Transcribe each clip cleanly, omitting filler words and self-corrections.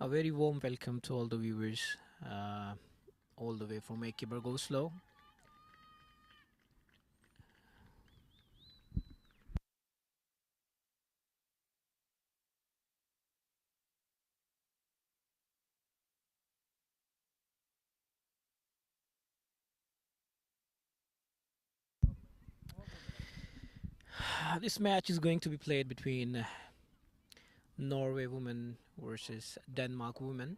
A very warm welcome to all the viewers, all the way from Ekeberg, Oslo. This match is going to be played between Norway women versus Denmark women.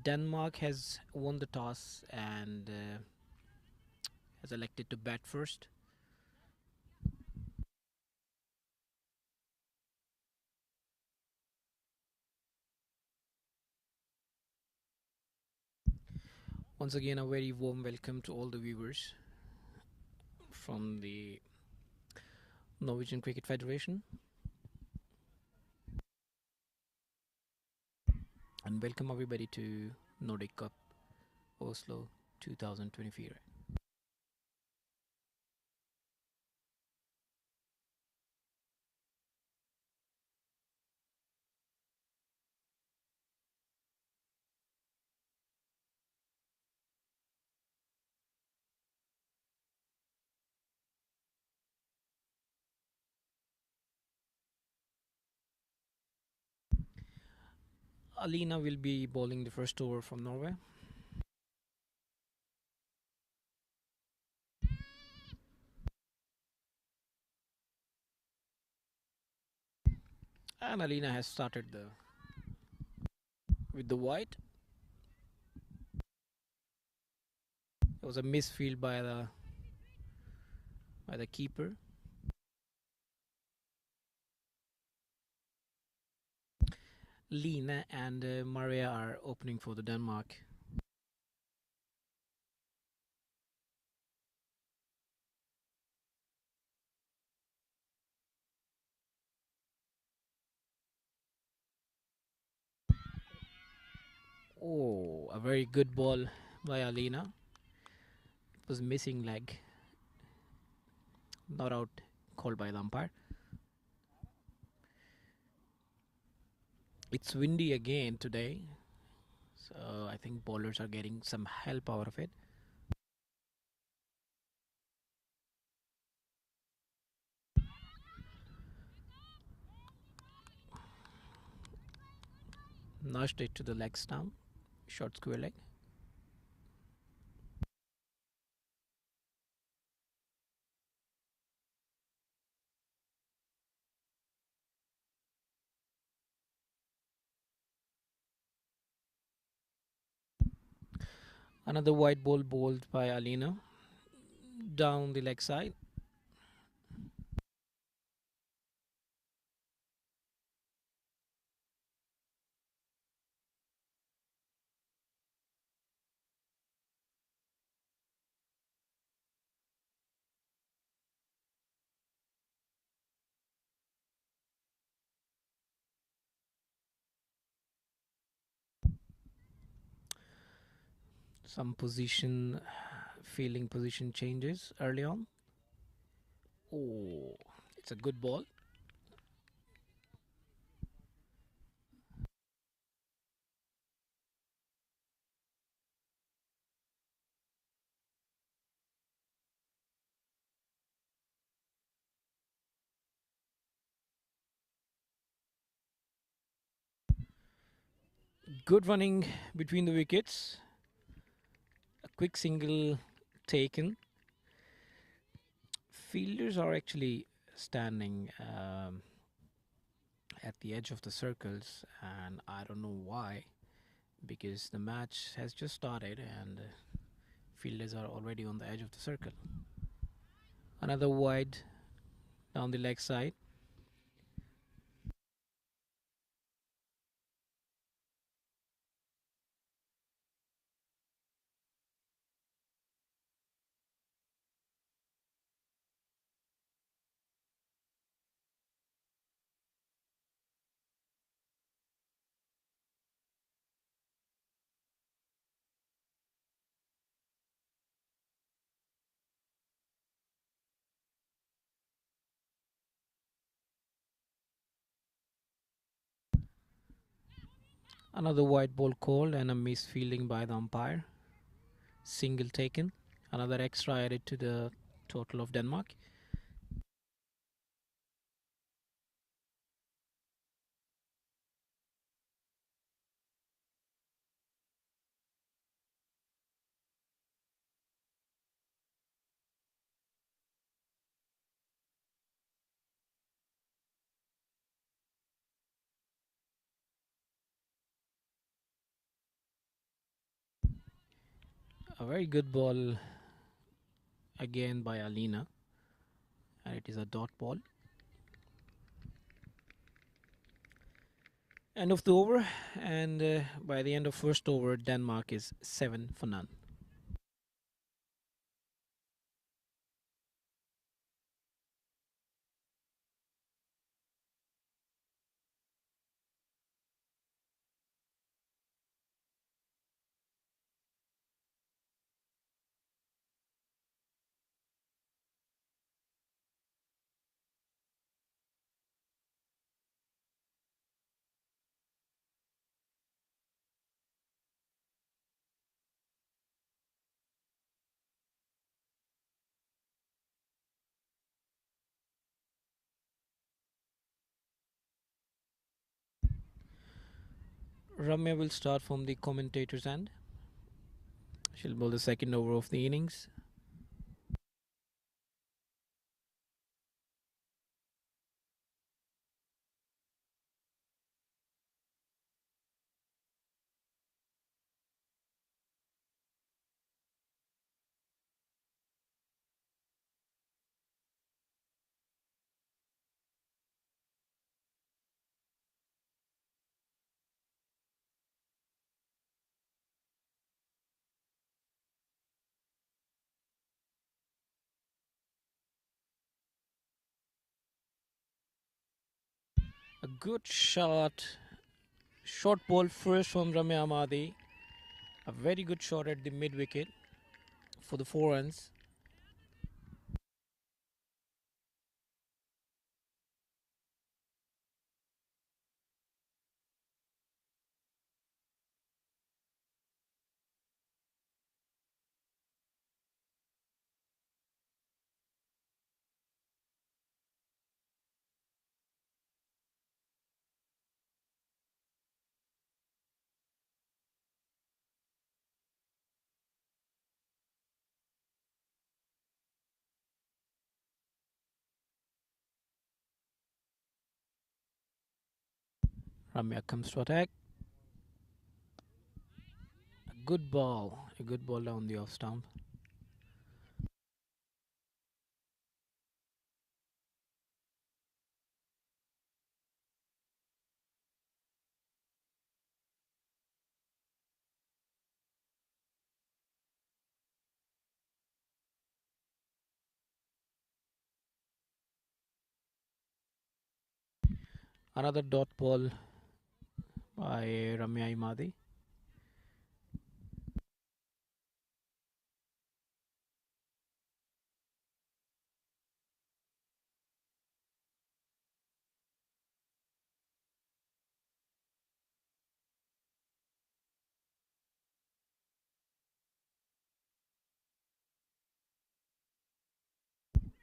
Denmark has won the toss and has elected to bat first. Once again, a very warm welcome to all the viewers from the Norwegian Cricket Federation, and welcome everybody to Nordic Cup Oslo 2024. Alina will be bowling the first over from Norway. And Alina has started the with the white. It was a misfield by the keeper. Lina and Maria are opening for the Denmark. Oh, a very good ball by Alina. It was missing leg, not out, called by the umpire. It's windy again today, so I think bowlers are getting some help out of it. Now straight to the leg stump, short square leg. Another white ball bowled by Alina down the leg side. Some fielding position changes early on. Oh, it's a good ball. Good running between the wickets. A quick single taken. Fielders are actually standing at the edge of the circles, and I don't know why, because the match has just started and fielders are already on the edge of the circle. Another wide down the leg side. Another white ball called and a misfielding by the umpire. Single taken. Another extra added to the total of Denmark. A very good ball again by Alina, and it is a dot ball. End of the over, and by the end of first over, Denmark is 7 for none. Ramya will start from the commentator's end. She'll bowl the second over of the innings. A good shot. Short ball first from Ramya Amadi. A very good shot at the mid wicket for the 4 runs. Ramya comes to attack. A good ball. A good ball down the off stump. Another dot ball by Ramya Imadi.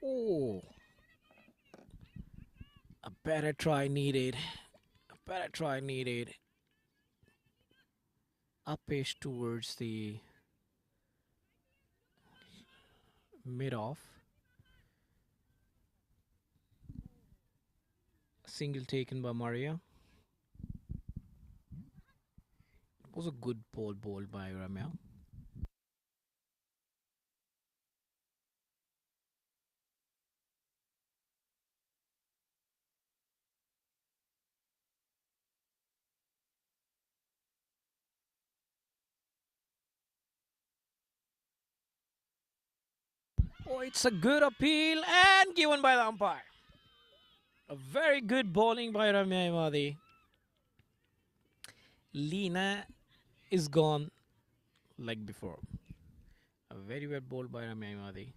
Oh, a better try needed. A better try needed. Upish towards the mid off. Single taken by Maria. It was a good ball bowled by Ramya. Oh, it's a good appeal and given by the umpire. A very good bowling by Ramya Imadi. Lina is gone like before. A very well bowled by Ramya Imadi.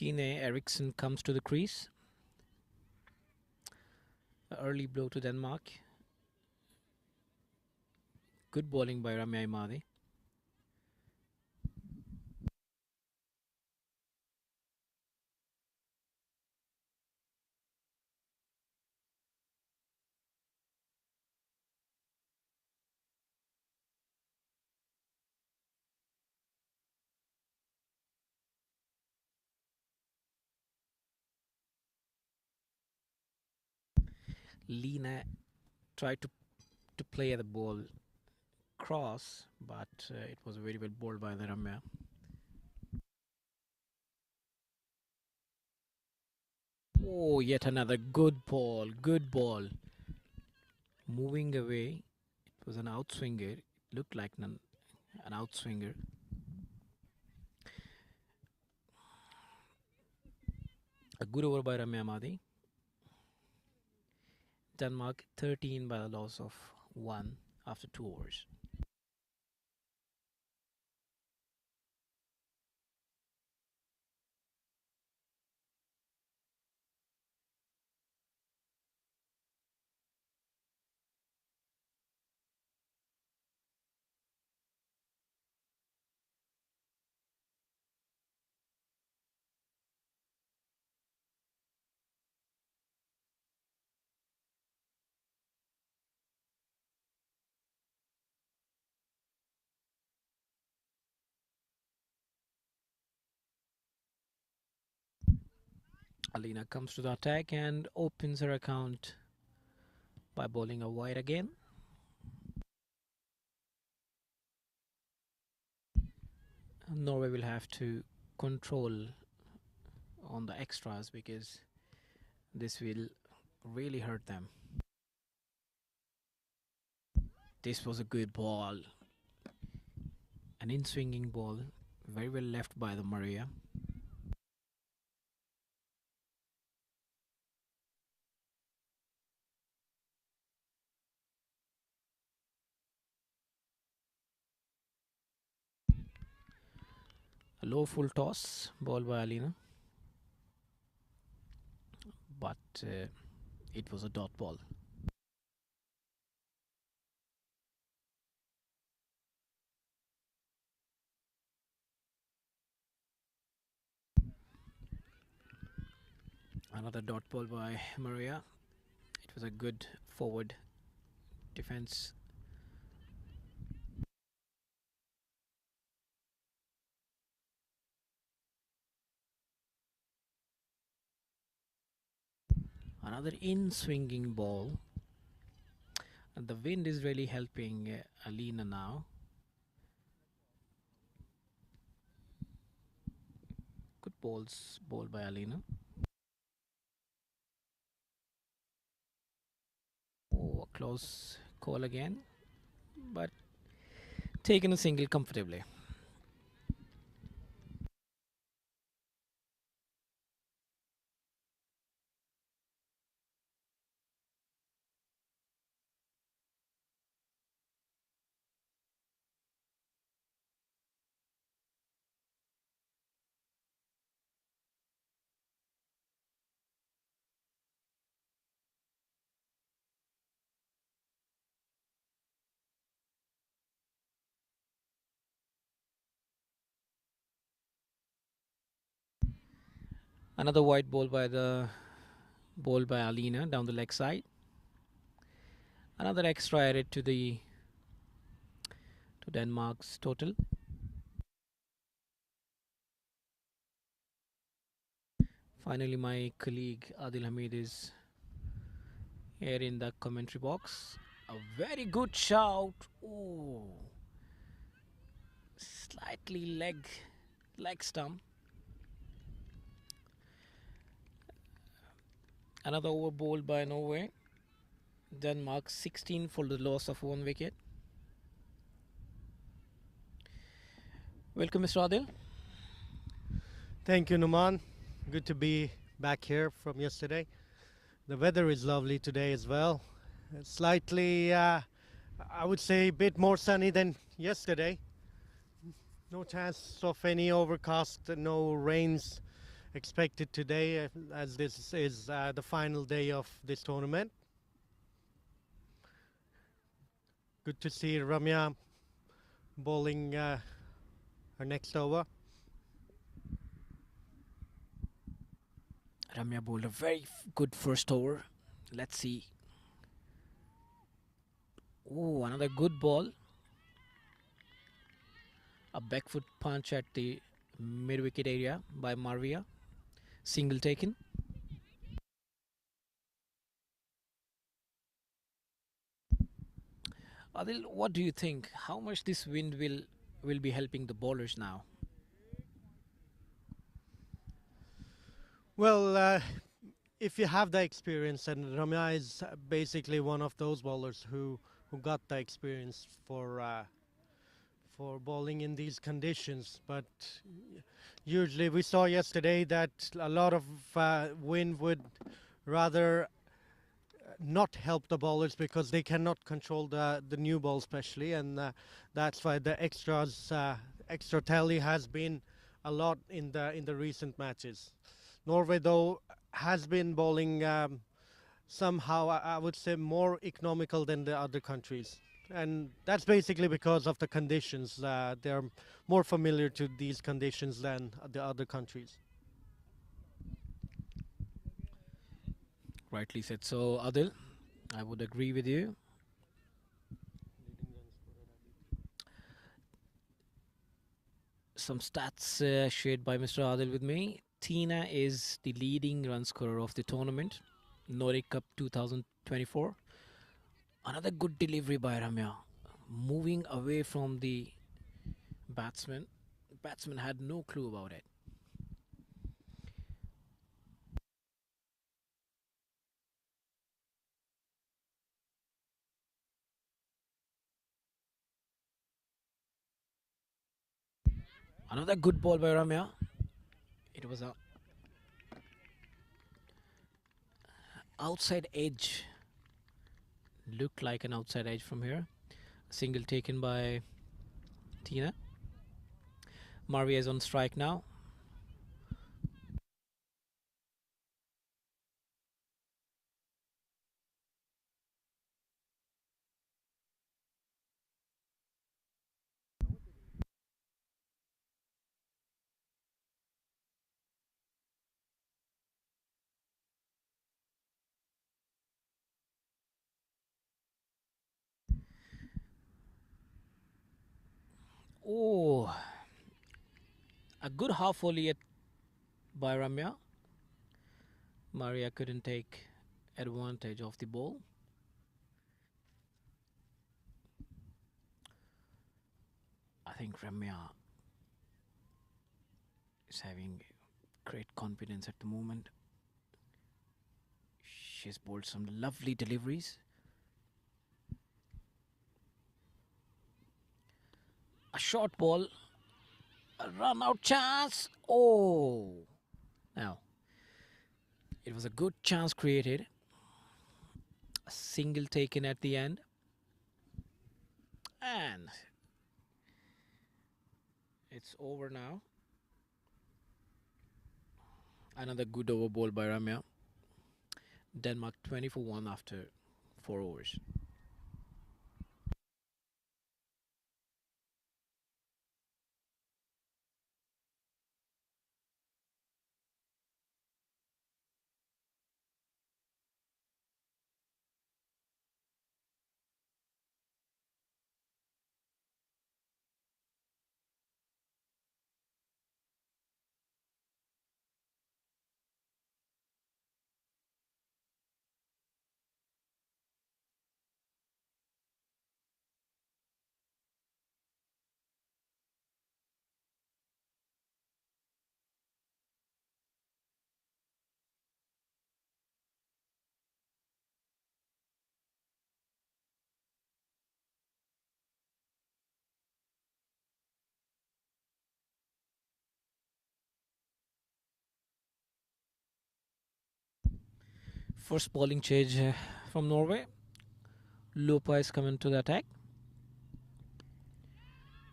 Tine Eriksen comes to the crease. Early blow to Denmark. Good bowling by Ramya Imadi. Lina tried to play the ball cross, but it was very well bowled by the Ramya. Oh, yet another good ball, good ball. Moving away, it was an outswinger. It looked like an outswinger. A good over by Ramya Madi. Denmark 13 by a loss of 1 after 2 overs. Alina comes to the attack and opens her account by bowling a wide again. Norway will have to control on the extras because this will really hurt them. This was a good ball. An in-swinging ball, very well left by the Maria. A low full toss, ball by Alina. But it was a dot ball. Another dot ball by Maria. It was a good forward defense. Another in-swinging ball. And the wind is really helping Alina now. Good balls bowled by Alina. Oh, a close call again, but taken a single comfortably. Another wide ball by Alina down the leg side. Another extra added to Denmark's total. Finally, my colleague Adil Hamid is here in the commentary box. A very good shout. Oh, slightly leg stump. Another over bowled by Norway. Denmark 16 for the loss of 1 wicket. Welcome, Mr. Adil. Thank you, Numan. Good to be back here from yesterday. The weather is lovely today as well. Slightly, I would say, a bit more sunny than yesterday. No chance of any overcast, no rains expected today, as this is the final day of this tournament. Good to see Ramya bowling her next over. Ramya bowled a very good first over. Let's see. Oh, another good ball. A back foot punch at the mid wicket area by Marvia. Single taken. Adil, what do you think? How much this wind will be helping the bowlers now? Well, if you have the experience, and Ramya is basically one of those bowlers who got the experience for bowling in these conditions. But usually, we saw yesterday that a lot of wind would rather not help the bowlers because they cannot control the new ball, especially, and that's why the extra tally has been a lot in the recent matches. Norway, though, has been bowling somehow, I would say, more economical than the other countries. And that's basically because of the conditions. They're more familiar to these conditions than the other countries. Rightly said. So, Adil, I would agree with you. Some stats shared by Mr. Adil with me. Tina is the leading run scorer of the tournament, Nordic Cup 2024. Another good delivery by Ramya, moving away from the batsman. Batsman had no clue about it. Another good ball by Ramya. It was a outside edge. Looked like an outside edge from here. Single taken by Tina. Marvia is on strike now. Oh, a good half volley by Ramya. Maria couldn't take advantage of the ball. I think Ramya is having great confidence at the moment. She's bowled some lovely deliveries. A short ball, a run out chance. Oh, now it was a good chance created. A single taken at the end. And it's over now. Another good over ball by Ramya. Denmark 20 for 1 after 4 overs. First bowling change from Norway. Lupa is coming to the attack.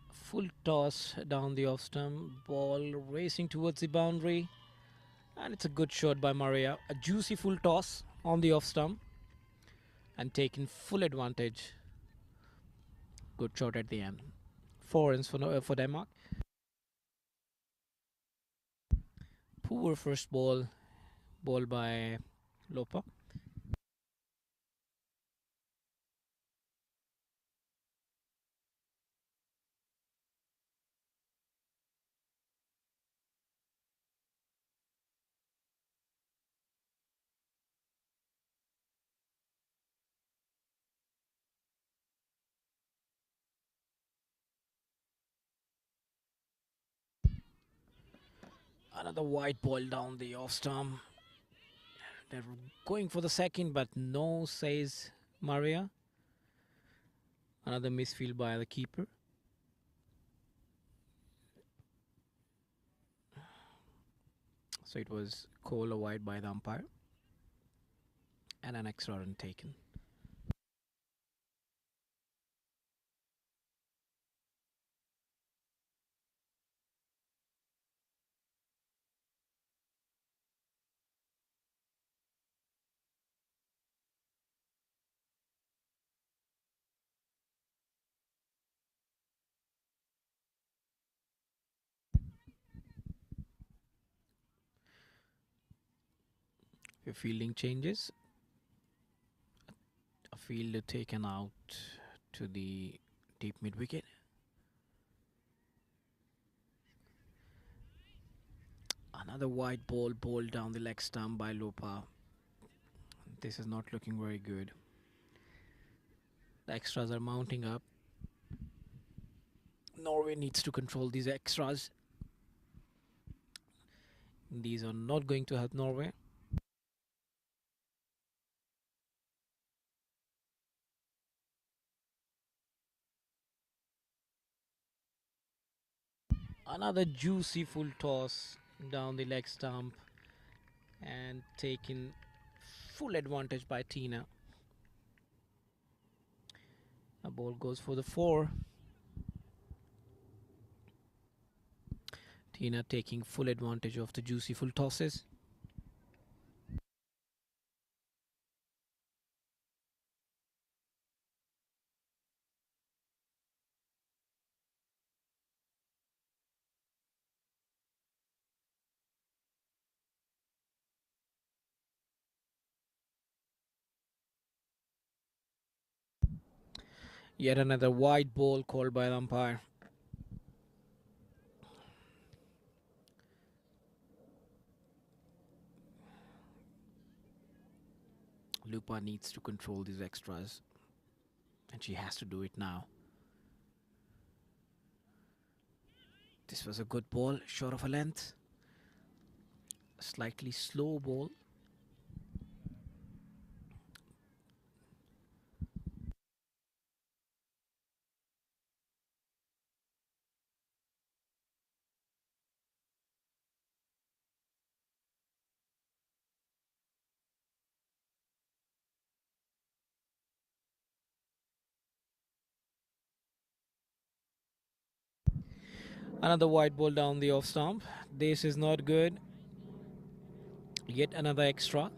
Full toss down the off stump. Ball racing towards the boundary. And it's a good shot by Maria. A juicy full toss on the off stump and taking full advantage. Good shot at the end. 4 runs for Denmark. Poor first ball by Lopa. Another white ball down the off stump. They're going for the second, but no, says Maria. Another misfield by the keeper. So it was called a wide by the umpire. And an extra run taken. If fielding changes, a fielder taken out to the deep mid wicket. Another white ball down the leg stump by Lopa. This is not looking very good. The extras are mounting up. Norway needs to control these extras. These are not going to help Norway. Another juicy full toss down the leg stump and taken full advantage by Tina. A ball goes for the 4. Tina taking full advantage of the juicy full tosses. Yet another wide ball called by the umpire. Lupa needs to control these extras, and she has to do it now. This was a good ball, short of a length. A slightly slow ball. Another wide ball down the off stump. This is not good. Yet another extra.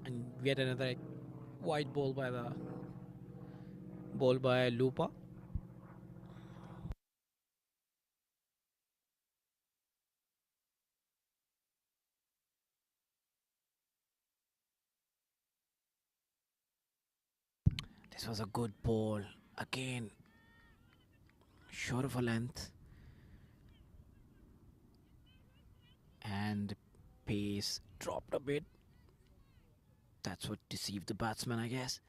And yet another wide ball by Lupa. This was a good ball. Again, short of a length. And the pace dropped a bit. That's what deceived the batsman, I guess.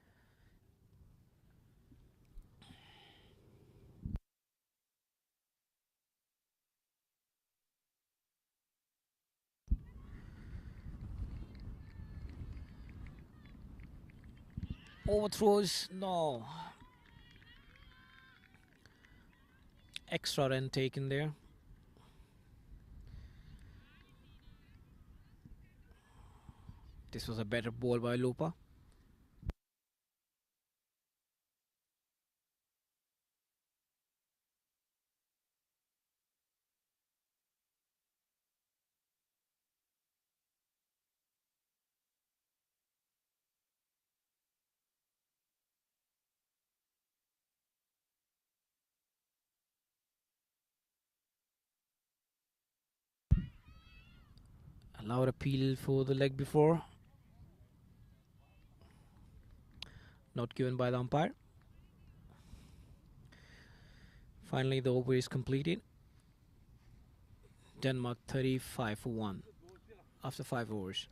Overthrows, no. Extra run taken there. This was a better ball by Lupa. Loud appeal for the leg before, not given by the umpire. Finally, the over is completed. Denmark 35 for 1 after 5 overs.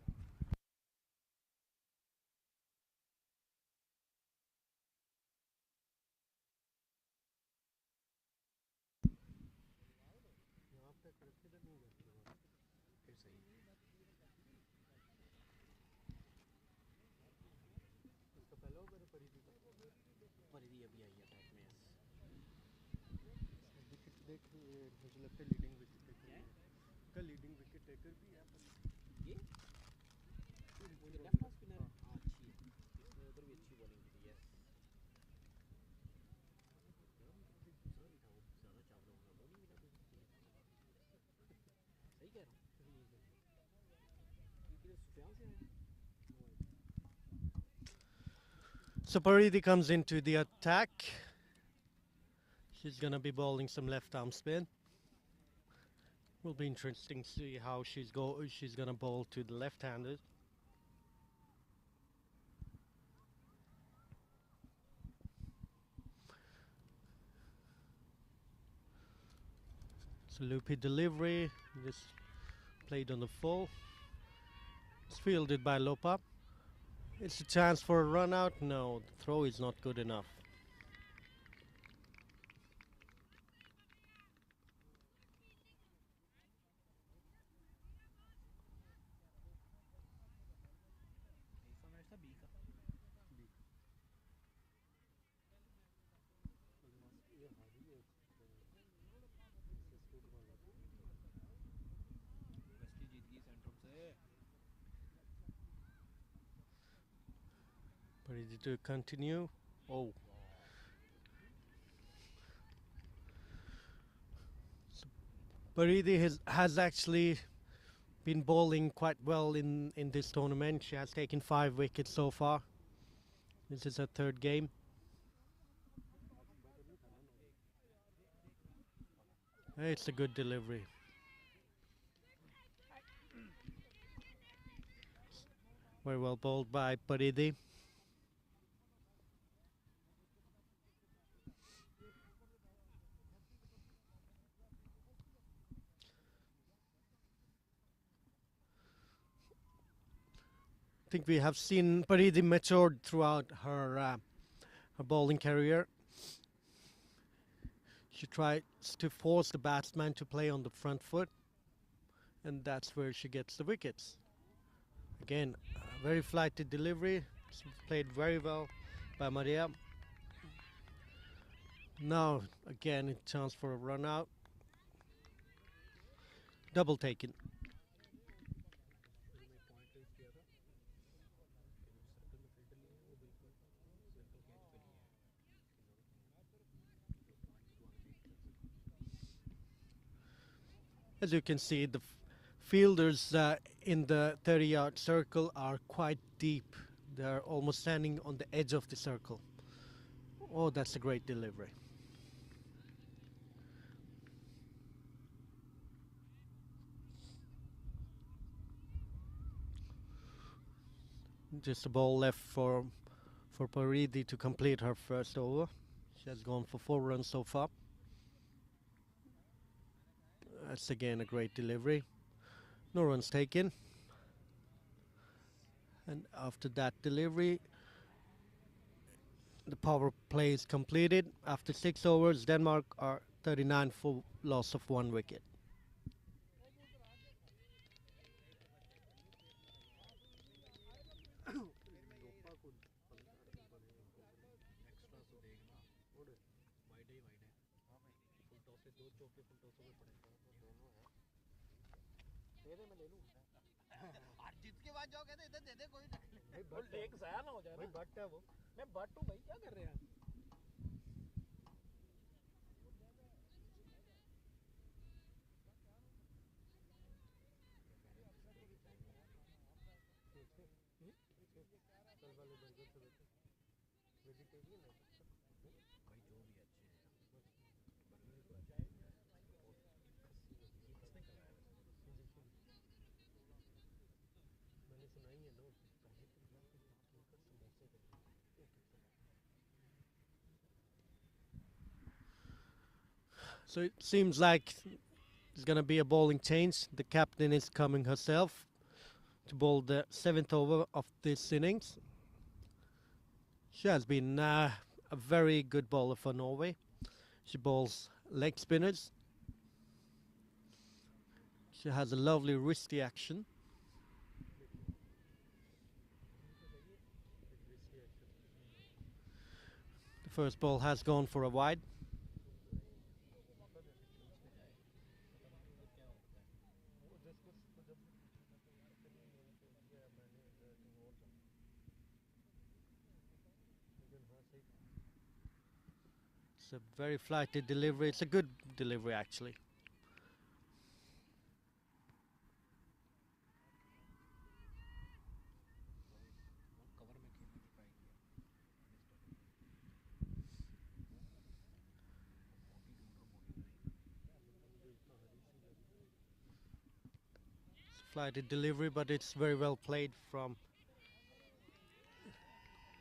मुझे लगता है leading wicket taker का leading wicket taker भी है ये left spinner अच्छी है इसने उधर भी अच्छी बॉलिंग की थी यस दूसरा भी था वो ज़्यादा चावला होगा वो नहीं मिला सही कह रहा हूँ क्योंकि सुफियान से So Paridi comes into the attack. She's gonna be bowling some left arm spin. Will be interesting to see how she's gonna bowl to the left-handers. It's a loopy delivery, just played on the full. It's fielded by Lopa. It's a chance for a run out. No, the throw is not good enough. Ready to continue. Oh. So Paridi has actually been bowling quite well in this tournament. She has taken 5 wickets so far. This is her 3rd game. It's a good delivery. Very well bowled by Paridi. I think we have seen Paridi matured throughout her bowling career. She tries to force the batsman to play on the front foot, and that's where she gets the wickets. Again, a very flighty delivery. It's played very well by Maria. Now, again, a chance for a run out. Double taken. As you can see, the fielders in the 30-yard circle are quite deep. They're almost standing on the edge of the circle. Oh, that's a great delivery. Just a ball left for Paridi to complete her first over. She has gone for 4 runs so far. That's again a great delivery. No runs taken. And after that delivery, the power play is completed. After 6 overs, Denmark are 39 for loss of 1 wicket. जीत के बाद जाओ कहते इधर दे दे कोई वो lake ज़ाया ना हो जाए भाई बट है वो मैं बट हूँ भाई क्या कर रहे हैं So it seems like there's going to be a bowling change. The captain is coming herself to bowl the 7th over of this innings. She has been a very good bowler for Norway. She bowls leg spinners. She has a lovely wristy action. The first ball has gone for a wide. It's a very flighty delivery. It's a good delivery actually. It's a flighty delivery, but it's very well played from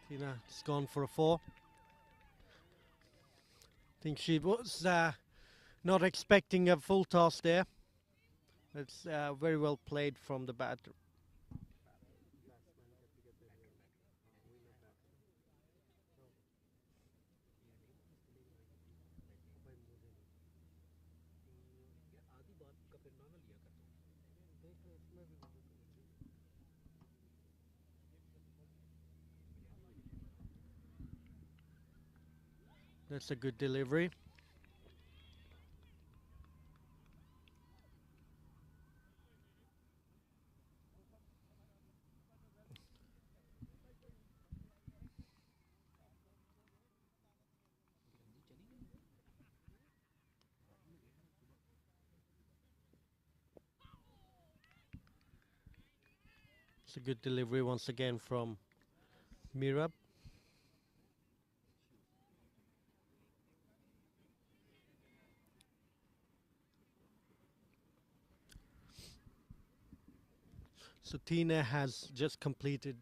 Tina. It's gone for a 4. I think she was not expecting a full toss there. It's very well played from the batter. That's a good delivery. It's a good delivery once again from Mirab. So Tina has just completed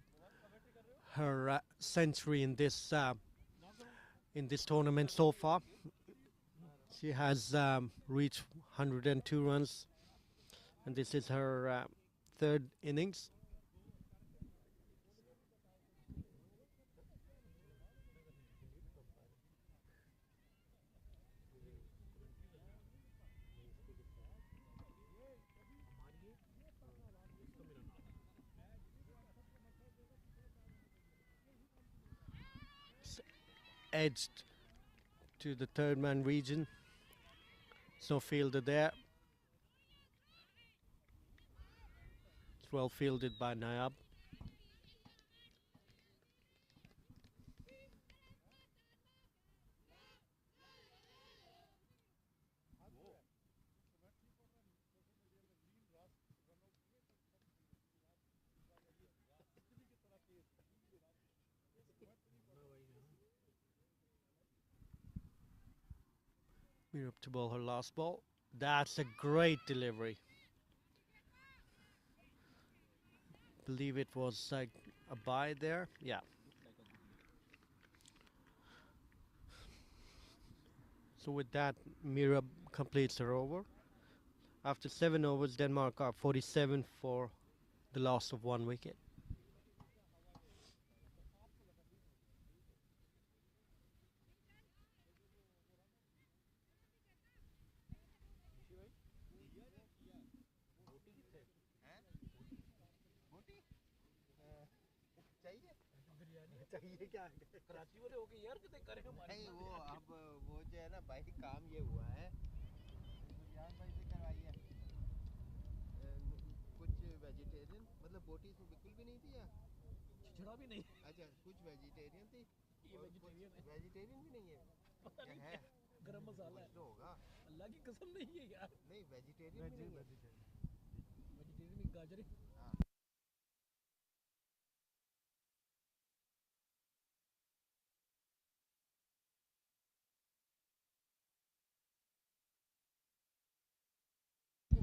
her century in this tournament so far. She has reached 102 runs, and this is her 3rd innings. It's edged to the 3rd man region. There's no fielder there. It's well fielded by Nayab. We're up to bowl her last ball. That's a great delivery. Believe it was a bye there. Yeah. So with that, Mira completes her over. After 7 overs, Denmark are 47 for the loss of 1 wicket. चाहिए क्या कराची वाले होके यार कितने करे हमारे नहीं वो अब वो जो है ना भाई काम ये हुआ है बिरयान भाई से करवाई है कुछ वेजिटेरियन मतलब बोटी इसमें बिल्कुल भी नहीं थी या छिछड़ा भी नहीं अच्छा कुछ वेजिटेरियन थी ये वेजिटेरियन भी नहीं है पता नहीं है गरम मसाला है तो होगा अल्लाह की कसम नहीं है यार नहीं वेजिटेरियन भी नहीं है वेजिटेरियन में गाजर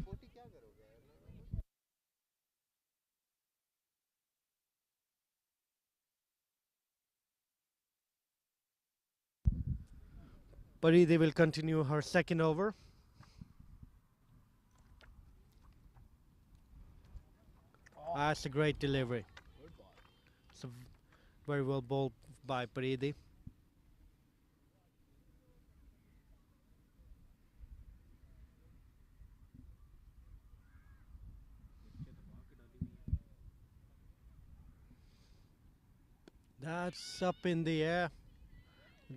बोटी क्या करोगे Paridi will continue her second over. That's a great delivery. It's a very well bowled by Paridi. That's up in the air.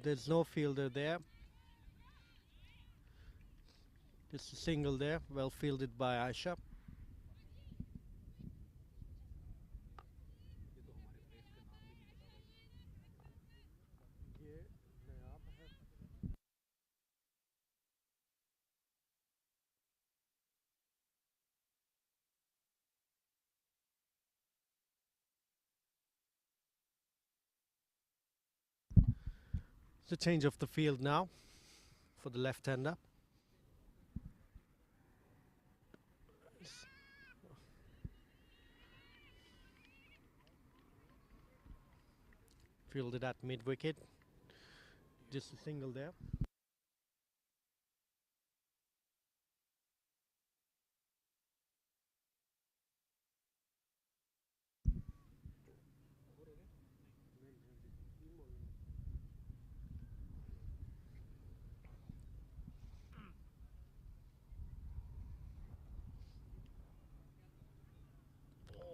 There's no fielder there. Just a single there, well fielded by Aisha. It's a change of the field now for the left-hander. Fielded at mid-wicket. Just a single there.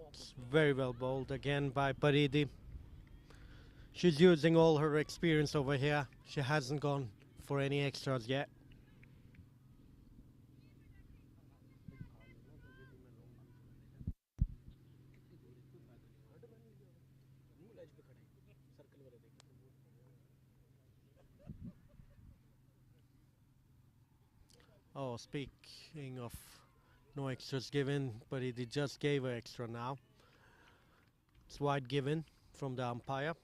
It's very well bowled again by Paridi. She's using all her experience over here. She hasn't gone for any extras yet. Oh, speaking of no extras given, Paridi just gave her extra now. It's wide given from the umpire.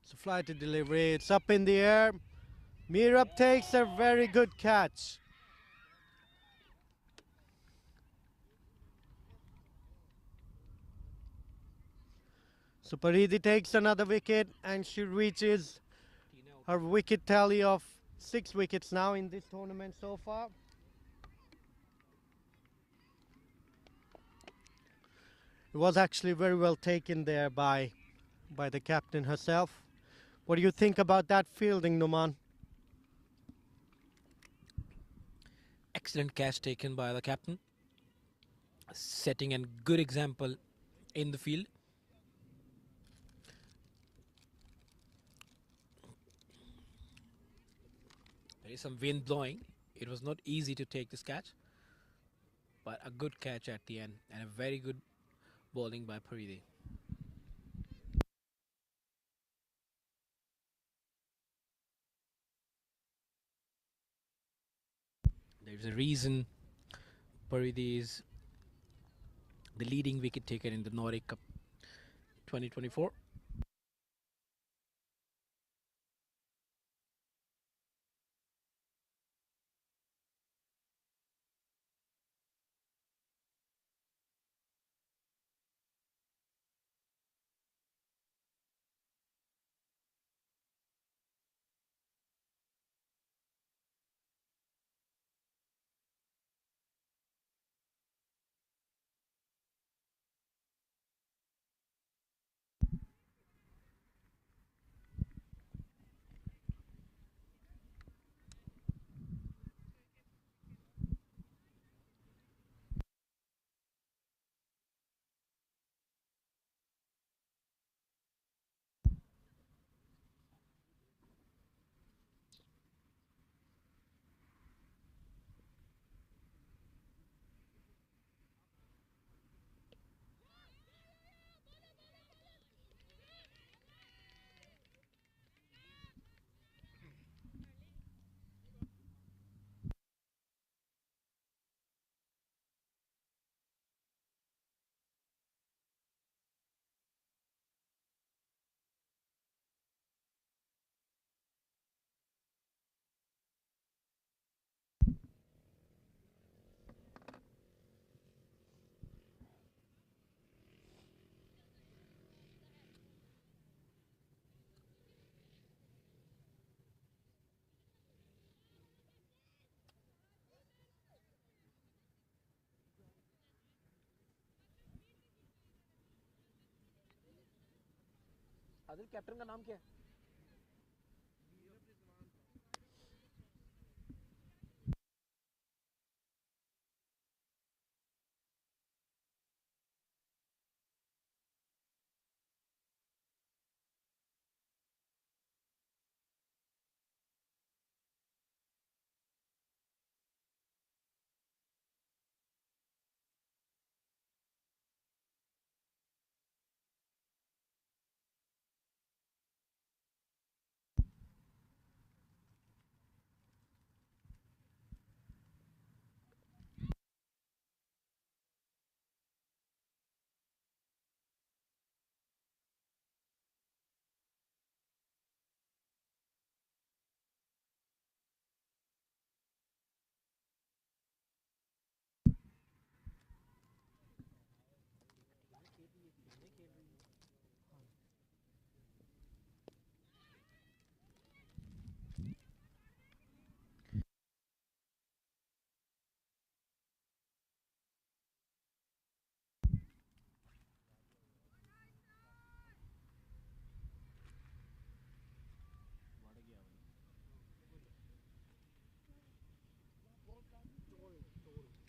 It's a flighted delivery. It's up in the air. Mirab takes a very good catch. So Paridi takes another wicket and she reaches her wicket tally of 6 wickets now in this tournament so far. It was actually very well taken there by the captain herself. What do you think about that fielding, Numan? Excellent catch taken by the captain, setting a good example in the field. There is some wind blowing. It was not easy to take this catch, but a good catch at the end and a very good bowling by Paridi. There's a reason Paridi is the leading wicket taker in the Nordic Cup 2024. Adil captain का नाम क्या है?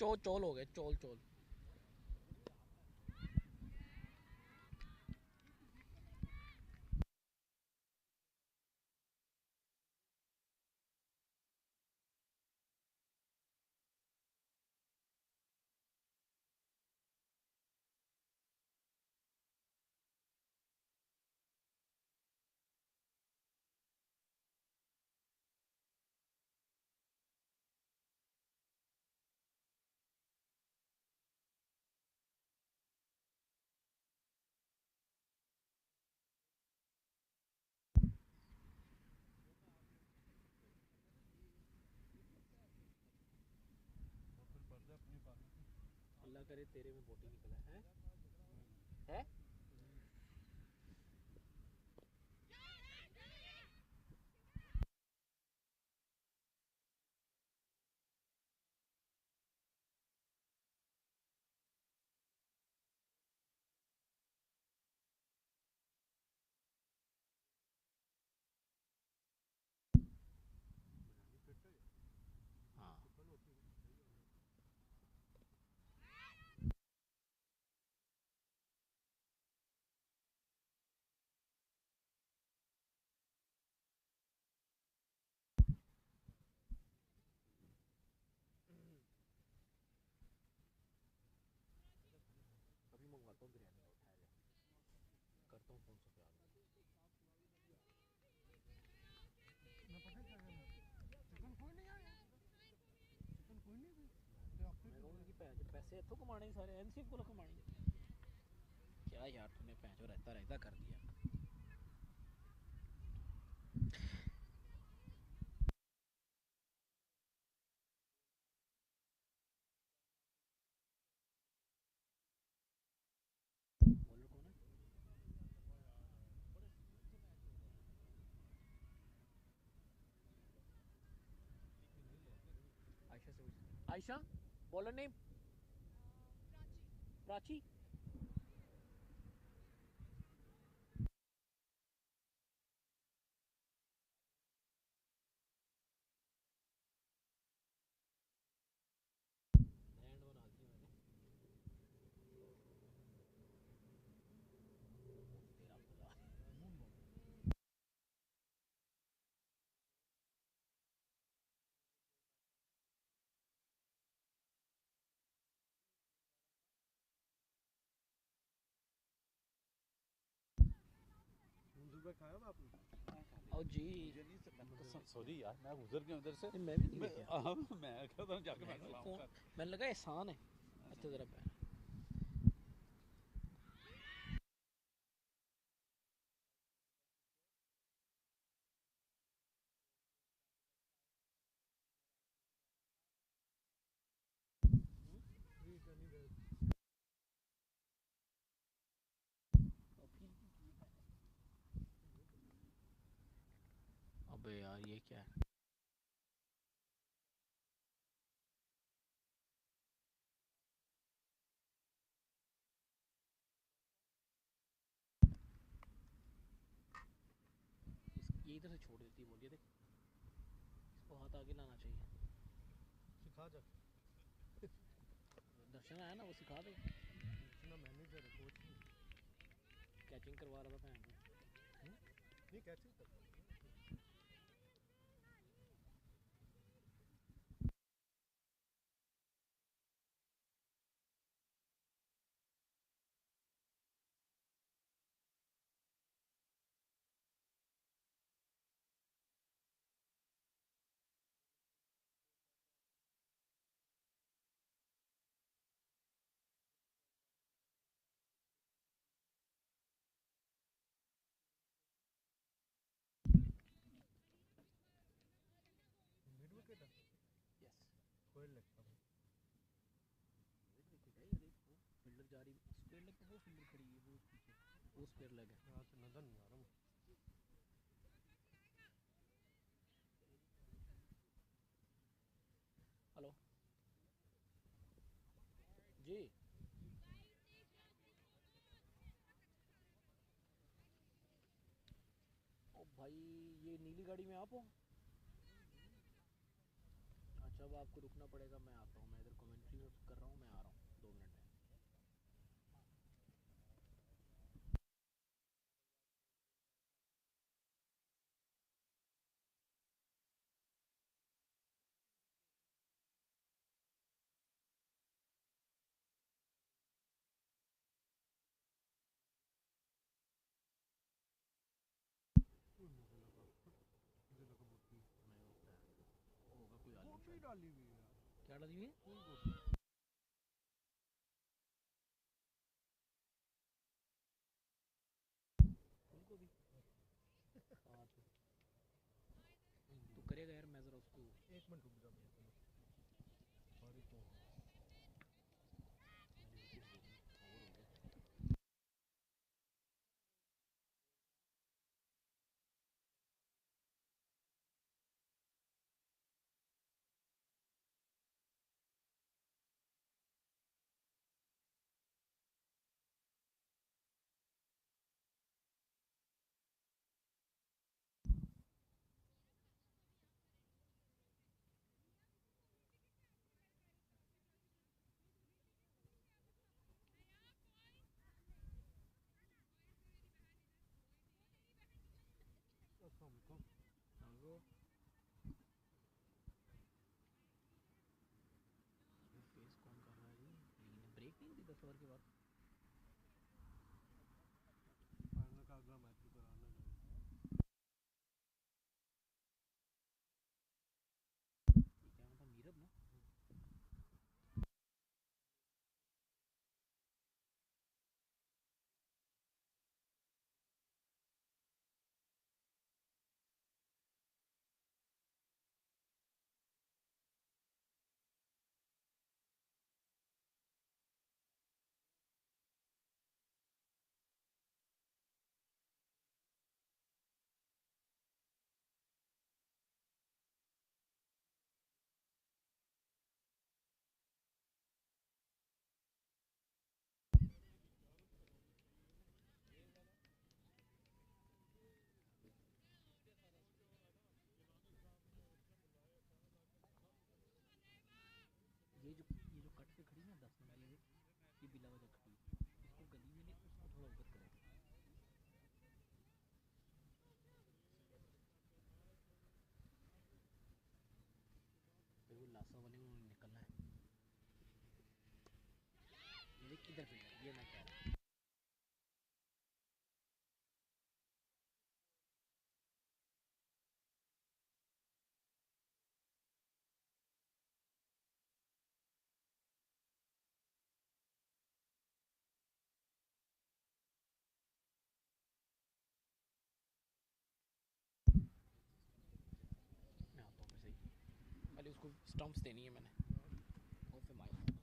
चोल चोल हो गए, चोल चोल। अल्लाह करे तेरे में बोटी निकला है? हाँ। अभी मंगवाता हूँ बिरयानी का, उठाया जाए, करता हूँ फोन से प्यार। मैं पता क्या करना चिकन कोई नहीं आया चिकन कोई नहीं भी तो आप मैं कहूँगा कि पैसे इतों कमाने सारे एनसीएफ को कमाने। क्या यार तूने पैंचो रहता रहता कर दिया। बॉलर कौन है? आयशा से Ayesha, bowler name? Prachi. Land बना दी मैंने, तेरा भला। मंजूर भाई खाया आपने और जी मुझे नहीं सॉरी यार, मैं गुजर गया उधर से। मैं भी नहीं देखा। मैं क्या था जाके मैं सलाम कर। मैंने लगा एहसान है। अच्छा जरा पैर। अबे यार ये क्या है? ये इधर से छोड़ देती है, बोलिए देख इसको हाथ आगे लाना चाहिए। सिखा जा। दर्शन आया ना, वो सिखा दे। इतना मैनेजर है, कोच नहीं। कैचिंग करवा रहा था नहीं कैचिंग कर। मिड विकेट है। यस। कोई लगता है। फील्डर जा रही स्क्वायर लेग पे, वो फील्डर खड़ी है वो पीछे, वो स्क्वायर लेग है। यहाँ से नजर नहीं आ रहा मुझे। हेलो जी। ओ भाई, ये नीली गाड़ी में आप हो? अच्छा, अब आपको रुकना पड़ेगा, मैं आता हूँ, मैं इधर कमेंट्री में कर रहा हूँ, मैं आ रहा हूँ 2 मिनट में। होगा कोई आदमी कॉफी डाली हुई है। क्या डाली हुई है? फूल गोभी। उनको भी हाँ, तो करेगा यार, मैं ज़रा उसको। 1 मिनट रुक जा मेरे को। सॉरी तो। अस्सलाम वालेकुम। हमको फेस कौन कर रहा है जी? नहीं, ब्रेक नहीं दी 10 ओवर के बाद। फाइनल का अगला मैच भी कराना है। ये क्या मतलब मीरब ना? ये जो कट पे खड़ी ना 10 मिनट ये बिला वजह खड़ी, इसको गली में नहीं, उसको थोड़ा उधर करें। फिर वो लासा वाले में निकलना है। ये देख किधर फील्डर, ये मैं कह रहा हूँ। मैं आता हूँ फिर सही, पहले उसको स्टम्प्स देनी है मैंने, और फिर mic.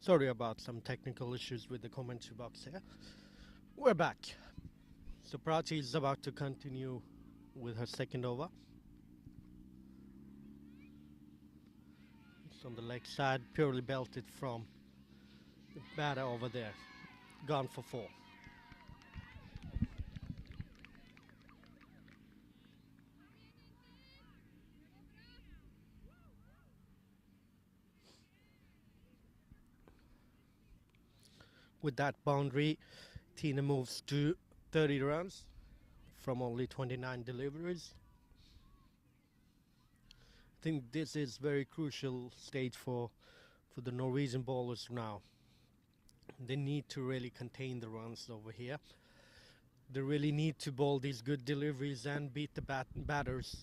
Sorry about some technical issues with the commentary box here. We're back. So Prachi is about to continue with her second over. It's on the leg side, purely belted from the batter over there. Gone for 4. With that boundary, Tina moves to 30 runs from only 29 deliveries. I think this is very crucial stage for the Norwegian bowlers now. They need to really contain the runs over here. They really need to bowl these good deliveries and beat the batters.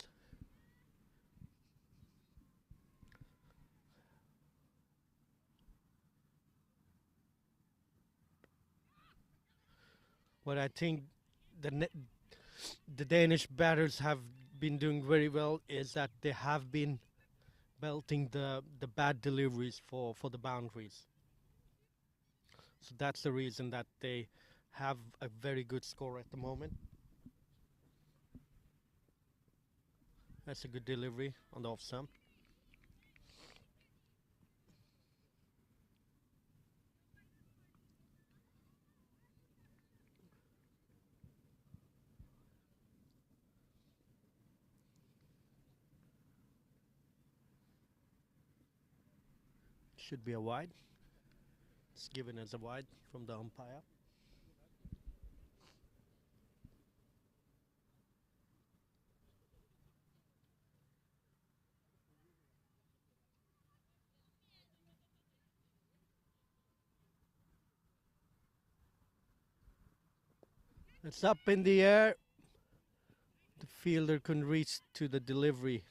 What I think the Danish batters have been doing very well is that they have been belting the bad deliveries for the boundaries. So that's the reason that they have a very good score at the moment. That's a good delivery on the off stump. Should be a wide. It's given as a wide from the umpire. It's up in the air. The fielder couldn't reach to the delivery.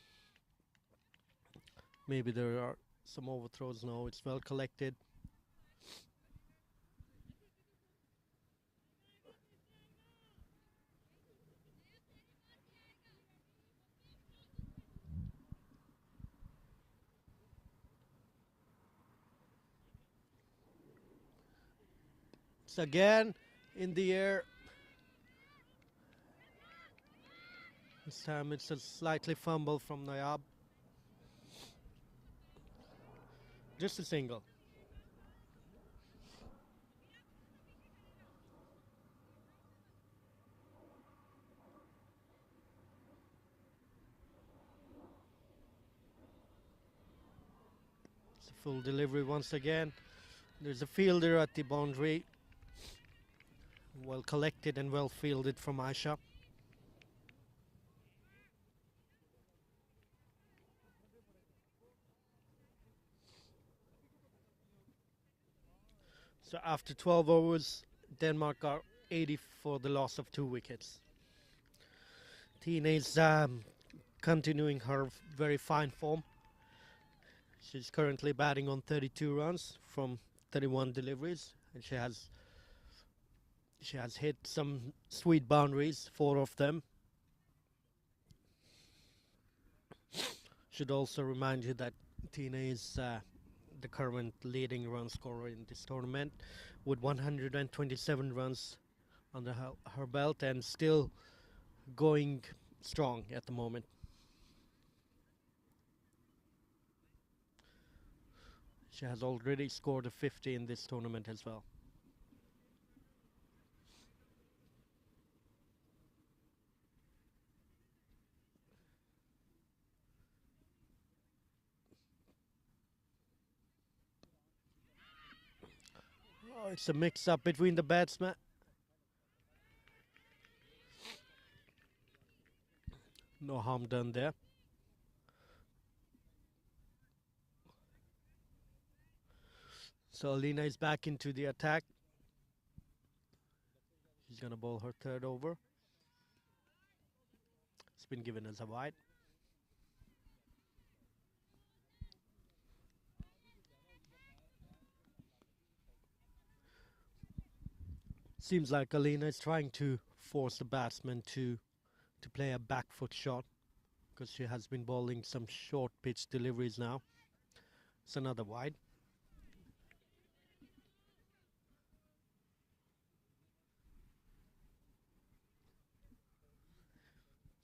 Maybe there are some overthrows. No, it's well collected. It's again in the air. This time it's a slightly fumble from Nayab. Just a single. It's a full delivery once again. There's a fielder at the boundary. Well collected and well fielded from Aisha. So after 12 overs, Denmark are 80 for the loss of 2 wickets. Tina is continuing her very fine form. She's currently batting on 32 runs from 31 deliveries, and she has hit some sweet boundaries, 4 of them. Should also remind you that Tina is the current leading run scorer in this tournament with 127 runs under her belt and still going strong at the moment. She has already scored a 50 in this tournament as well. Oh, it's a mix-up between the batsmen. No harm done there. So Alina is back into the attack. She's going to bowl her third over. It's been given as a wide. Seems like Alina is trying to force the batsman to play a back foot shot because she has been bowling some short pitch deliveries now. It's another wide.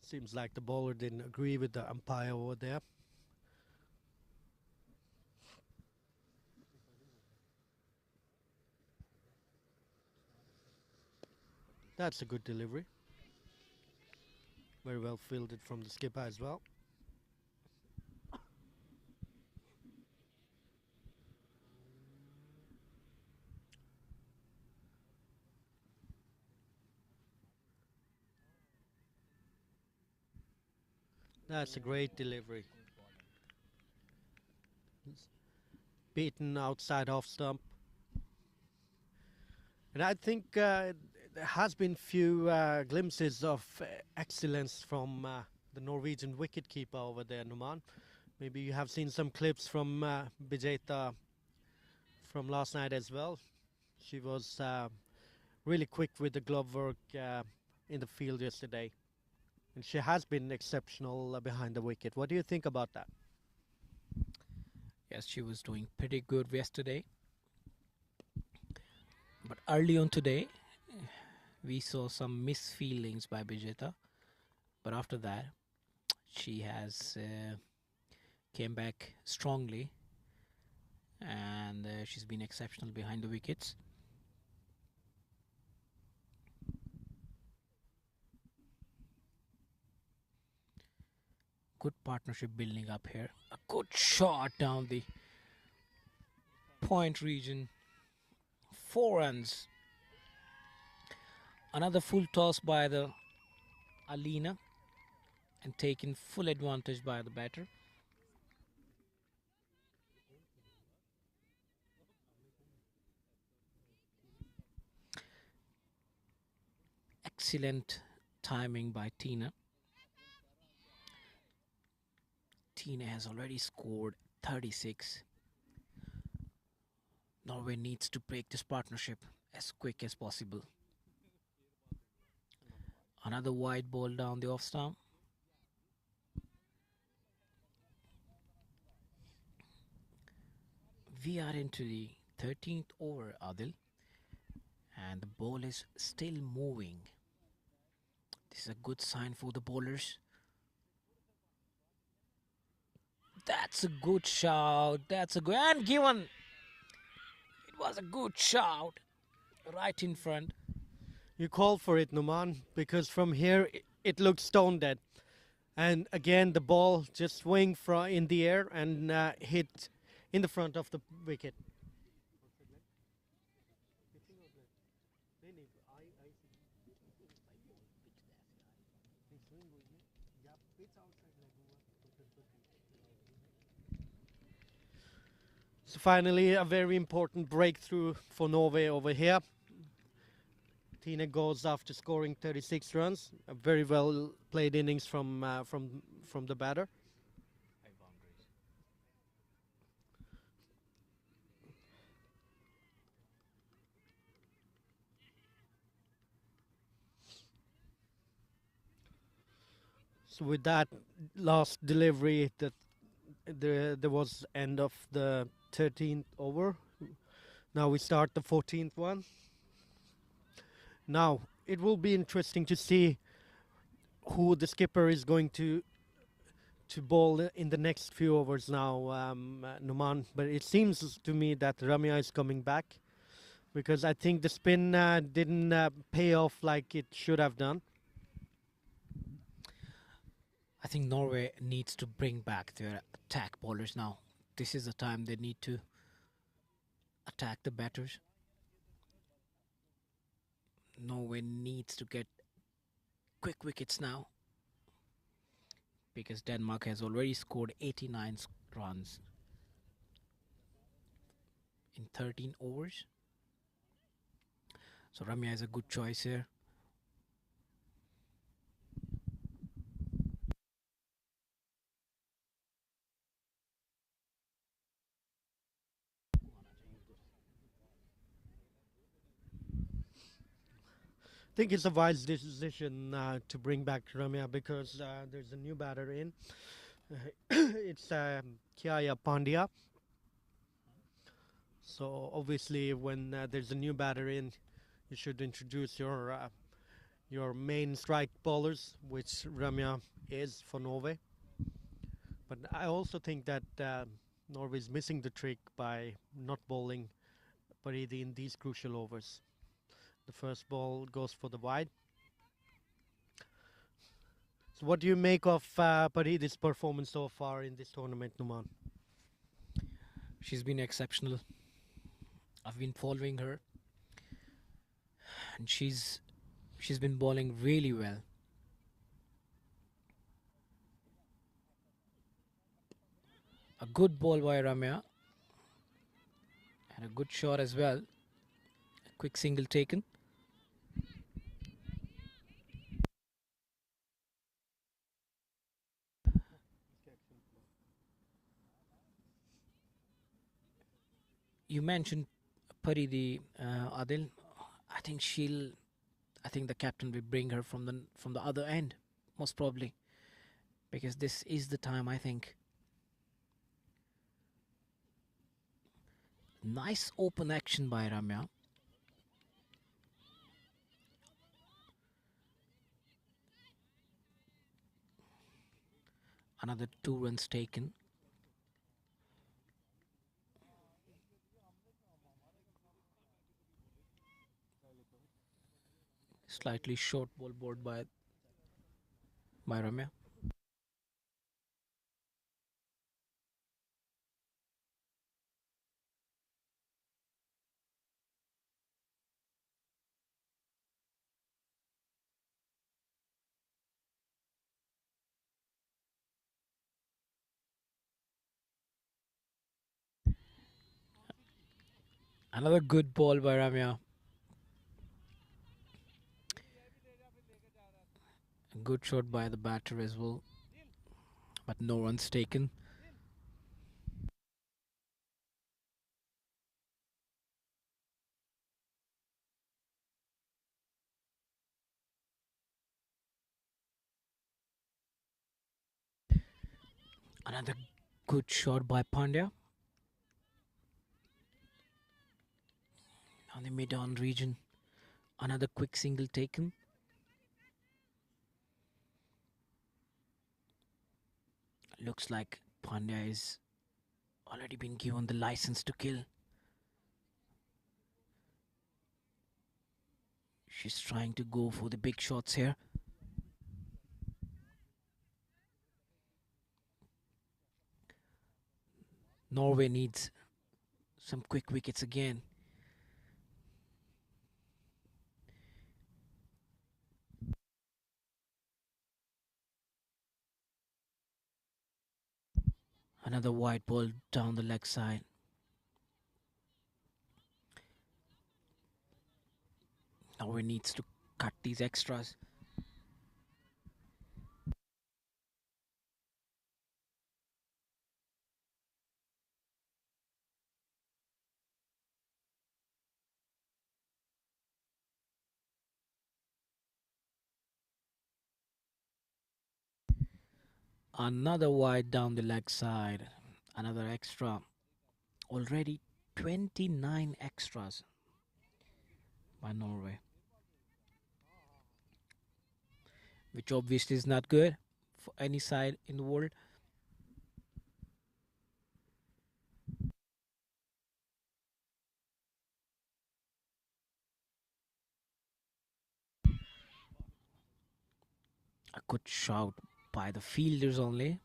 Seems like the bowler didn't agree with the umpire over there. That's a good delivery. Very well fielded from the skipper as well. That's a great delivery. Beaten outside off stump. And I think there has been few glimpses of excellence from the Norwegian wicketkeeper over there, Numan. Maybe you have seen some clips from Bijeta from last night as well. She was really quick with the glove work in the field yesterday. And she has been exceptional behind the wicket. What do you think about that? Yes, she was doing pretty good yesterday. But early on today, we saw some misfeelings by Bijeta. But after that, she has came back strongly, and she's been exceptional behind the wickets. Good partnership building up here. A good shot down the point region. 4 runs. Another full toss by the Alina and taken full advantage by the batter. Excellent timing by Tina. Tina has already scored 36. Norway needs to break this partnership as quick as possible. Another wide ball down the off stump. We are into the 13th over, Adil, and the ball is still moving. This is a good sign for the bowlers. That's a good shout. That's a good, and given. It was a good shout right in front. You call for it, Numan, because from here it looks stone dead. And again, the ball just swing in the air and hit in the front of the wicket. So finally, a very important breakthrough for Norway over here. Tina goes after scoring 36 runs. A very well played innings from the batter. So with that last delivery, there was end of the 13th over. Now we start the 14th one. Now it will be interesting to see who the skipper is going to bowl in the next few overs now, Numan. But it seems to me that Ramya is coming back, because I think the spin didn't pay off like it should have done. I think Norway needs to bring back their attack bowlers now. This is the time they need to attack the batters. Norway needs to get quick wickets now, because Denmark has already scored 89 runs in 13 overs. So Ramya is a good choice here. I think it's a wise decision to bring back Ramya, because there's a new batter in. It's Kiaya Pandya. So obviously, when there's a new batter in, you should introduce your main strike bowlers, which Ramya is for Norway. But I also think that Norway is missing the trick by not bowling Paridi in these crucial overs. The first ball goes for the wide. So, what do you make of Paridi's performance so far in this tournament, Numan? She's been exceptional. I've been following her, and she's been bowling really well. A good ball by Ramya, and a good shot as well. A quick single taken. You mentioned Paridi, Adil. I think she'll. I think the captain will bring her from the other end, most probably, because this is the time. I think. Nice open action by Ramya. Another 2 runs taken. Slightly short ball board by Ramya. Another good ball by Ramya. A good shot by the batter as well, but no runs taken. Another good shot by Pandya on the mid-on region. Another quick single taken. Looks like Pandya is already been given the license to kill. She's trying to go for the big shots here. Norway needs some quick wickets again. Another wide ball down the leg side. Norway needs to cut these extras. Another wide down the leg side. Another extra. Already 29 extras by Norway, which obviously is not good for any side in the world. A good shout by the fielders only.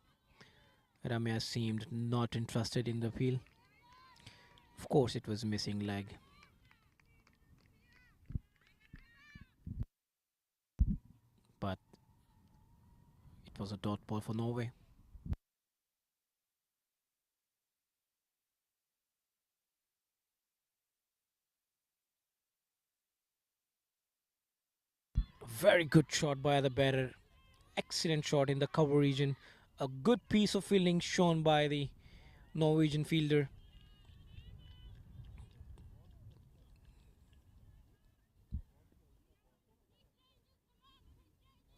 Ramya seemed not interested in the field. Of course, it was missing leg. But it was a dot ball for Norway. Very good shot by the batter. Excellent shot in the cover region. A good piece of fielding shown by the Norwegian fielder.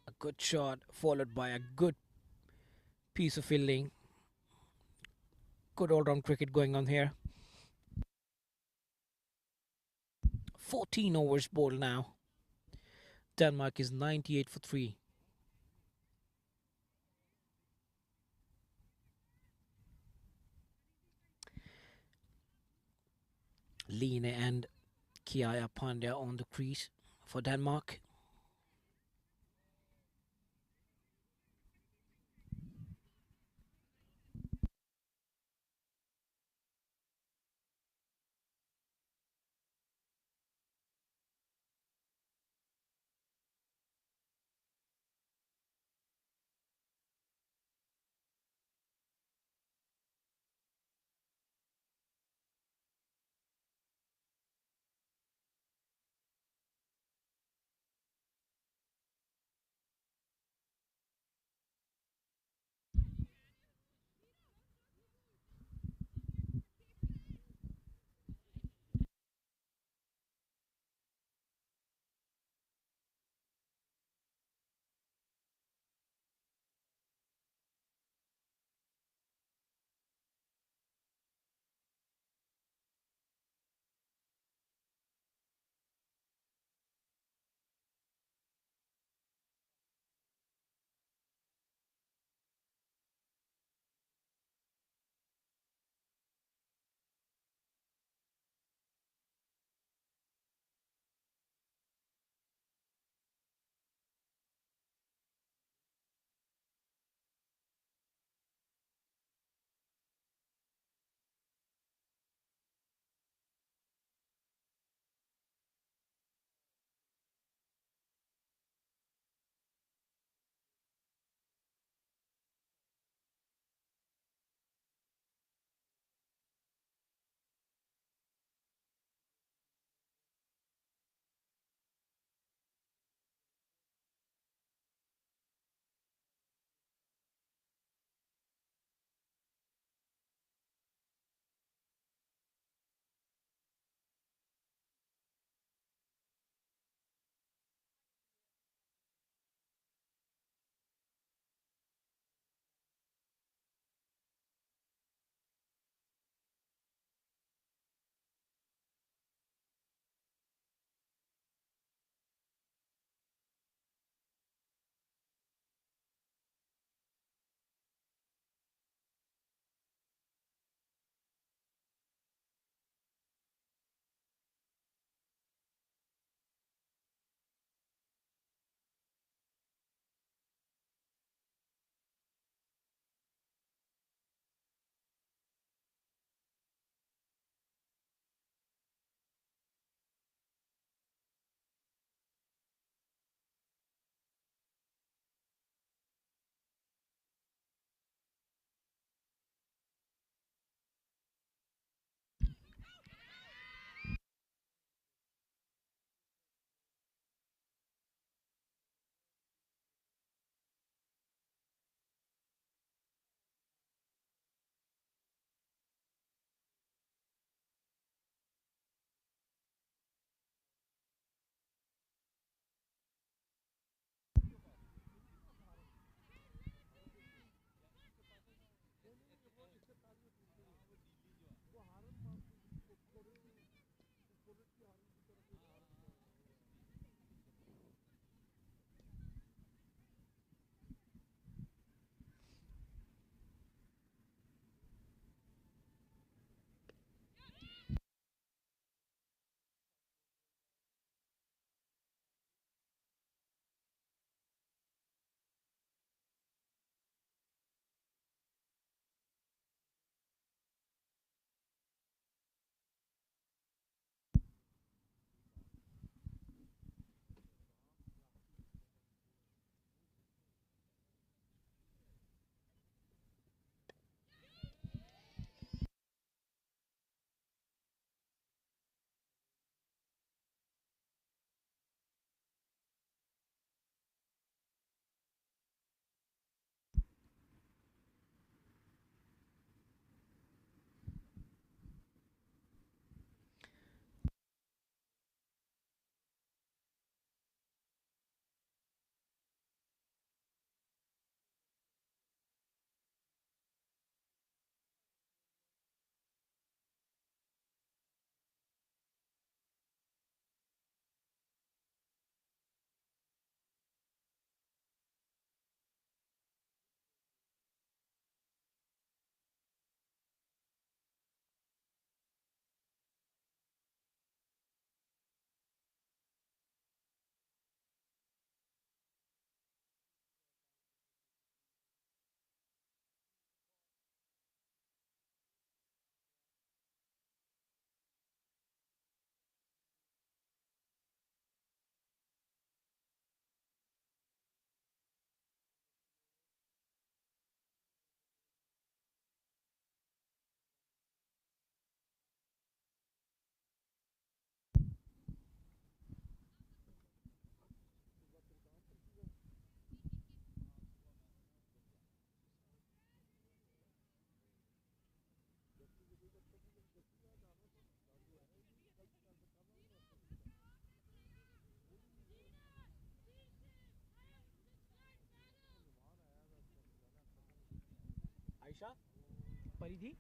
A good shot followed by a good piece of fielding. Good all-round cricket going on here. 14 overs bowled now. Denmark is 98 for 3. Line and Kiaya Pandya on the crease for Denmark. परिधि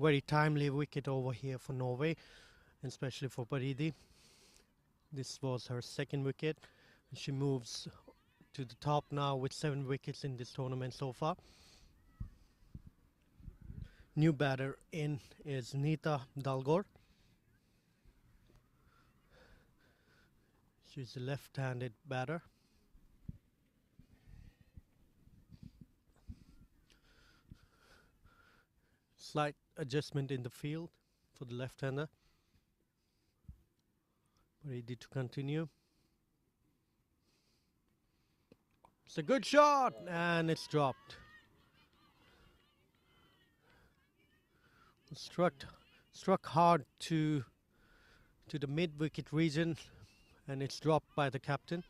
Very timely wicket over here for Norway, and especially for Paridi. This was her second wicket. She moves to the top now with 7 wickets in this tournament so far. New batter in is Nita Dalgor. She's a left-handed batter. Slight adjustment in the field for the left-hander. Ready to continue. It's a good shot and it's dropped. Struck hard to the mid-wicket region, and it's dropped by the captain.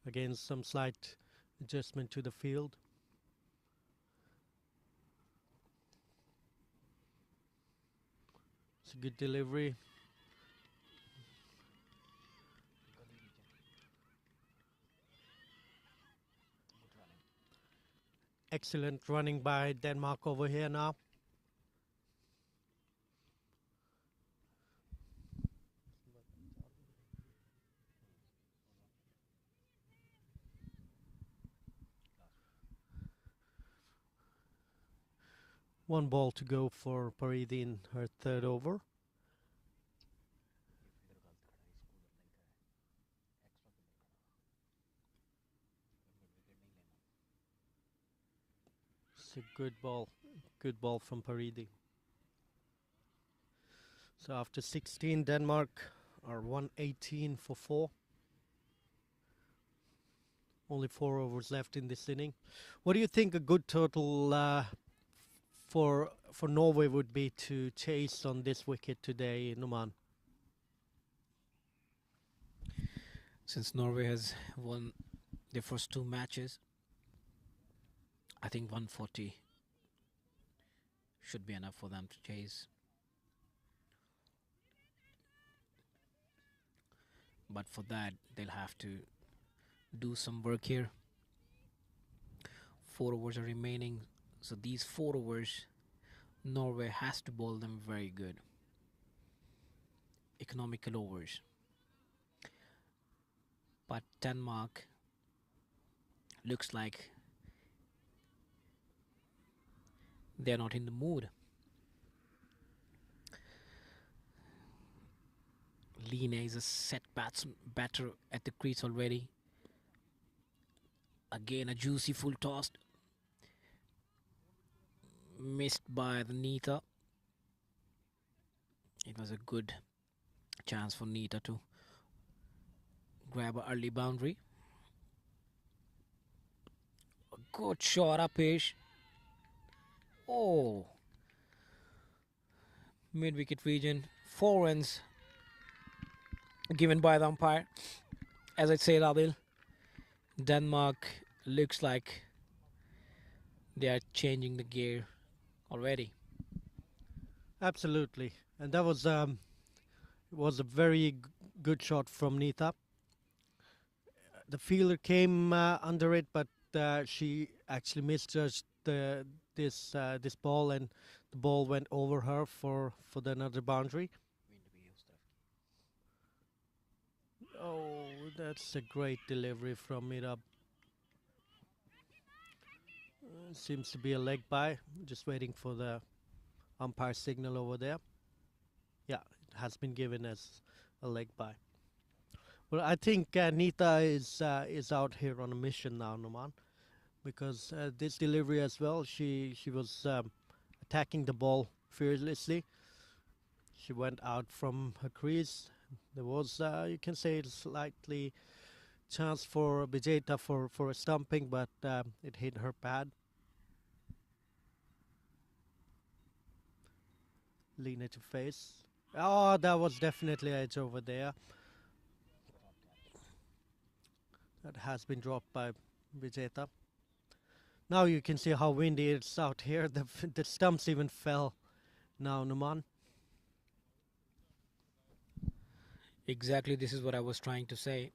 Again, some slight adjustment to the field. good delivery. Excellent running by Denmark over here now. One ball to go for Paridi in her third over. It's a good ball from Paridi. So after 16, Denmark are 118 for 4. Only 4 overs left in this inning. What do you think a good total for Norway would be to chase on this wicket today, Numan? Since Norway has won their first 2 matches, I think 140 should be enough for them to chase. But for that, they'll have to do some work here. 4 overs are remaining, so these 4 overs, Norway has to bowl them very good. Economical overs. But Denmark looks like they're not in the mood. Line is a set batter at the crease already. Again, a juicy full toss. Missed by the Nita. It was a good chance for Nita to grab an early boundary. A good shot up ish. Oh, mid wicket region. 4 runs given by the umpire. As I said, Adil, Denmark looks like they are changing the gear already. Absolutely, and that was a very good shot from Nita. The fielder came under it, but she actually misjudged this ball, and the ball went over her for the another boundary. Oh, that's a great delivery from Mirab. Seems to be a leg by. Just waiting for the umpire signal over there. Yeah, it has been given as a leg by. Well, I think Nita is out here on a mission now, Numan, because this delivery as well, she was attacking the ball fearlessly. She went out from her crease. There was, you can say, slightly chance for Bijeta for a stumping, but it hit her pad. Lina to face. Oh, that was definitely edge over there. That has been dropped by Bijeta. Now you can see how windy it's out here. The stumps even fell now, Numan. Exactly, this is what I was trying to say.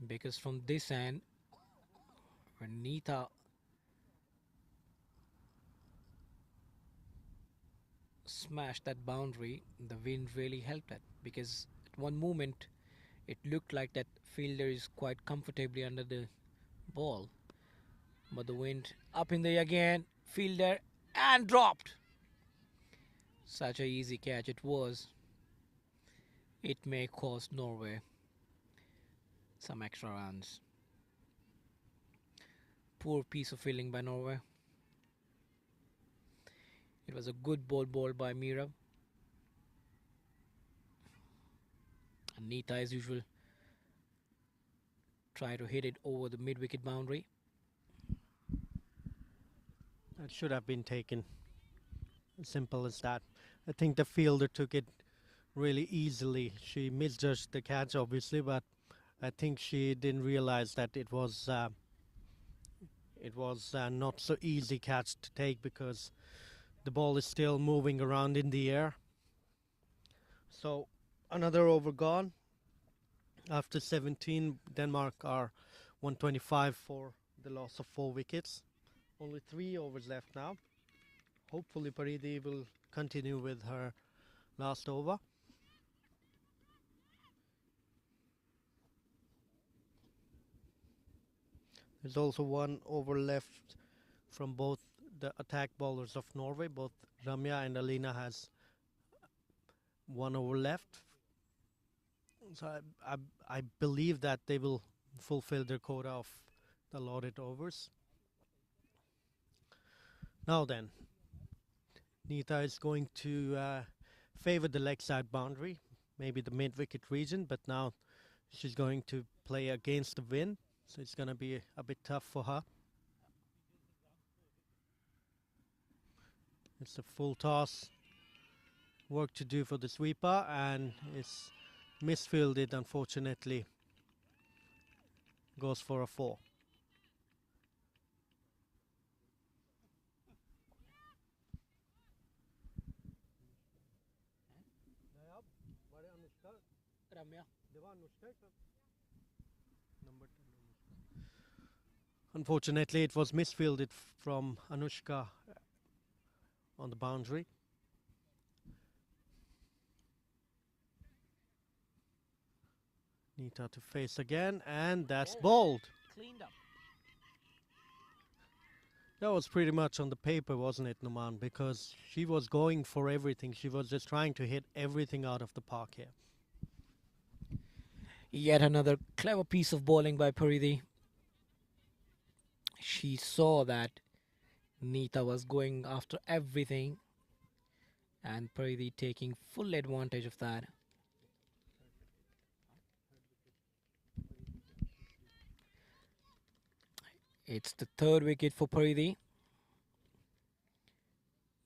Because from this end, when Nita smashed that boundary, the wind really helped it. Because at one moment, it looked like that fielder is quite comfortably under the ball. But the wind up in the air again, fielder, and dropped. Such a easy catch it was. It may cost Norway some extra runs. Poor piece of fielding by Norway. It was a good ball bowled by Mira. And Nita, as usual, try to hit it over the mid-wicket boundary. That should have been taken. Simple as that. I think the fielder took it really easily. She misjudged the catch, obviously, but I think she didn't realize that it was not so easy catch to take, because The ball is still moving around in the air. So another over gone. After 17, Denmark are 125 for the loss of 4 wickets. Only 3 overs left now. Hopefully Paridi will continue with her last over. There's also 1 over left from both the attack bowlers of Norway. Both Ramya and Alina has 1 over left. So I believe that they will fulfill their quota of the allotted overs. Now then, Nita is going to favor the leg side boundary, maybe the mid-wicket region, but now she's going to play against the wind, so it's going to be a bit tough for her. It's a full toss. Work to do for the sweeper, and it's misfielded, unfortunately. Goes for a 4. Unfortunately, it was misfielded from Anushka on the boundary. Nita to face again, and that's bowled. Cleaned up. That was pretty much on the paper, wasn't it, Numan? Because she was going for everything. She was just trying to hit everything out of the park here. Yet another clever piece of bowling by Paridi. She saw that Nita was going after everything, and Paridi taking full advantage of that. It's the 3rd wicket for Paridi.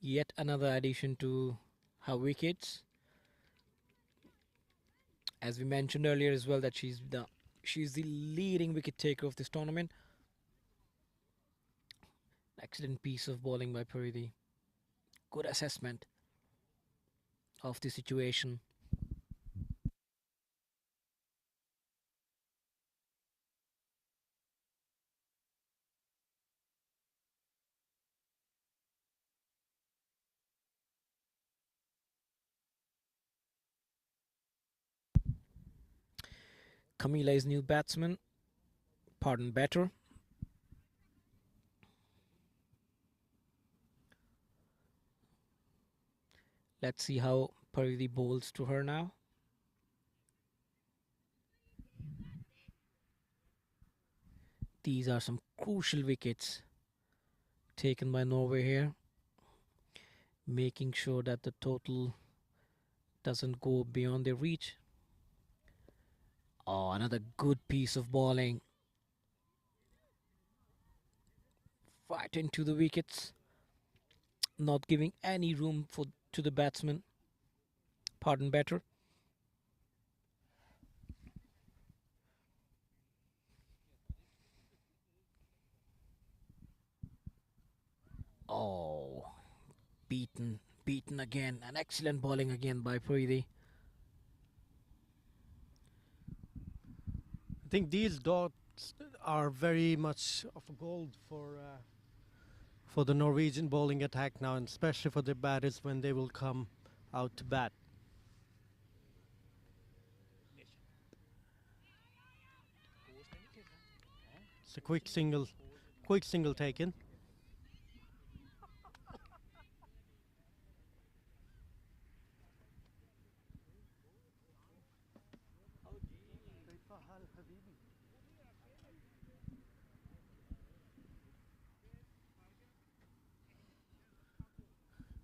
Yet another addition to her wickets. As we mentioned earlier as well, that she's the leading wicket taker of this tournament. Excellent piece of bowling by Paridi. Good assessment of the situation. Camila is new batsman. Pardon better. Let's see how Paridi bowls to her now. These are some crucial wickets taken by Norway here, making sure that the total doesn't go beyond their reach. Oh, another good piece of bowling. Right into the wickets, not giving any room to the batsman. Pardon better. Oh, beaten again. An excellent bowling again by Paridi. I think these dots are very much of a gold for the Norwegian bowling attack now, and especially for the batters when they will come out to bat. It's a quick single taken.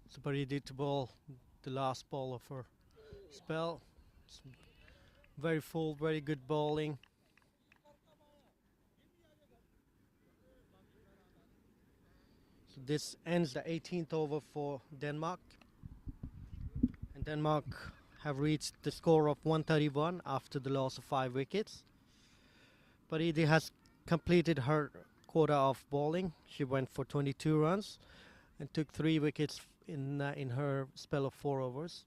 So Paridi to bowl the last ball of her spell. It's very full, very good bowling. So this ends the 18th over for Denmark. And Denmark have reached the score of 131 after the loss of 5 wickets. Paridi has completed her quota of bowling. She went for 22 runs and took 3 wickets in her spell of 4 overs.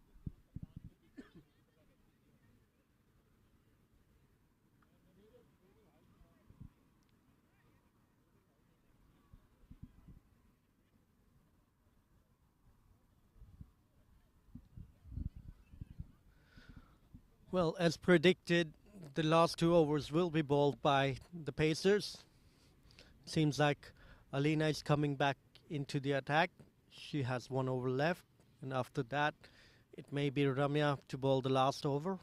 Well, as predicted, the last 2 overs will be bowled by the Pacers. Seems like Alina is coming back into the attack. She has 1 over left, and after that, it may be Ramya to bowl the last over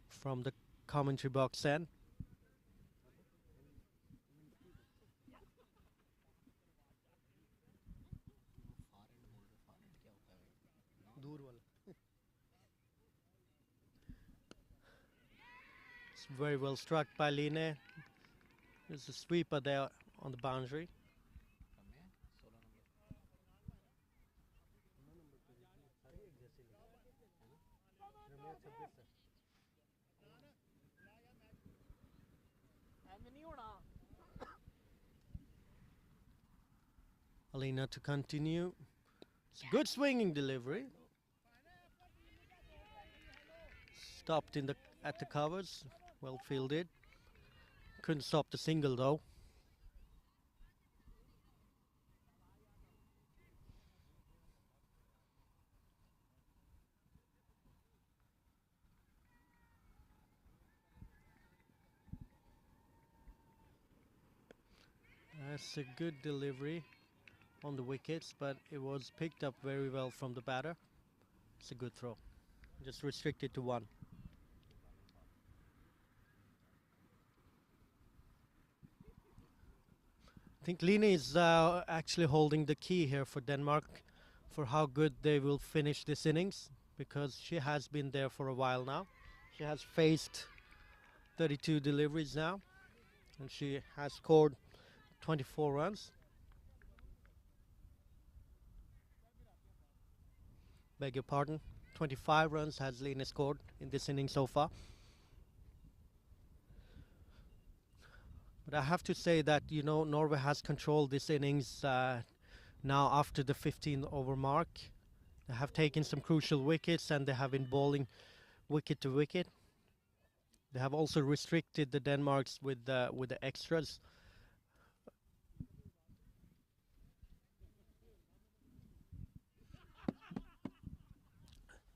from the commentary box end. It's very well struck by Line. There's a sweeper there on the boundary. Alina to continue. It's a good swinging delivery. Stopped in the at the covers. Well fielded. Couldn't stop the single though. That's a good delivery on the wickets, but it was picked up very well from the batter. It's a good throw. Just restricted to 1. I think Line is actually holding the key here for Denmark for how good they will finish this innings, because she has been there for a while now. She has faced 32 deliveries now, and she has scored 24 runs. Beg your pardon. 25 runs has Line scored in this inning so far. But I have to say that, you know, Norway has controlled this innings now after the 15 over mark. They have taken some crucial wickets, and they have been bowling wicket to wicket. They have also restricted the Denmarks with the extras.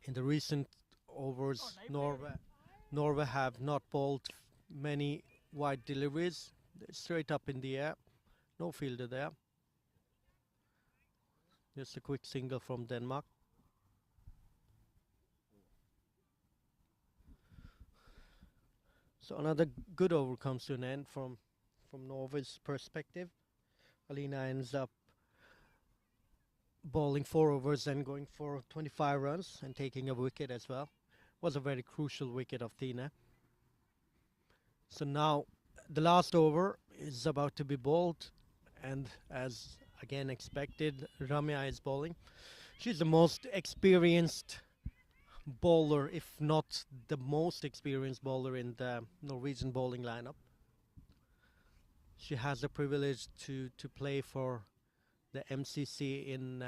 In the recent overs, Norway have not bowled many wide deliveries. They're straight up in the air. No fielder there. Just a quick single from Denmark. So another good over comes to an end from Norway's perspective. Alina ends up bowling 4 overs and going for 25 runs and taking a wicket as well. Was a very crucial wicket of Tina. So now the last over is about to be bowled, and as again expected, Ramya is bowling. She's the most experienced bowler, if not the most experienced bowler in the Norwegian bowling lineup. She has the privilege to play for the MCC in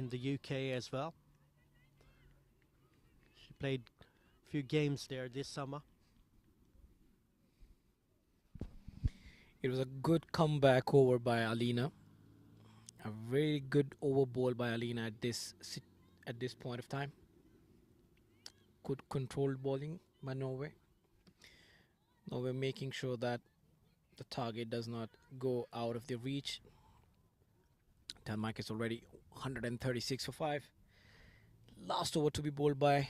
the UK as well. She played a few games there this summer. It was a good comeback over by Alina. A very good over ball by Alina at this point of time. Good controlled bowling by Norway. Norway making sure that the target does not go out of their reach. Denmark is already 136 for 5. Last over to be bowled by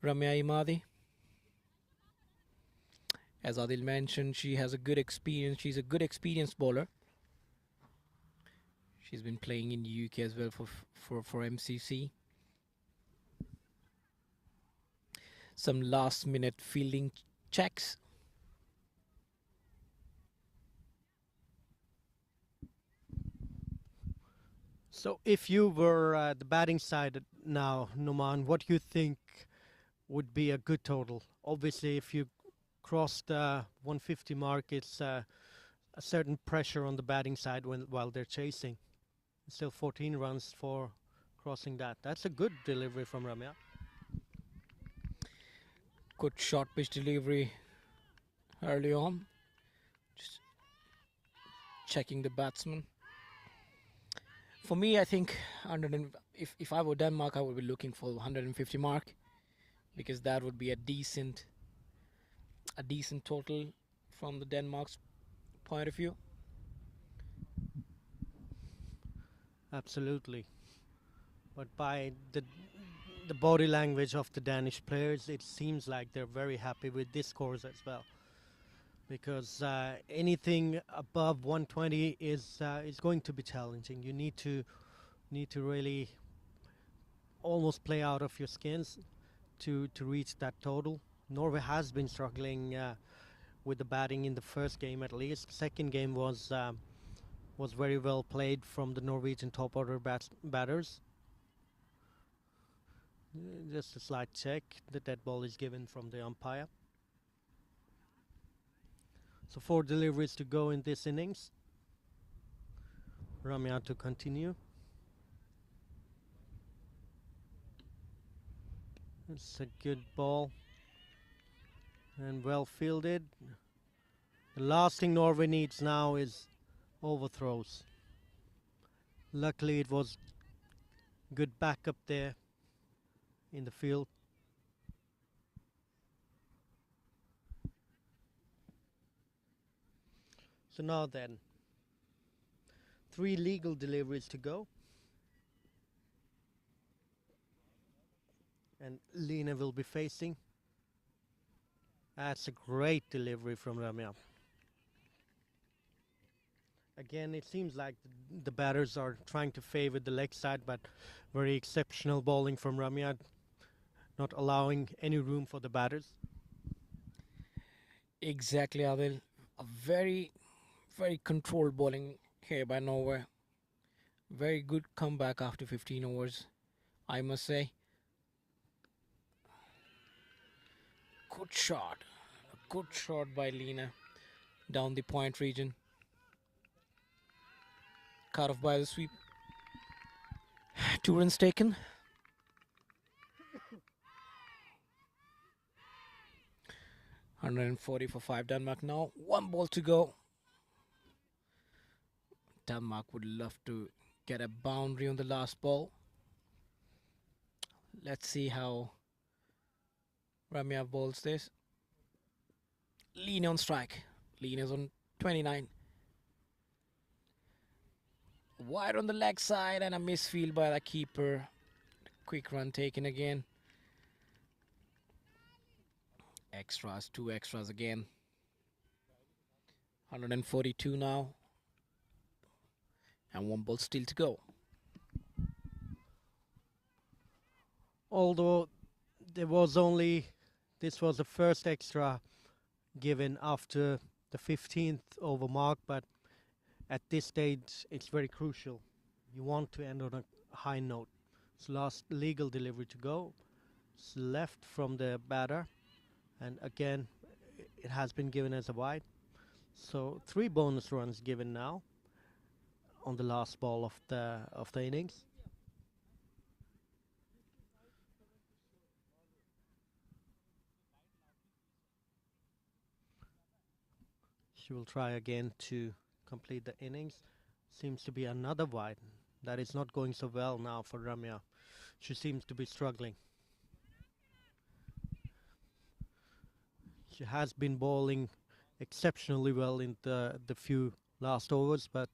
Ramya Imadi. As Adil mentioned, she has a good experience. She's a good experienced bowler. She's been playing in the UK as well for MCC. Some last minute fielding checks. So if you were the batting side now, Numan, what do you think would be a good total? Obviously, if you cross the 150 mark, it's a certain pressure on the batting side while they're chasing. Still 14 runs for crossing that. That's a good delivery from Ramya. Good short pitch delivery early on. Just checking the batsman. For me, I think if I were Denmark, I would be looking for 150 mark, because that would be a decent total from the Denmark's point of view. Absolutely. But by the body language of the Danish players, it seems like they're very happy with this scores as well. Because anything above 120 is going to be challenging. You need to really almost play out of your skins to reach that total. Norway has been struggling with the batting in the first game at least. Second game was very well played from the Norwegian top order batters. Just a slight check. The dead ball is given from the umpire. So 4 deliveries to go in this innings. Ramya to continue. It's a good ball and well fielded. The last thing Norway needs now is overthrows. Luckily it was good backup there in the field. So now then, 3 legal deliveries to go. And Line will be facing. That's a great delivery from Ramya. Again, it seems like the batters are trying to favor the leg side, but very exceptional bowling from Ramya, not allowing any room for the batters. Exactly, Adil. A very, very controlled bowling here by Norway. Very good comeback after 15 overs, I must say. Good shot. A good shot by Line down the point region. Cut off by the sweep. 2 runs taken. (140 for 5 Denmark now. 1 ball to go. Denmark would love to get a boundary on the last ball. Let's see how Ramya bowls this. Line on strike. Line is on 29. Wide on the leg side and a misfield by the keeper. Quick run taken again. Extras, 2 extras again. 142 now. And 1 ball still to go. Although this was the first extra given after the 15th over mark, but at this stage it's very crucial. You want to end on a high note. It's last legal delivery to go. It's left from the batter, and again it has been given as a wide. So 3 bonus runs given now on the last ball of the innings. She will try again to complete the innings. Seems to be another wide. That is not going so well now for Ramya. She seems to be struggling. She has been bowling exceptionally well in the few last overs, but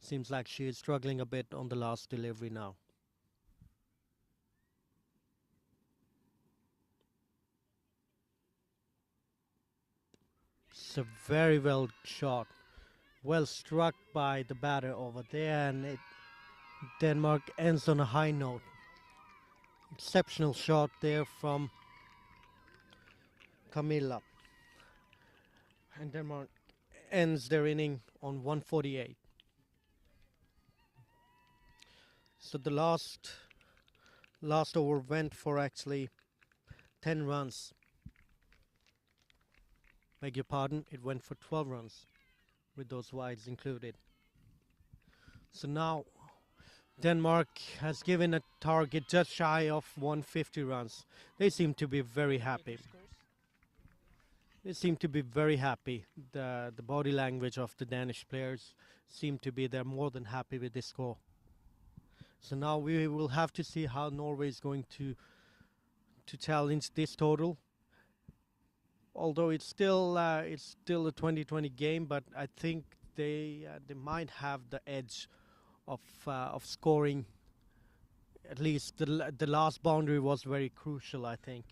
seems like she is struggling a bit on the last delivery now. It's a very well shot. Well struck by the batter over there, and Denmark ends on a high note. Exceptional shot there from Camilla. And Denmark ends their inning on 148. So the last over went for actually 10 runs. Beg your pardon, it went for 12 runs with those wides included. So now Denmark has given a target just shy of 150 runs. They seem to be very happy. They seem to be very happy. The body language of the Danish players seem to be they're more than happy with this score. So now we will have to see how Norway is going to challenge this total. Although it's still a 2020 game, but I think they might have the edge of scoring. At least the last boundary was very crucial, I think.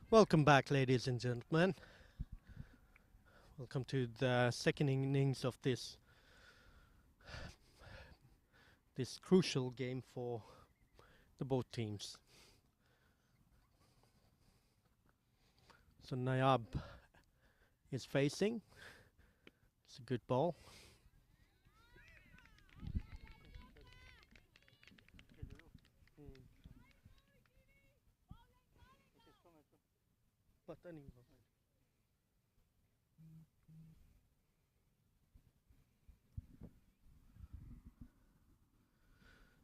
Welcome back, ladies and gentlemen. Welcome to the second innings of this crucial game for the both teams. So Nayab is facing. It's a good ball.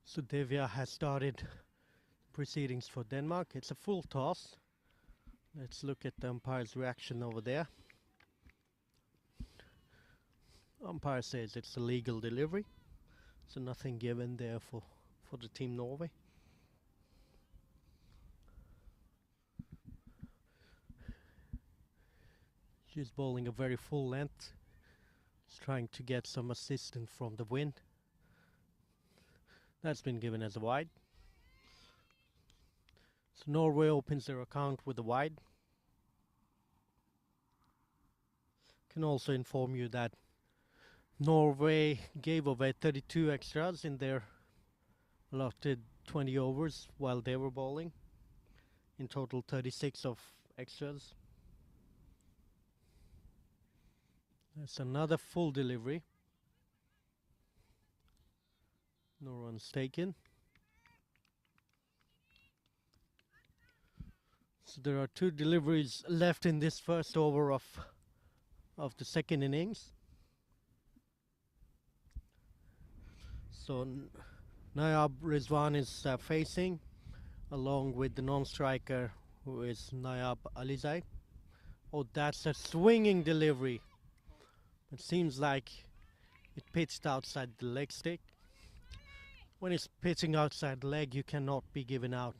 So Devya has started proceedings for Denmark. It's a full toss. Let's look at the umpire's reaction over there. Umpire says it's a legal delivery, so nothing given there for the team Norway. She's bowling a very full length. She's trying to get some assistance from the wind. That's been given as a wide. So Norway opens their account with a wide. Can also inform you that Norway gave away 32 extras in their allotted 20 overs while they were bowling. In total 36 of extras. That's another full delivery. No runs taken. So there are 2 deliveries left in this first over of the second innings. So Nayab Rizwan is facing, along with the non-striker, who is Nayab Alizai. Oh, that's a swinging delivery. It seems like it pitched outside the leg stick. When it's pitching outside the leg, you cannot be given out.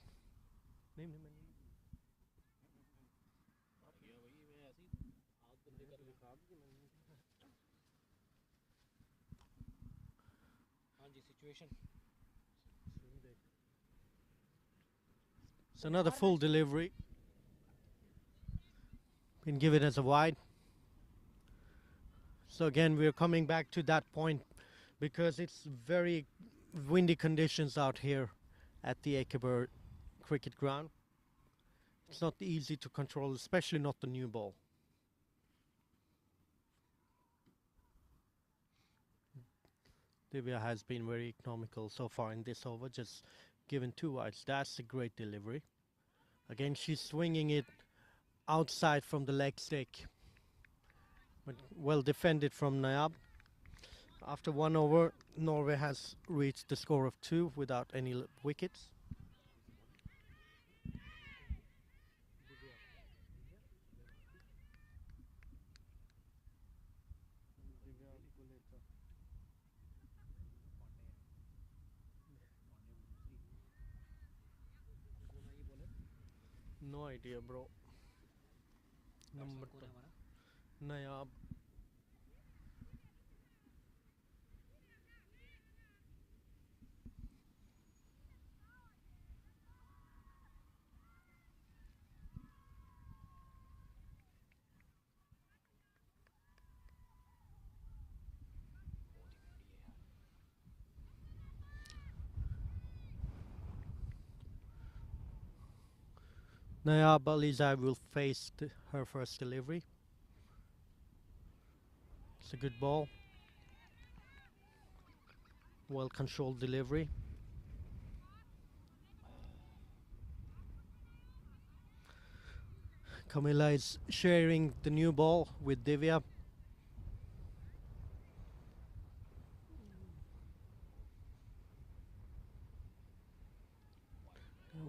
It's another full delivery. Been given as a wide. So again, we're coming back to that point because it's very windy conditions out here at the Ekeberg cricket ground. It's not easy to control, especially not the new ball. Divya has been very economical so far in this over, just given 2 wides. That's a great delivery. Again, she's swinging it outside from the leg stick. But well defended from Nayab. After 1 over, Norway has reached the score of 2 without any wickets. No idea, bro. Number 2. Nayab. Nayab Alizai will face her first delivery. It's a good ball. Well controlled delivery. Camilla is sharing the new ball with Divya.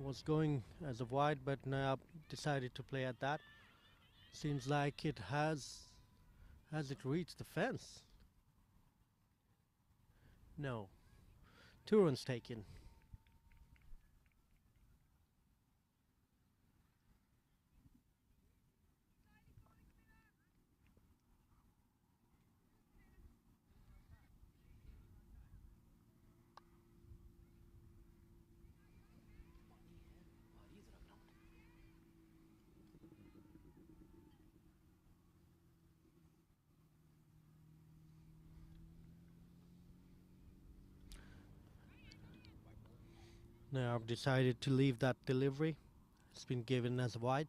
Was going as a wide, but Nayab decided to play at that. Seems like it has it reached the fence? No. 2 runs taken. Now I've decided to leave that delivery. It's been given as wide.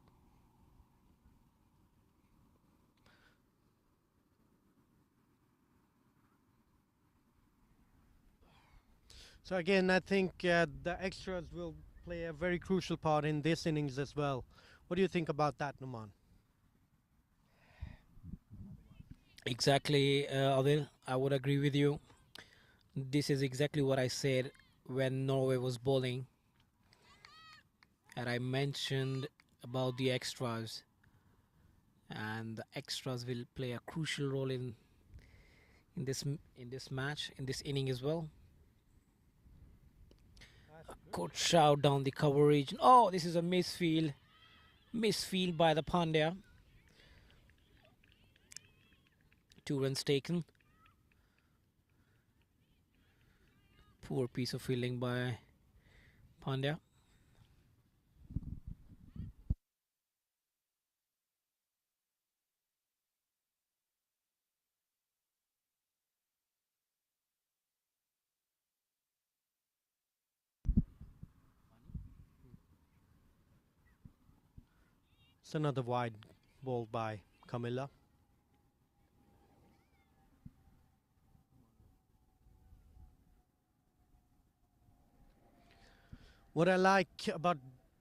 So again, I think the extras will play a very crucial part in this innings as well. What do you think about that, Numan? Exactly, Adil. I would agree with you. This is exactly what I said when Norway was bowling, and I mentioned about the extras, and the extras will play a crucial role in this match, in this inning as well. Coach shout down the coverage. Oh, this is a misfield by the Pandya. 2 runs taken. Poor piece of fielding by Pandya. It's another wide ball by Camilla. What I like about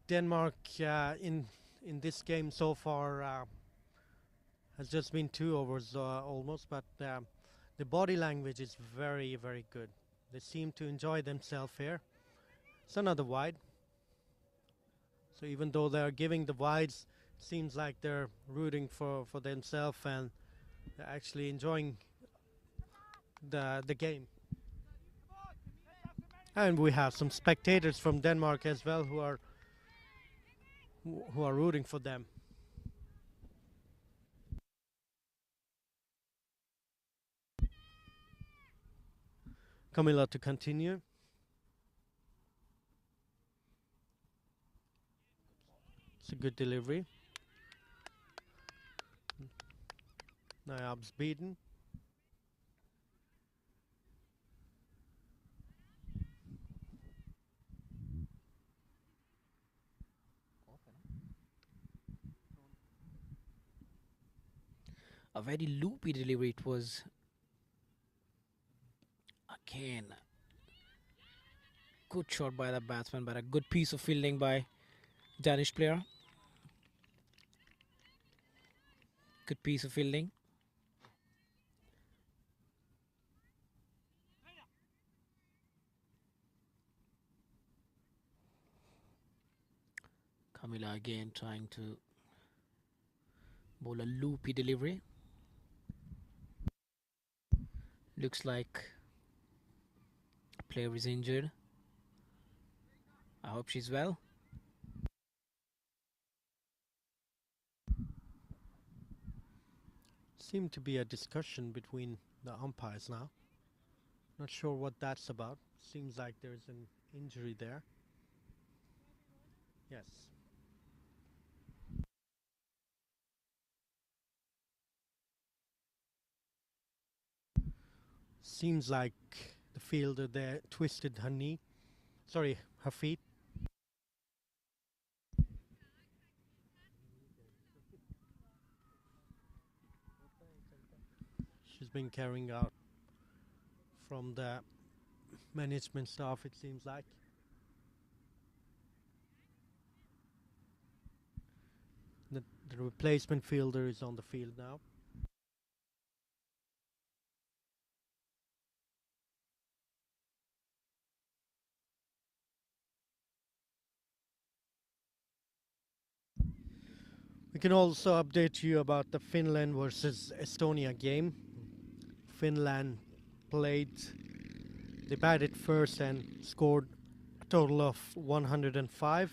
Denmark in this game so far has just been 2 overs almost, but the body language is very, very good. They seem to enjoy themselves here. It's another wide. So even though they're giving the wides, seems like they're rooting for themselves and they're actually enjoying the game. And we have some spectators from Denmark as well who are rooting for them. Camilla to continue. It's a good delivery. Nayab's beaten. A very loopy delivery it was. Again, good shot by the batsman, but a good piece of fielding by Danish player. Good piece of fielding. Camilla again trying to bowl a loopy delivery. Looks like a player is injured. I hope she's well. Seem to be a discussion between the umpires now. Not sure what that's about. Seems like there's an injury there. Yes. Seems like the fielder there twisted her knee. Sorry, her feet. She's been carrying out from the management staff, it seems like. The replacement fielder is on the field now. We can also update you about the Finland versus Estonia game. Finland played, they batted first and scored a total of 105.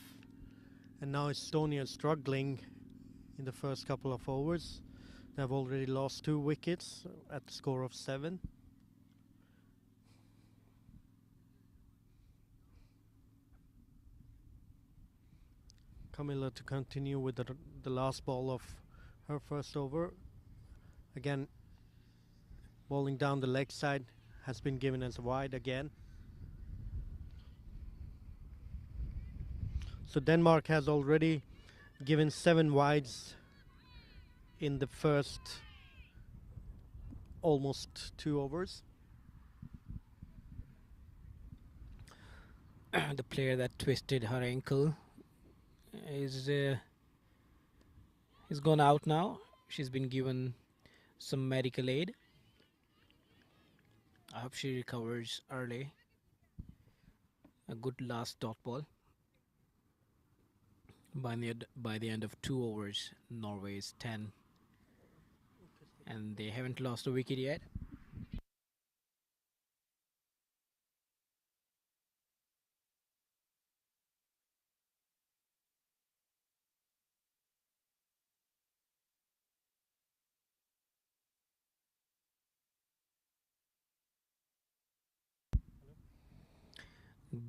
And now Estonia is struggling in the first couple of overs. They have already lost 2 wickets at the score of 7. Camilla to continue with the last ball of her first over. Again, bowling down the leg side has been given as wide again. So Denmark has already given 7 wides in the first almost 2 overs. The player that twisted her ankle is gone out now. She's been given some medical aid. I hope she recovers early. A good last dot ball. By the end of 2 overs, Norway is 10, and they haven't lost a wicket yet.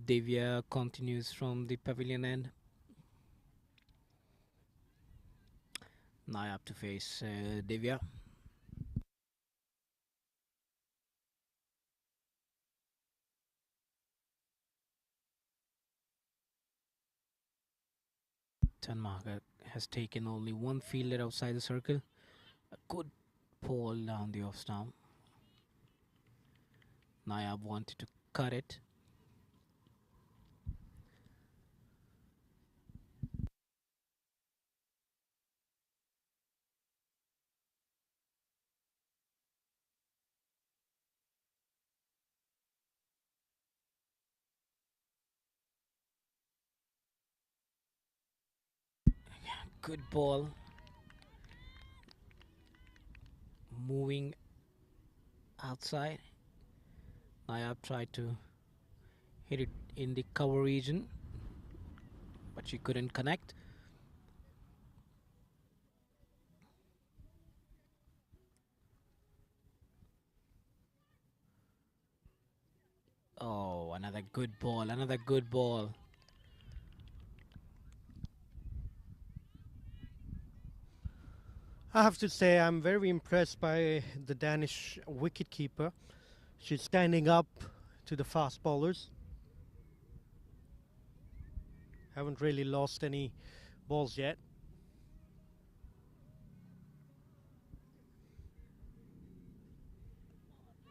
Divya continues from the pavilion end. Now up to face Divya. Denmark has taken only one fielder outside the circle. A good ball down the off stump. Nayab wanted to cut it. Good ball. Moving outside. Nayab tried to hit it in the cover region, but she couldn't connect. Oh, another good ball, another good ball. I have to say I'm very impressed by the Danish wicketkeeper. She's standing up to the fast bowlers. Haven't really lost any balls yet.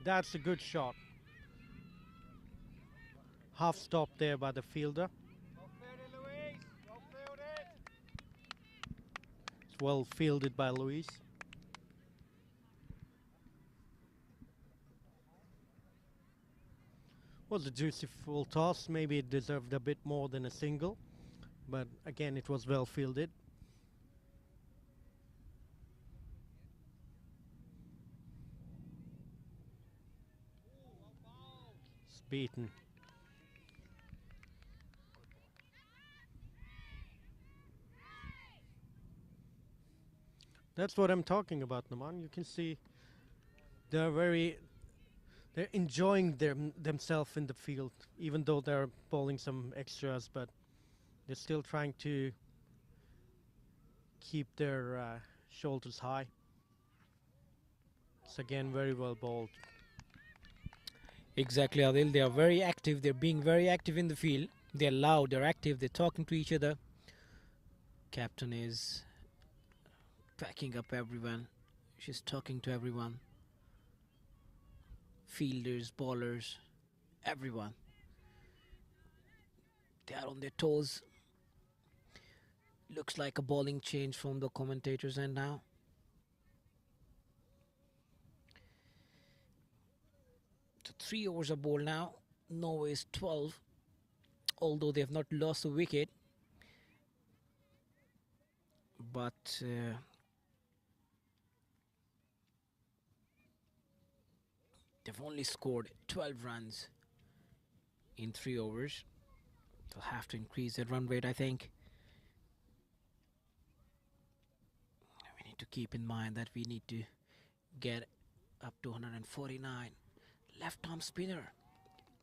That's a good shot. Half stop there by the fielder. It's well fielded by Louise. Was a juicy full toss. Maybe it deserved a bit more than a single, but again it was well fielded. It's beaten. That's what I'm talking about, Naman. You can see they're enjoying themselves in the field, even though they're bowling some extras, but they're still trying to keep their shoulders high. It's again very well bowled. Exactly, Adil. They are very active. They're being very active in the field. They're loud, they're active, they're talking to each other. Captain is packing up everyone. She's talking to everyone. Fielders, bowlers, everyone. They are on their toes. Looks like a bowling change from the commentators end now. So 3 overs are bowled now. Norway is 12. Although they have not lost a wicket. But they've only scored 12 runs in 3 overs. They'll have to increase their run rate, I think. We need to keep in mind that we need to get up to 149. Left arm spinner.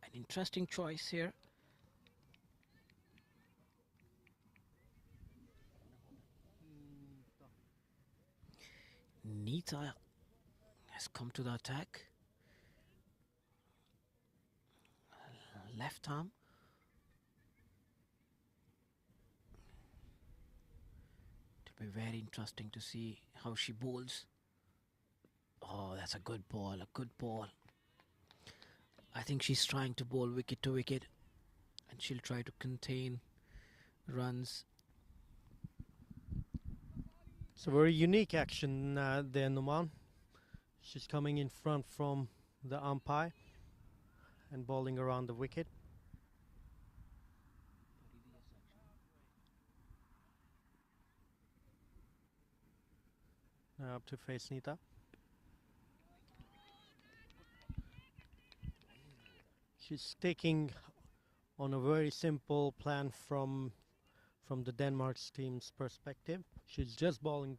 An interesting choice here. Nita has come to the attack. Left arm. Be very interesting to see how she bowls. Oh, that's a good ball, a good ball. I think she's trying to bowl wicket to wicket, and she'll try to contain runs. It's a very unique action there, Numan. She's coming in front from the umpire and bowling around the wicket. Now up to face Nita. She's sticking on a very simple plan from the Denmark's team's perspective. She's just bowling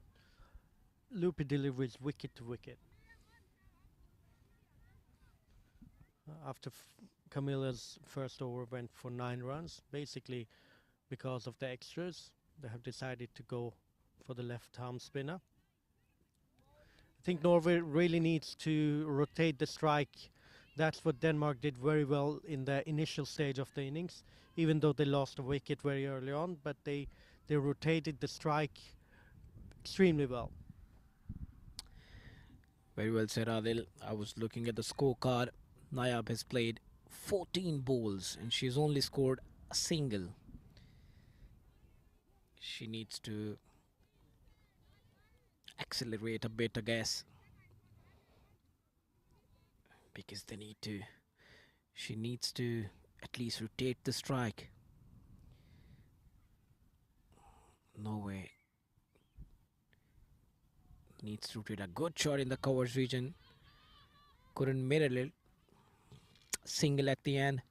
loopy deliveries wicket to wicket. After Camilla's first over went for 9 runs, basically because of the extras, they have decided to go for the left arm spinner. I think Norway really needs to rotate the strike. That's what Denmark did very well in the initial stage of the innings, even though they lost a wicket very early on, but they rotated the strike extremely well. Very well said, Adil. I was looking at the scorecard. Nayab has played 14 bowls and she's only scored a single. She needs to accelerate a bit, I guess, because she needs to at least rotate the strike. Norway needs to rotate. A good shot in the covers region. Couldn't mirror it. Single at the end.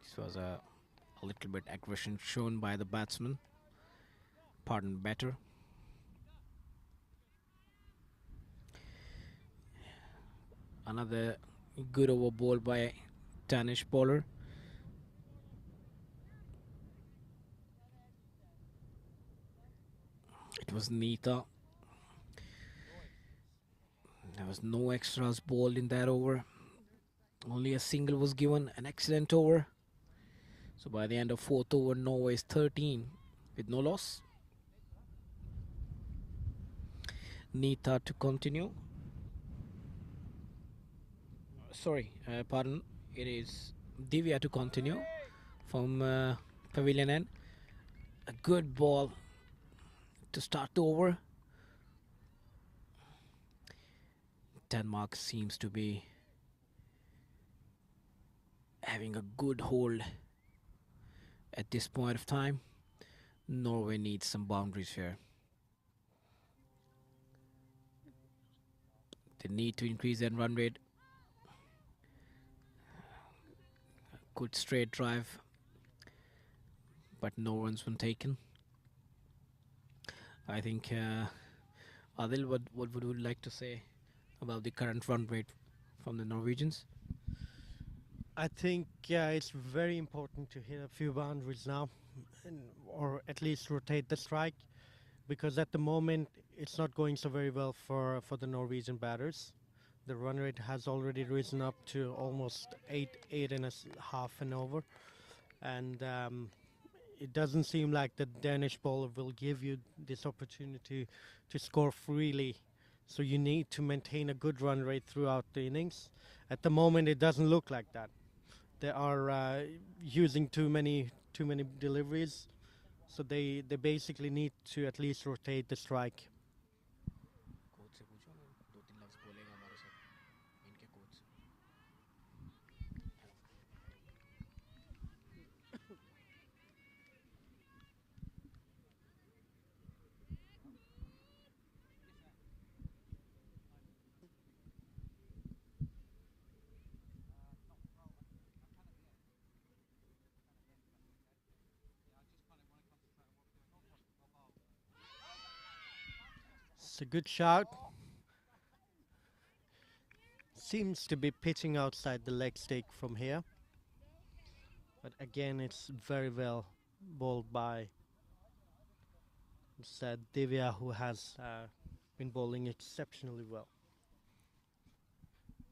This was a little bit aggression shown by the batsman. Pardon, batter. Another good over ball by Danish bowler. It was Nita. There was no extras bowled in that over. Only a single was given, an excellent over. So by the end of 4th over, Norway is 13 with no loss. Nita to continue. Pardon. It is Divya to continue from pavilion end. A good ball to start the over. Denmark seems to be having a good hold at this point of time. Norway needs some boundaries here. They need to increase their run rate. Good straight drive, but no runs been taken. I think, Adil, what would you like to say about the current run rate from the Norwegians? I think it's very important to hit a few boundaries now, or at least rotate the strike, because at the moment it's not going so very well for the Norwegian batters. The run rate has already risen up to almost 8.5 and over, and it doesn't seem like the Danish bowler will give you this opportunity to score freely. So you need to maintain a good run rate throughout the innings. At the moment, it doesn't look like that. They are using too many deliveries, so they basically need to at least rotate the strike. It's a good shot. Seems to be pitching outside the leg stake from here. But again, it's very well bowled by Divya, who has been bowling exceptionally well.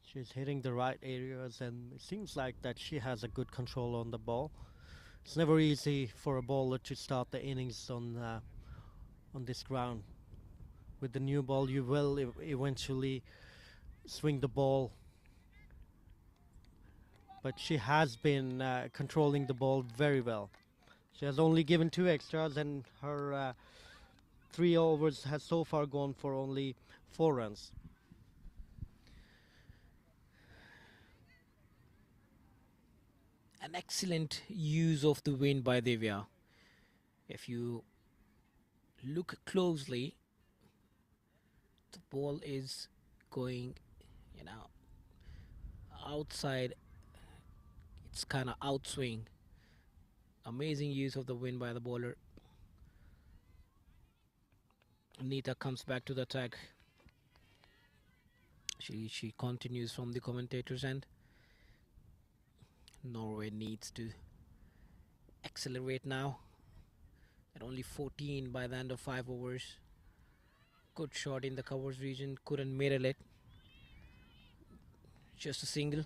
She's hitting the right areas, and it seems like that she has a good control on the ball. It's never easy for a bowler to start the innings on this ground. With the new ball, you will eventually swing the ball, but she has been controlling the ball very well. She has only given 2 extras, and her 3 overs has so far gone for only 4 runs. An excellent use of the wind by Divya. If you look closely, the ball is going, you know, outside. It's kind of outswing. Amazing use of the wind by the bowler. Nita comes back to the attack. She continues from the commentator's end. Norway needs to accelerate now. At only 14 by the end of 5 overs. Good shot in the covers region. Couldn't mirror it. Just a single.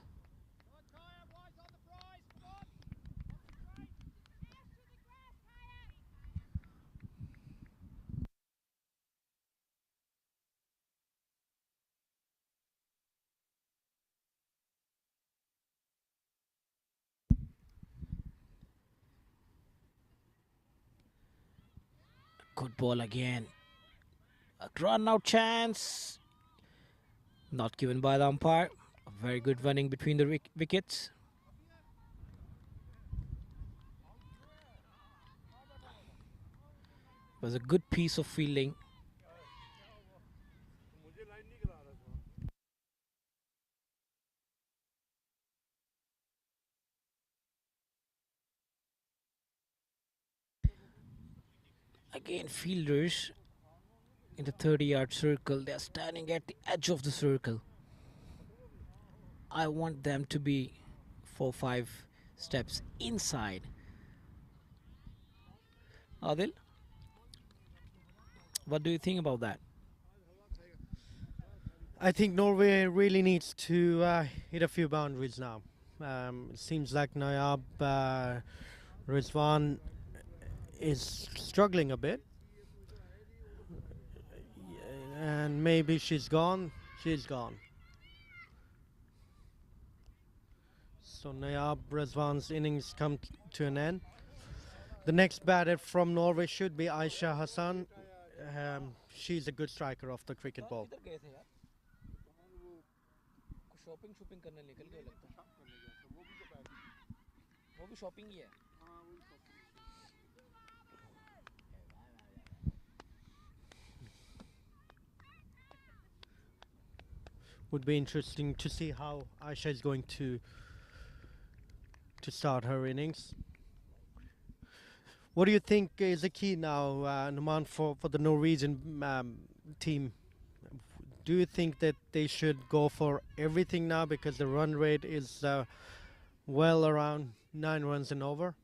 Good ball again. A run out chance. Not given by the umpire. A very good running between the wickets. Was a good piece of fielding. Again, fielders in the 30-yard circle. They are standing at the edge of the circle. I want them to be 4-5 steps inside. Adil, what do you think about that? I think Norway really needs to hit a few boundaries now. It seems like Nayab Rizwan is struggling a bit, and maybe she's gone. She's gone. So Nayab Rizwan's innings come to an end. The next batter from Norway should be Aisha Hassan. She's a good striker of the cricket ball. Shopping shopping करने निकल गए लगता है वो भी shopping ही है Would be interesting to see how Aisha is going to start her innings. What do you think is the key now, Numan, for the Norwegian team? Do you think that they should go for everything now because the run rate is well around 9 runs and over?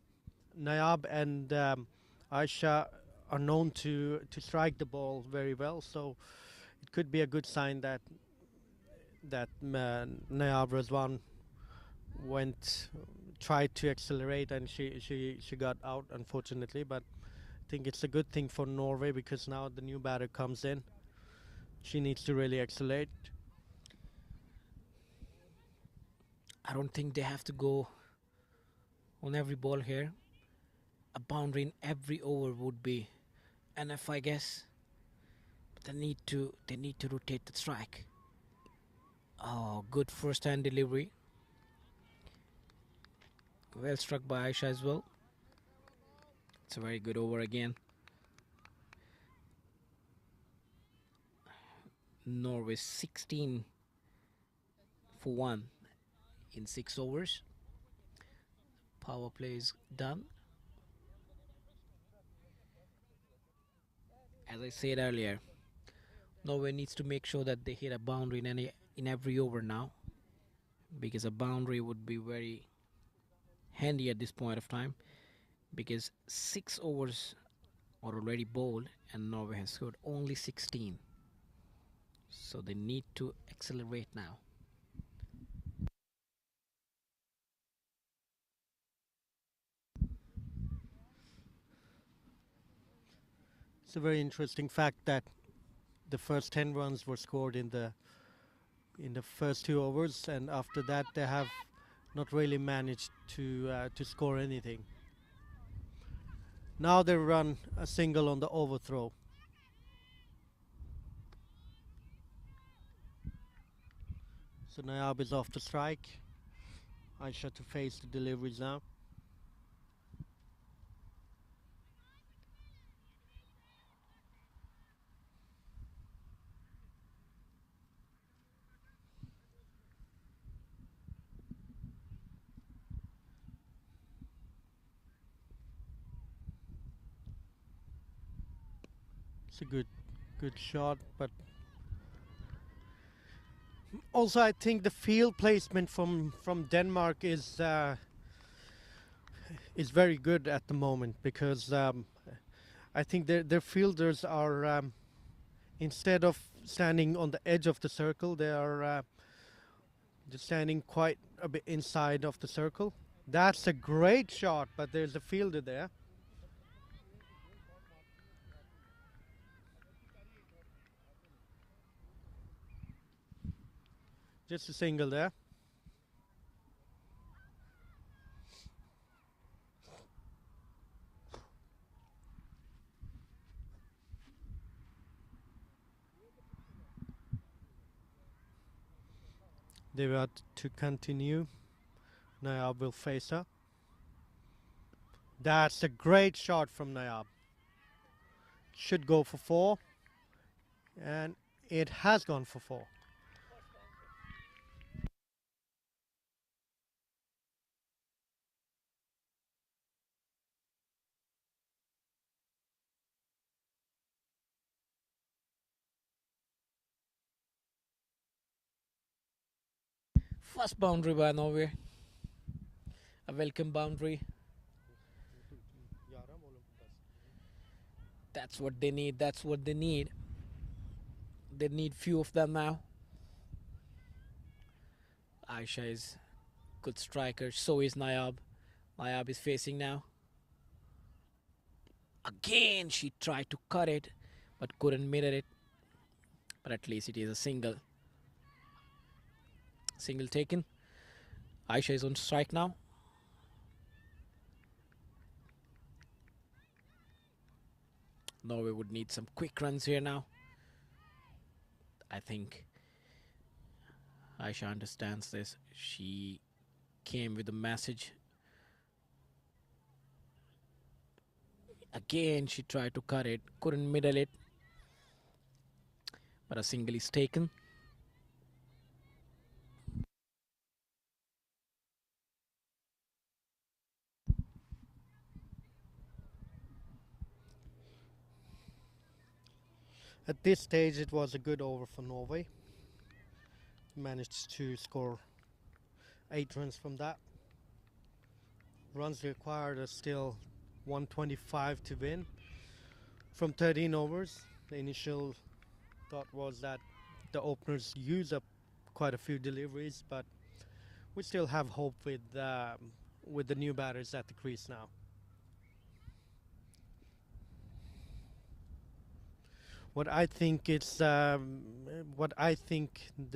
Nayab and Aisha are known to strike the ball very well, so it could be a good sign that Nayab Razwan tried to accelerate and she got out, unfortunately. But I think it's a good thing for Norway because now the new batter comes in. She needs to really accelerate. I don't think they have to go on every ball here. A boundary in every over would be enough, I guess. But they need to rotate the strike. Oh, good first hand delivery. Well struck by Aisha as well. It's a very good over again. Norway 16 for 1 in 6 overs. Power play is done. As I said earlier, Norway needs to make sure that they hit a boundary in every over now, because a boundary would be very handy at this point of time, because 6 overs are already bowled and Norway has scored only 16. So they need to accelerate now. It's a very interesting fact that the first 10 runs were scored in the first 2 overs, and after that they have not really managed to score anything. Now they run a single on the overthrow. So Nayab is off the strike. Aisha to face the deliveries now. It's a good shot, but also I think the field placement from Denmark is very good at the moment, because I think their fielders are instead of standing on the edge of the circle, they are just standing quite a bit inside of the circle. That's a great shot, but there's a fielder there. Just a single there. They were to continue. Nayab will face her. That's a great shot from Nayab. Should go for 4. And it has gone for 4. First boundary by Norway. A welcome boundary. That's what they need. That's what they need. They need few of them now. Aisha is good striker. So is Nayab. Nayab is facing now. Again, she tried to cut it, but couldn't mirror it. But at least it is a single. Single taken. Aisha is on strike now. Norway would need some quick runs here now. I think Aisha understands this. She came with a message. Again, she tried to cut it, couldn't middle it. But a single is taken. At this stage, it was a good over for Norway. Managed to score 8 runs from that. Runs required are still 125 to win from 13 overs. The initial thought was that the openers use up quite a few deliveries, but we still have hope with the new batters at the crease now. What I think the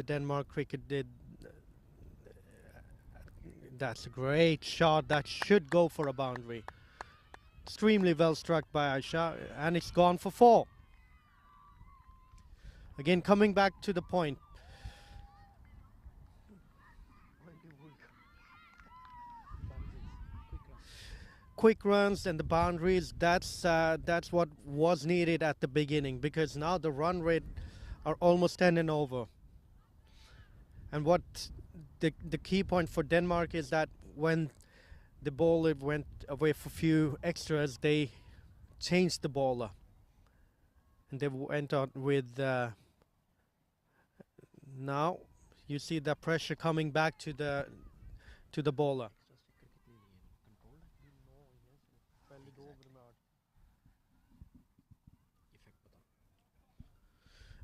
Denmark cricket did, that's a great shot. That should go for a boundary. Extremely well struck by Aisha, and it's gone for 4. Again, coming back to the point. Quick runs and the boundaries, that's what was needed at the beginning, because now the run rate are almost 10 and over. And what the key point for Denmark is that when the bowler went away for a few extras, they changed the bowler. And they went on with now you see the pressure coming back to the bowler.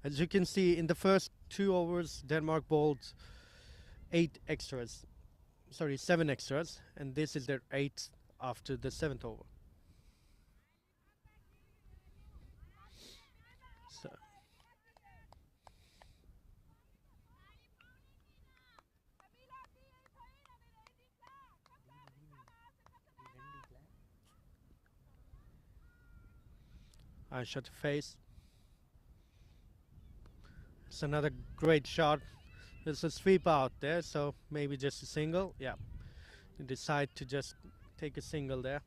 As you can see, in the first 2 overs, Denmark bowled 7 extras, and this is their 8th after the 7th over. I shot the face. It's another great shot. There's a sweep out there, so maybe just a single. Yeah, you decide to just take a single there.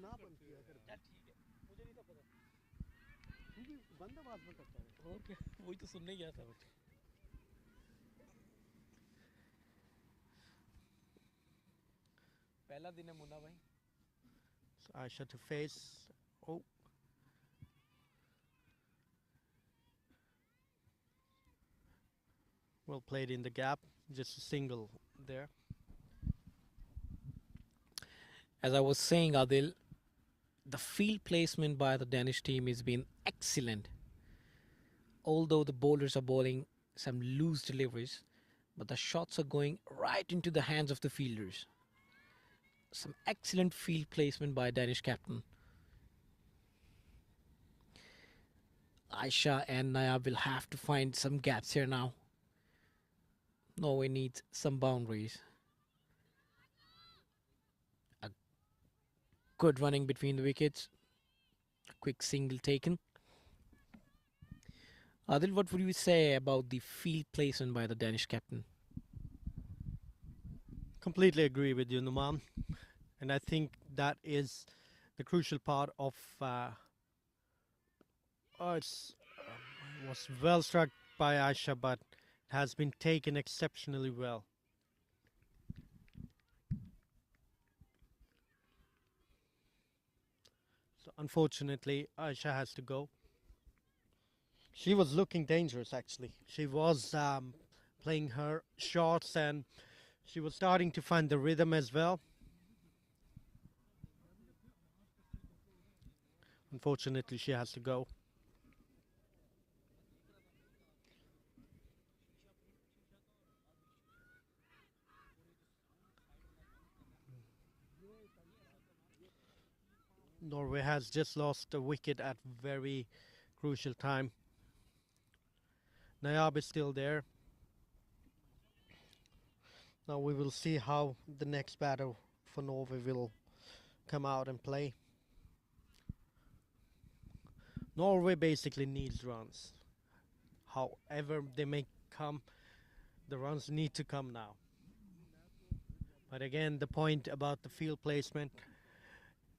ना बंद किया कर चल ठीक है, मुझे नहीं था पता। तू भी बंद आवाज में करता है और क्या, वही तो सुनने गया था। पहला दिन है मुन्ना भाई। So Aisha to face. Oh, well played in the gap. Just a single there. As I was saying, Adil, the field placement by the Danish team has been excellent. Although the bowlers are bowling some loose deliveries, but the shots are going right into the hands of the fielders. Some excellent field placement by Danish captain. Aisha and Naya will have to find some gaps here now. Norway needs some boundaries. A good running between the wickets. A quick single taken. Adil, what would you say about the field placement by the Danish captain? Completely agree with you, Numan. And I think that is the crucial part of. It's was well struck by Aisha, but it has been taken exceptionally well. So unfortunately, Aisha has to go. She was looking dangerous, actually. She was playing her shots and she was starting to find the rhythm as well. Unfortunately, she has to go. Norway has just lost a wicket at very crucial time. Nayab is still there. Now we will see how the next battle for Norway will come out and play. Norway basically needs runs. However they may come, the runs need to come now. But again, the point about the field placement,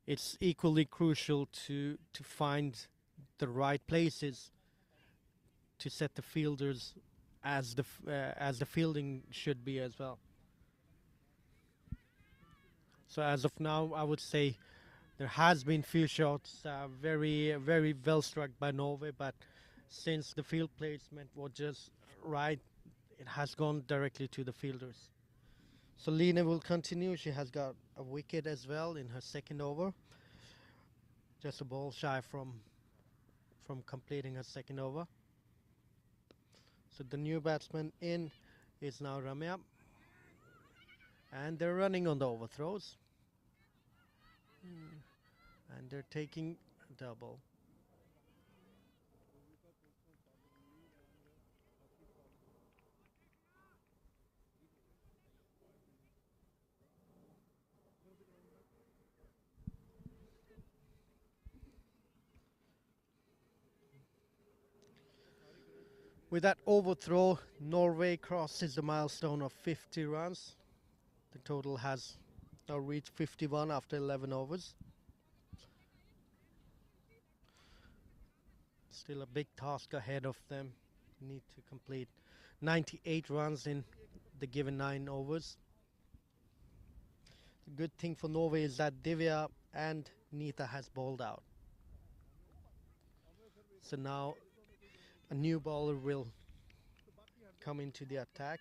it's equally crucial to find the right places to set the fielders as the fielding should be as well. So as of now, I would say there has been few shots, very well struck by Norway, but since the field placement was just right, it has gone directly to the fielders. So Lina will continue. She has got a wicket as well in her second over. Just a ball shy from completing her second over. So the new batsman in is now Ramya. And they're running on the overthrows. And they're taking a double. With that overthrow, Norway crosses the milestone of 50 runs. The total has now reached 51 after 11 overs. Still a big task ahead of them. Need to complete 98 runs in the given 9 overs. The good thing for Norway is that Divya and Nita has bowled out. So now a new bowler will come into the attack.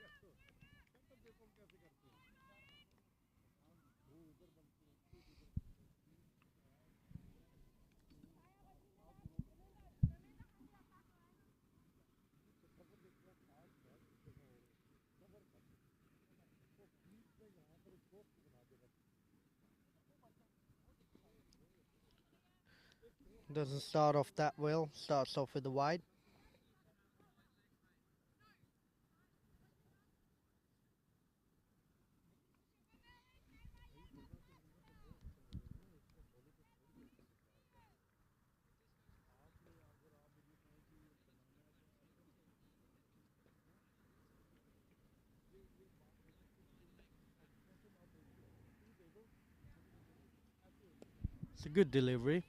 Doesn't start off that well, starts off with the wide. It's a good delivery.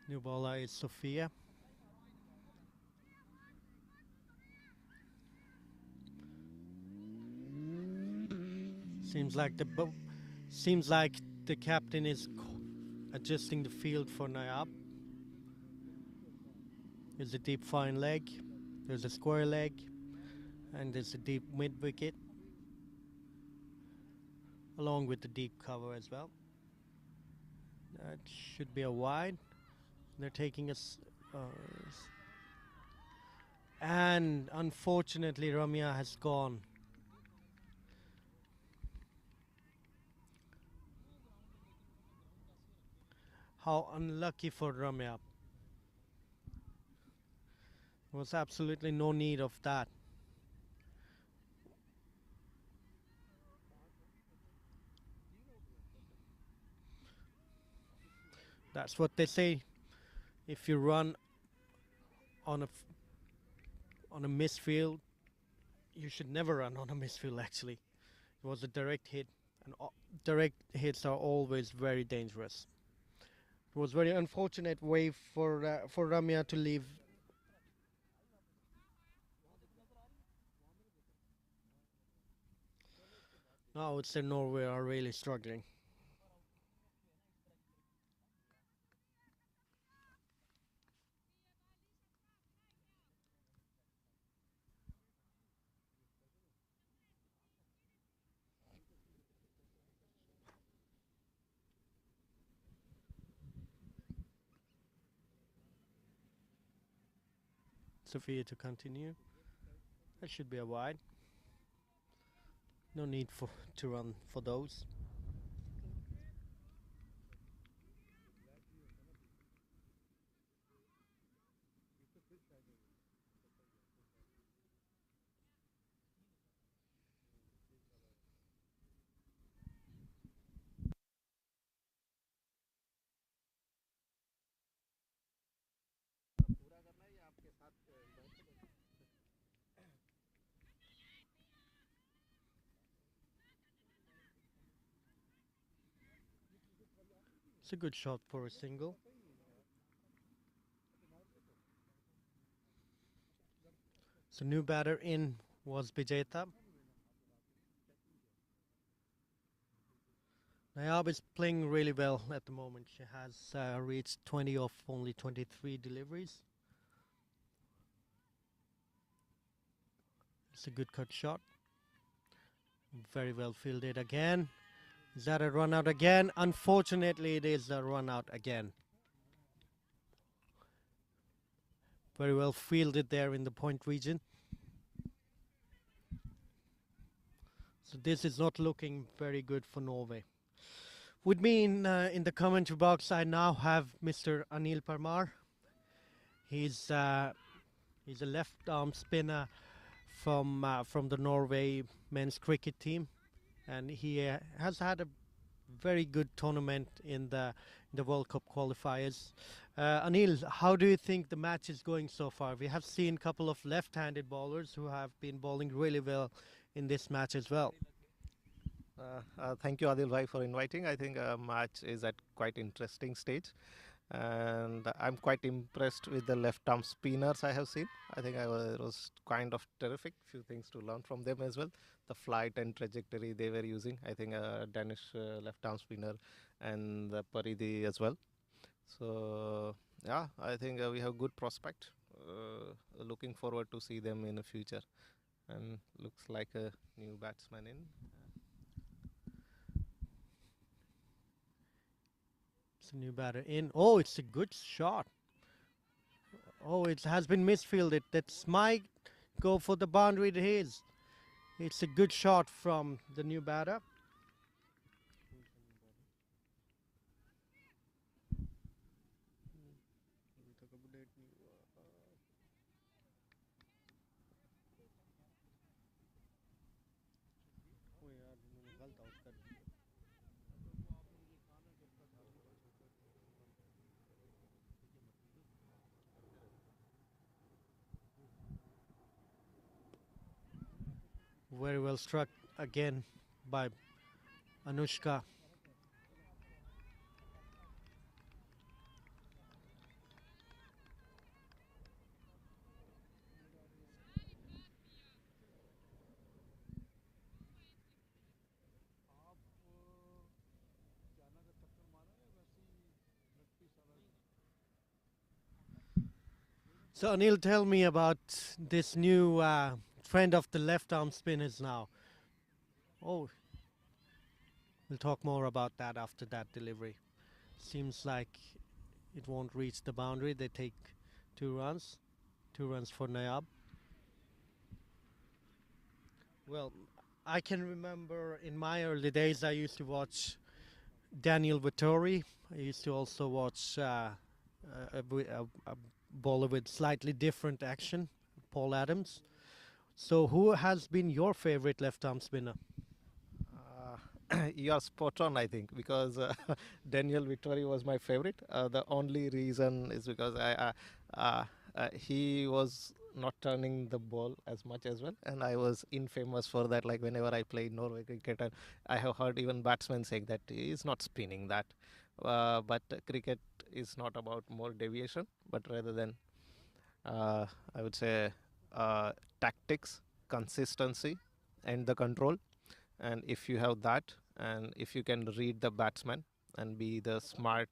New bowler is Sophia. Seems like the captain is adjusting the field for Nayab. There's a deep fine leg, there's a square leg, and there's a deep mid wicket, along with the deep cover as well. That should be a wide. They're taking us, and unfortunately Ramya has gone. How unlucky for Ramya. There was absolutely no need of that. That's what they say. If you run on a misfield, you should never run on a misfield. Actually, it was a direct hit, and direct hits are always very dangerous. It was very unfortunate way for Ramya to leave. Now I would say Norway are really struggling. Sophia to continue. That should be a wide. No need to run for those. It's a good shot for a single. So new batter in was Bijeta. Nayab is playing really well at the moment. She has reached 20 of only 23 deliveries. It's a good cut shot. Very well fielded again. Is that a run out again? Unfortunately, it is a run out again. Very well fielded there in the point region. So this is not looking very good for Norway. With me in the commentary box, I now have Mr. Anil Parmar. He's a left arm spinner from the Norway men's cricket team, and he has had a very good tournament in the World Cup qualifiers. Anil, how do you think the match is going so far? We have seen a couple of left-handed bowlers who have been bowling really well in this match as well. Thank you, Adil Bhai, for inviting. I think match is at quite interesting stage, and I'm quite impressed with the left arm spinners I have seen. I think it was kind of terrific. Few things to learn from them as well. The flight and trajectory they were using. I think Danish left arm spinner and Paridi as well. So yeah, I think we have good prospect. Looking forward to see them in the future, and looks like a new batsman in. It's a new batter in. Oh, it's a good shot. Oh, it has been misfielded. That's my go for the boundary. It is. It's a good shot from the new batter. Very well struck again by Anushka. So Anil, tell me about this new trend of the left arm spinners now. Oh, we'll talk more about that after that delivery. Seems like it won't reach the boundary. They take 2 runs. 2 runs for Nayab. Well, I can remember in my early days I used to watch Daniel Vittori. I used to also watch a bowler with slightly different action, Paul Adams. So who has been your favorite left arm spinner? You are spot on, I think, because Daniel Vittori was my favorite. The only reason is because he was not turning the ball as much as well, and I was infamous for that. Like whenever I played Norway cricket, and I have heard even batsmen saying that he is not spinning that. But cricket is not about more deviation, but rather than I would say tactics, consistency, and the control. And if you have that, and if you can read the batsman and be the smart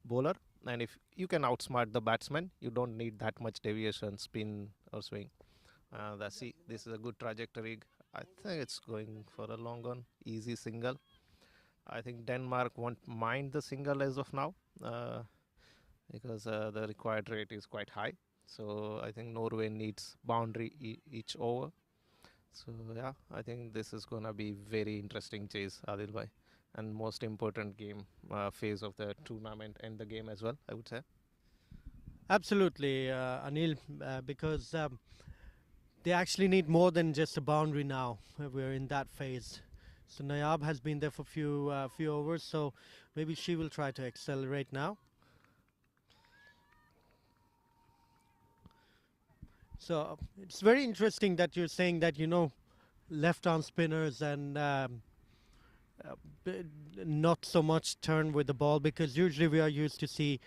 bowler, and if you can outsmart the batsman, you don't need that much deviation, spin or swing. See, this is a good trajectory. I think it's going for a long one, easy single. I think Denmark won't mind the single as of now because the required rate is quite high. So I think Norway needs boundary each over. So yeah, I think this is gonna be very interesting chase, Adil bhai, and most important game phase of the tournament and the game as well, I would say. Absolutely, Anil, because they actually need more than just a boundary now. We're in that phase. So Nayab has been there for few overs, so maybe she will try to accelerate now. So it's very interesting that you're saying that left arm spinners and uh, b- not so much turn with the ball, because usually we are used to see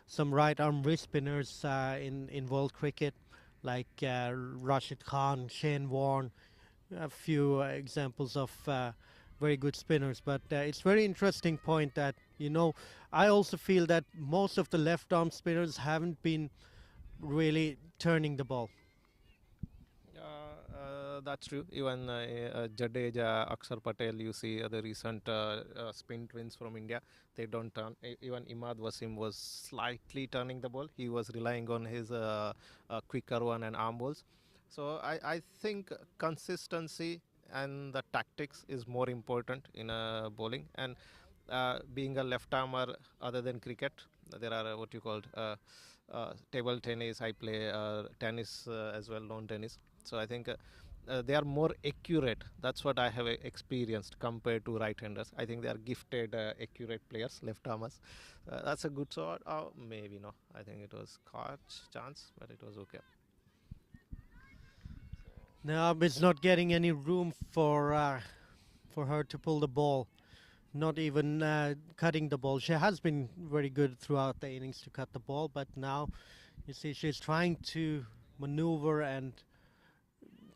some right arm wrist spinners in world cricket, like Rashid Khan, Shane Warne, a few examples of very good spinners. But it's very interesting point that I also feel that most of the left arm spinners haven't been really turning the ball. That's true. Even Jadeja, Akshar Patel, you see the recent spin twins from India, they don't turn. Even Imad Wasim was slightly turning the ball. He was relying on his quicker one and arm balls. So I think consistency and the tactics is more important in bowling. And being a left armer, other than cricket, there are what you called table tennis. I play tennis as well, lawn tennis. So I think they are more accurate. That's what I have experienced compared to right-handers. I think they are gifted, accurate players, left armers. That's a good shot. Maybe no. I think it was catch chance, but it was okay. Now it's not getting any room for her to pull the ball. Not even cutting the ball. She has been very good throughout the innings to cut the ball, but now you see she's trying to maneuver and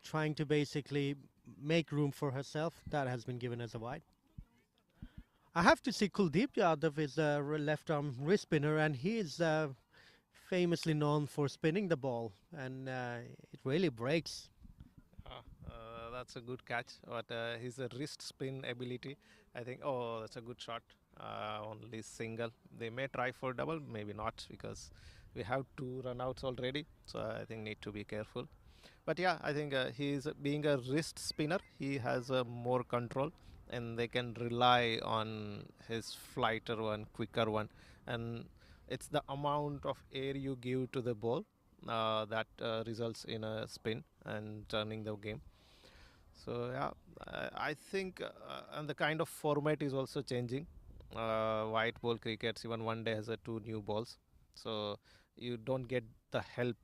trying to basically make room for herself. That has been given as a wide. I have to say Kuldeep Yadav is a left arm wrist spinner, and he is famously known for spinning the ball, and it really breaks. That's a good catch. But his wrist spin ability, I think, oh, that's a good shot. Only single. They may try for double, maybe not, because we have 2 runouts already. So I think need to be careful. But yeah, I think he's being a wrist spinner. He has more control, and they can rely on his flighter one, quicker one, and it's the amount of air you give to the ball that results in a spin and turning the game. So yeah, I think, and the kind of format is also changing. White ball crickets, even one day has 2 new balls, so you don't get the help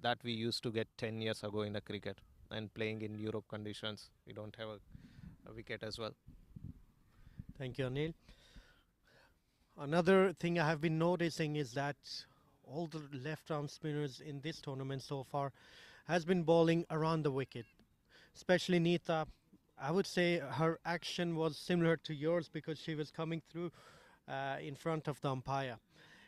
that we used to get 10 years ago in a cricket. and playing in Europe conditions, we don't have a wicket as well. Thank you, Anil. Another thing I have been noticing is that all the left-arm spinners in this tournament so far has been bowling around the wicket, especially Neeta. I would say her action was similar to yours because she was coming through in front of the umpire.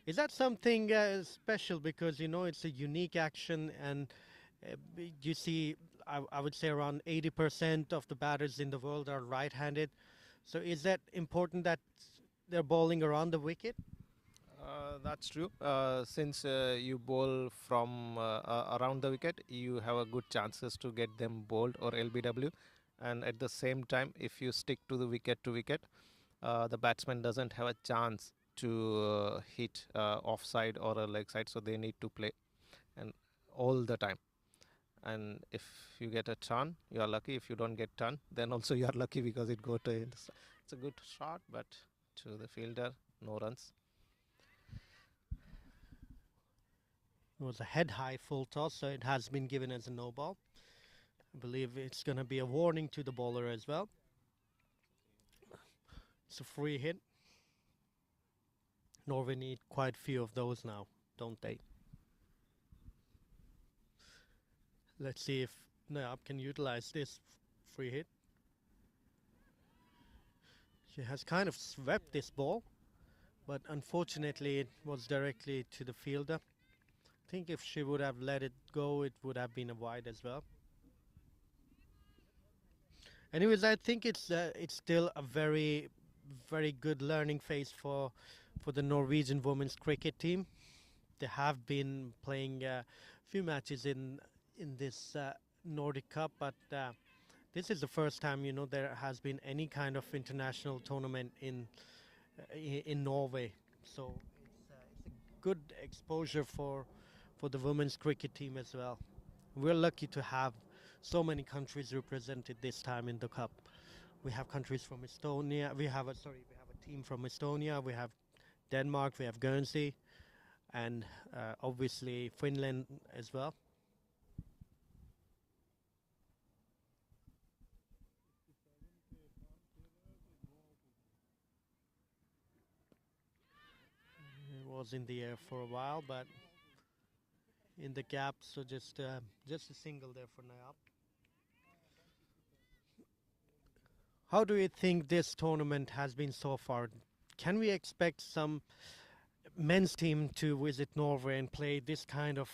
Is that something special because you know it's a unique action and you see I would say around 80% of the batters in the world are right-handed. So is that important that they're bowling around the wicket? That's true. Since you bowl from around the wicket, you have a good chances to get them bowled or LBW. And at the same time, if you stick to wicket, the batsman doesn't have a chance to hit offside or a leg side, so they need to play and all the time. And if you get a turn, you are lucky. If you don't get turn, then also you are lucky because it go to it's a good shot, but to the fielder, no runs. It was a head-high full toss, so it has been given as a no ball. I believe it's going to be a warning to the bowler as well. It's a free hit. Norway need quite a few of those now, don't they? Let's see if Nayab can utilize this free hit. She has kind of swept this ball, but unfortunately it was directly to the fielder. I think if she would have let it go, it would have been a wide as well. Anyways, I think it's still a very good learning phase for the Norwegian women's cricket team. They have been playing a few matches in this Nordic Cup, but this is the first time there has been any kind of international tournament in Norway. So it's a good exposure for the women's cricket team as well. We're lucky to have so many countries represented this time in the cup. We have countries from Estonia. We have a team from Estonia. We have Denmark. We have Guernsey, and obviously Finland as well. It was in the air for a while, but in the gap, so just a single there for Nayab. How do you think this tournament has been so far? Can we expect some men's team to visit Norway and play this kind of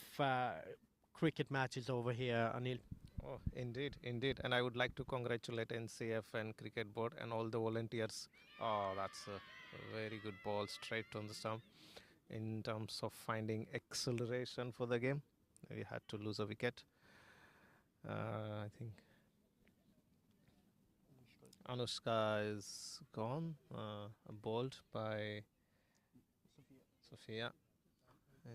cricket matches over here, Anil? Oh, indeed. And I would like to congratulate NCF and Cricket Board and all the volunteers. Oh, that's a very good ball straight on the stump. In terms of finding acceleration for the game, we had to lose a wicket. I think Anushka is gone, bowled by Sophia.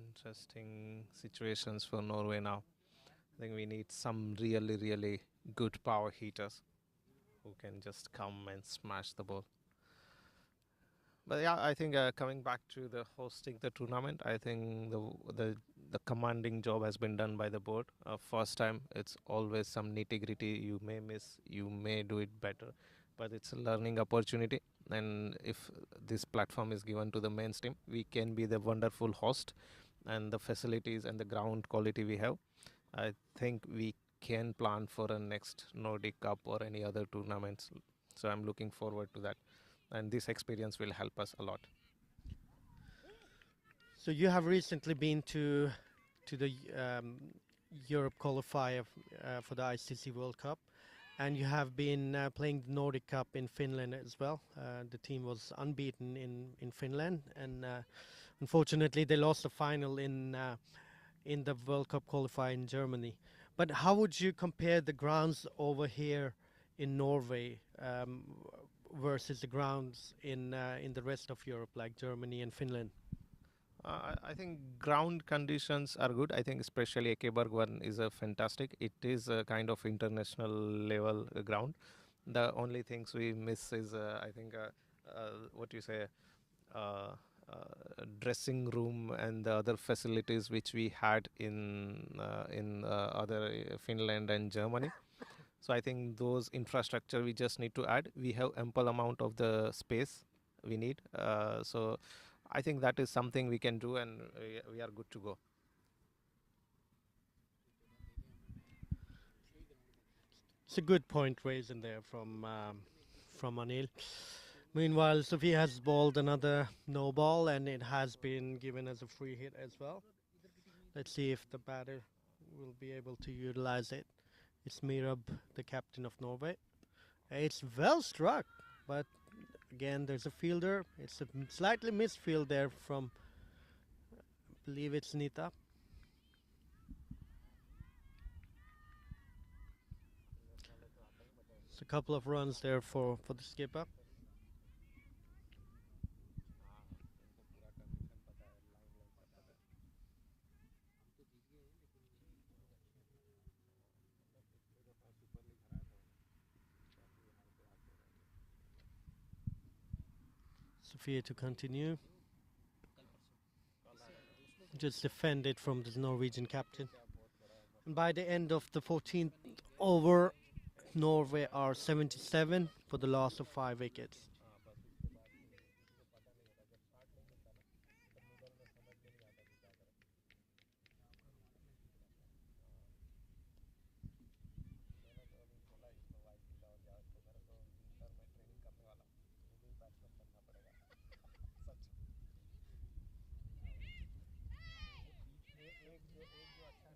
Interesting situations for Norway now. I think we need some really good power hitters who can just come and smash the ball. But yeah, I think coming back to the hosting the tournament, I think the commanding job has been done by the board. First time, it's always some nitty gritty. You may miss, you may do it better, but it's a learning opportunity. And if this platform is given to the men's team, we can be the wonderful host, and the facilities and the ground quality we have, I think we can plan for a next Nordic Cup or any other tournaments. So I'm looking forward to that. And this experience will help us a lot. So you have recently been to the Europe qualifier for the ICC World Cup, and you have been playing the Nordic Cup in Finland as well. The team was unbeaten in Finland, and unfortunately they lost the final in the World Cup qualifier in Germany. But how would you compare the grounds over here in Norway versus the grounds in the rest of Europe, like Germany and Finland? I think ground conditions are good. I think especially Ekeberg one is a fantastic. It is a kind of international level ground. The only things we miss is I think what you say dressing room and the other facilities which we had in other Finland and Germany. So I think those infrastructure we just need to add. We have ample amount of the space we need. So I think that is something we can do, and we are good to go. It's a good point raised in there from Anil. Meanwhile, Sophie has bowled another no ball, and it has been given as a free hit as well. Let's see if the batter will be able to utilize it. It's Mirab, the captain of Norway. It's well struck, but again, there's a fielder. It's a slightly misfield there from, I believe it's Nita. It's a couple of runs there for the skipper. Sophia to continue. Just defended from the Norwegian captain. And by the end of the 14th over, Norway are 77 for the loss of 5 wickets.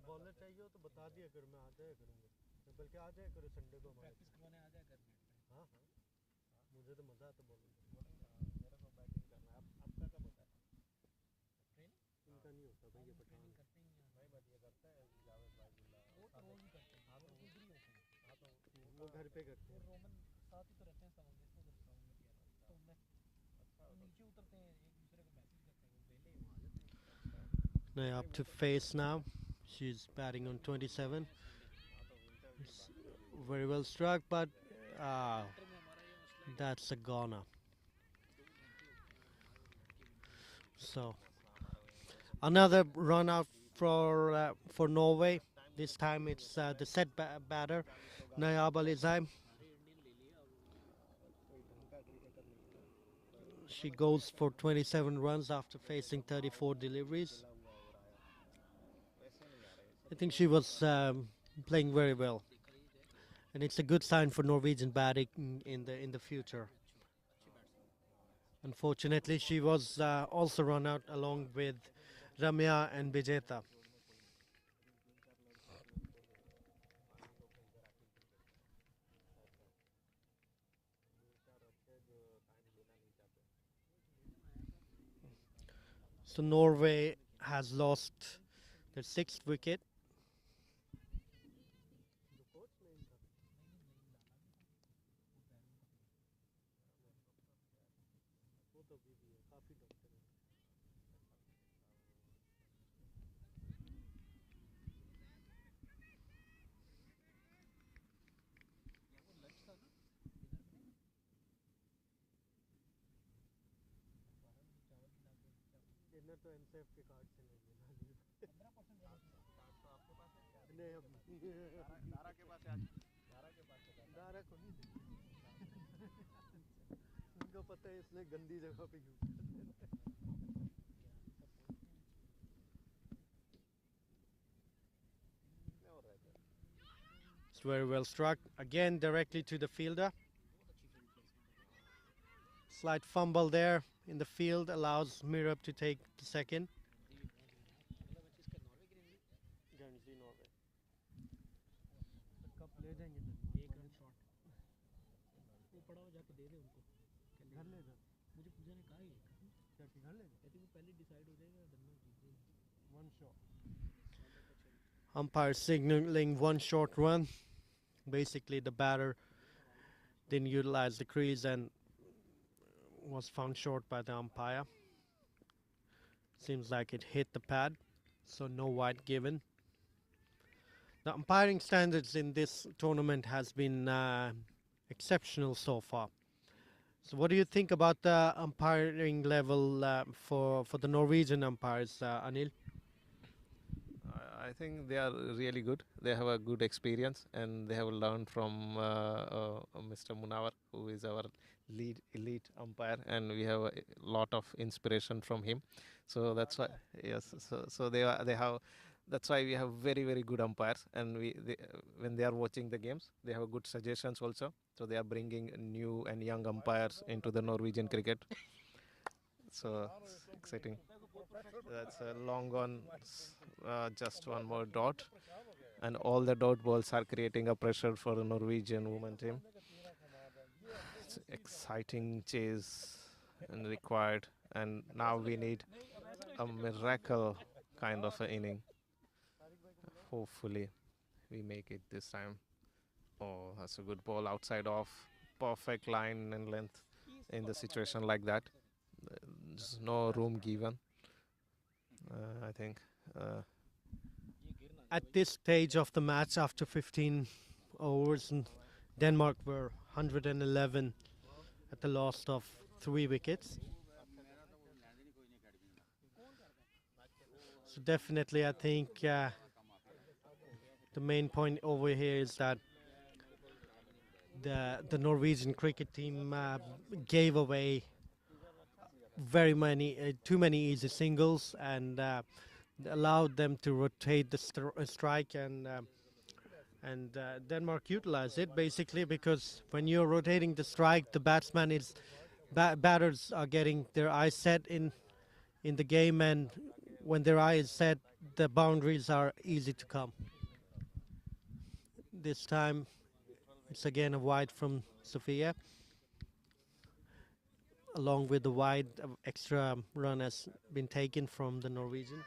Bowler चाहिए हो तो बता दिया करो मैं आ जाया करूँगा बल्कि आ जाया करो संडे को प्रैक्टिस करवाने आ जाया कर हाँ हाँ मुझे तो मज़ा आता बॉलिंग मेरा तो बैटिंग करना है आपका कब होता है ट्रेनिंग इनका नहीं होता भाई ये पठान करते ही भाई बट ये करता है जावेद भाई वो तो रोज ही करते हैं हाँ तो इधर ही होते हैं हाँ तो वो घर पे करते हैं रोमन साथ ही तो रहते हैं साउंड इसको करता हूँ तो मैं नीचे उतरते हैं एक दूसरे को मैसेज करते हैं वो वेले वहाँ जाते हैं up to face now. She's batting on 27. It's very well struck, but that's a goner. So another run out for Norway. This time it's the set batter, Nayab Alizai. She goes for 27 runs after facing 34 deliveries. I think she was playing very well, and it's a good sign for Norwegian batting in the future. Unfortunately, she was also run out along with Ramya and Vijeta. So Norway has lost their 6th wicket. तो एनसेफ के card से नहीं है 15% आपके पास है नहीं अब दारा के पास है आज दारा को नहीं उनको पता है इसने गंदी जगह पे use It's very well struck again directly to the fielder. Slight fumble there in the field allows Mirab to take the second. Umpire signaling one short run. Basically the batter didn't utilize the crease and was found short by the umpire. Seems like it hit the pad, so no wide given. The umpiring standards in this tournament has been exceptional so far. So, what do you think about the umpiring level for the Norwegian umpires, Anil? I think they are really good. They have a good experience and they have learned from Mr. Munawar, who is our lead elite umpire, and we have a lot of inspiration from him. So that's why, yes. So they have. That's why we have very good umpires, and when they are watching the games, they have good suggestions also. So they are bringing new and young umpires into the Norwegian cricket. So it's exciting. That's a long on, just one more dot, and all the dot balls are creating a pressure for the Norwegian women team. It's exciting chase and required, and now we need a miracle kind of an inning. Hopefully, we make it this time. Oh, that's a good ball outside off, perfect line and length in the situation like that. There's no room given. I think. At this stage of the match, after 15 overs, Denmark were 111 at the loss of 3 wickets. So definitely, I think the main point over here is that the Norwegian cricket team gave away too many easy singles and allowed them to rotate the strike, and Denmark utilized it basically because when you're rotating the strike, the batters are getting their eyes set in the game, and when their eye is set, the boundaries are easy to come. This time, it's again a wide from Sofia. Along with the wide, extra run has been taken from the Norwegian.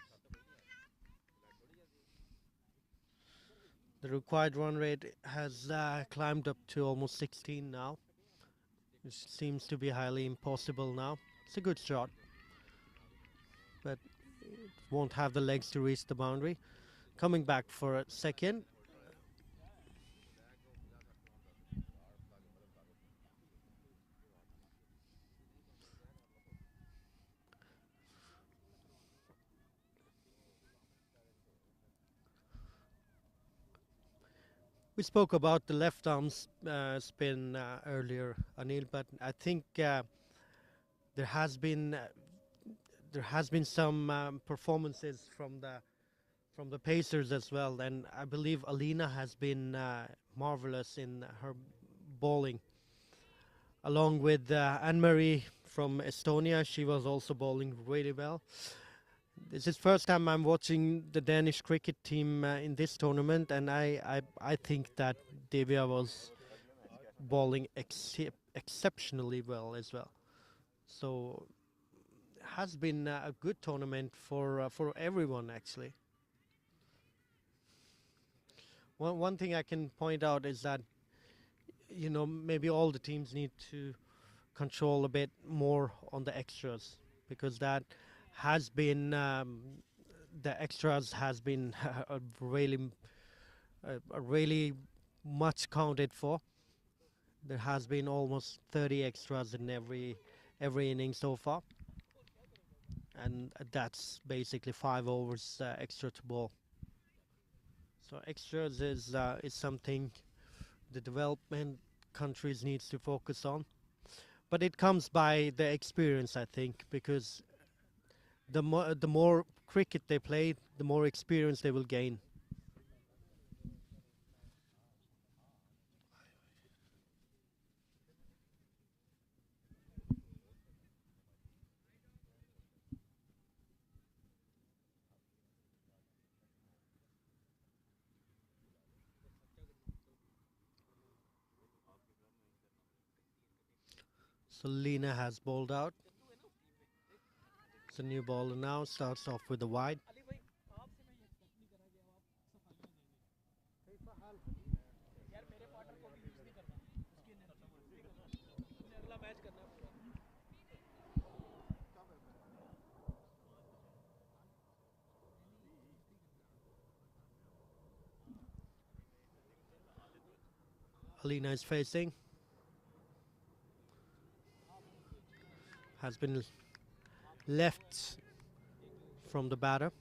The required run rate has climbed up to almost 16 now, which seems to be highly impossible now. It's a good shot, but it won't have the legs to reach the boundary. Coming back for a second. We spoke about the left arm spin earlier, Anil, but I think there has been some performances from the Pacers as well, and I believe Alina has been marvelous in her bowling. Along with Anne-Marie from Estonia, she was also bowling really well. This is first time I'm watching the Danish cricket team in this tournament, and I think that Devia was bowling exceptionally well as well. So has been a good tournament for everyone actually. One thing I can point out is that maybe all the teams need to control a bit more on the extras, because that has been the extras has been a really much counted for. There has been almost 30 extras in every inning so far, and that's basically 5 overs extra to bowl. So extras is something the development countries needs to focus on, but it comes by the experience, I think, because the more cricket they play, the more experience they will gain. So Lina has bowled out. It's a new bowler now, starts off with a wide. Alina is facing. has been left from the batter.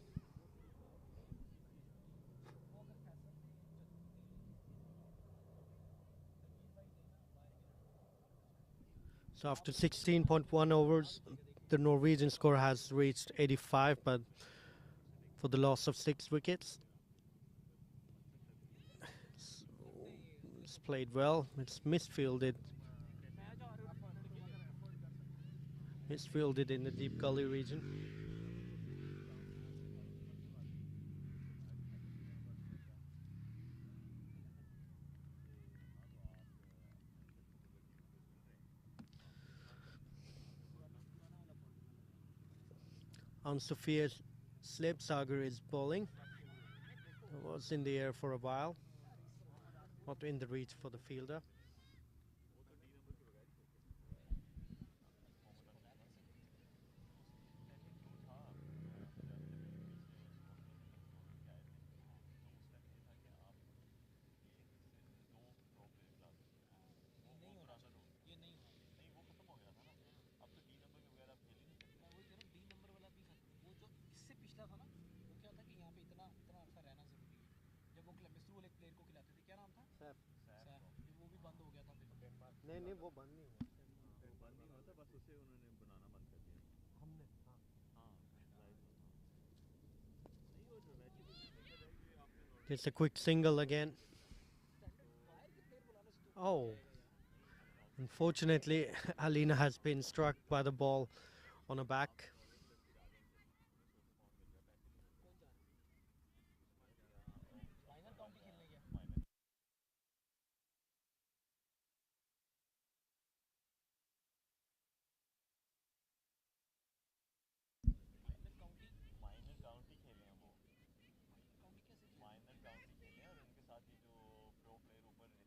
So after 16.1 overs, the Norwegian score has reached 85, but for the loss of 6 wickets. It's played well. It's misfielded. Misfielded in the deep gully region. On Sophia Slipsager is bowling. It was in the air for a while. Not in the reach for the fielder. नहीं वो बंद नहीं हुआ बंद नहीं होता बस उसे उन्होंने बनाना बंद कर दिया हमने हाँ नहीं वो जो वैसे तो देखा जाए कि आपने Gets a quick single again. Oh, unfortunately, Alina has been struck by the ball on her back. Minor county खेले हैं वो माइनर काउंटी खेले हैं और उनके साथ ही जो प्रो प्लेयर ऊपर ए काउंटी में खेले थे वो पहले माइनर काउंटी के साथ खेल चुके हैं सारे आपको भी नहीं पता कि अफ्रीका और जुनैद जो है वो जो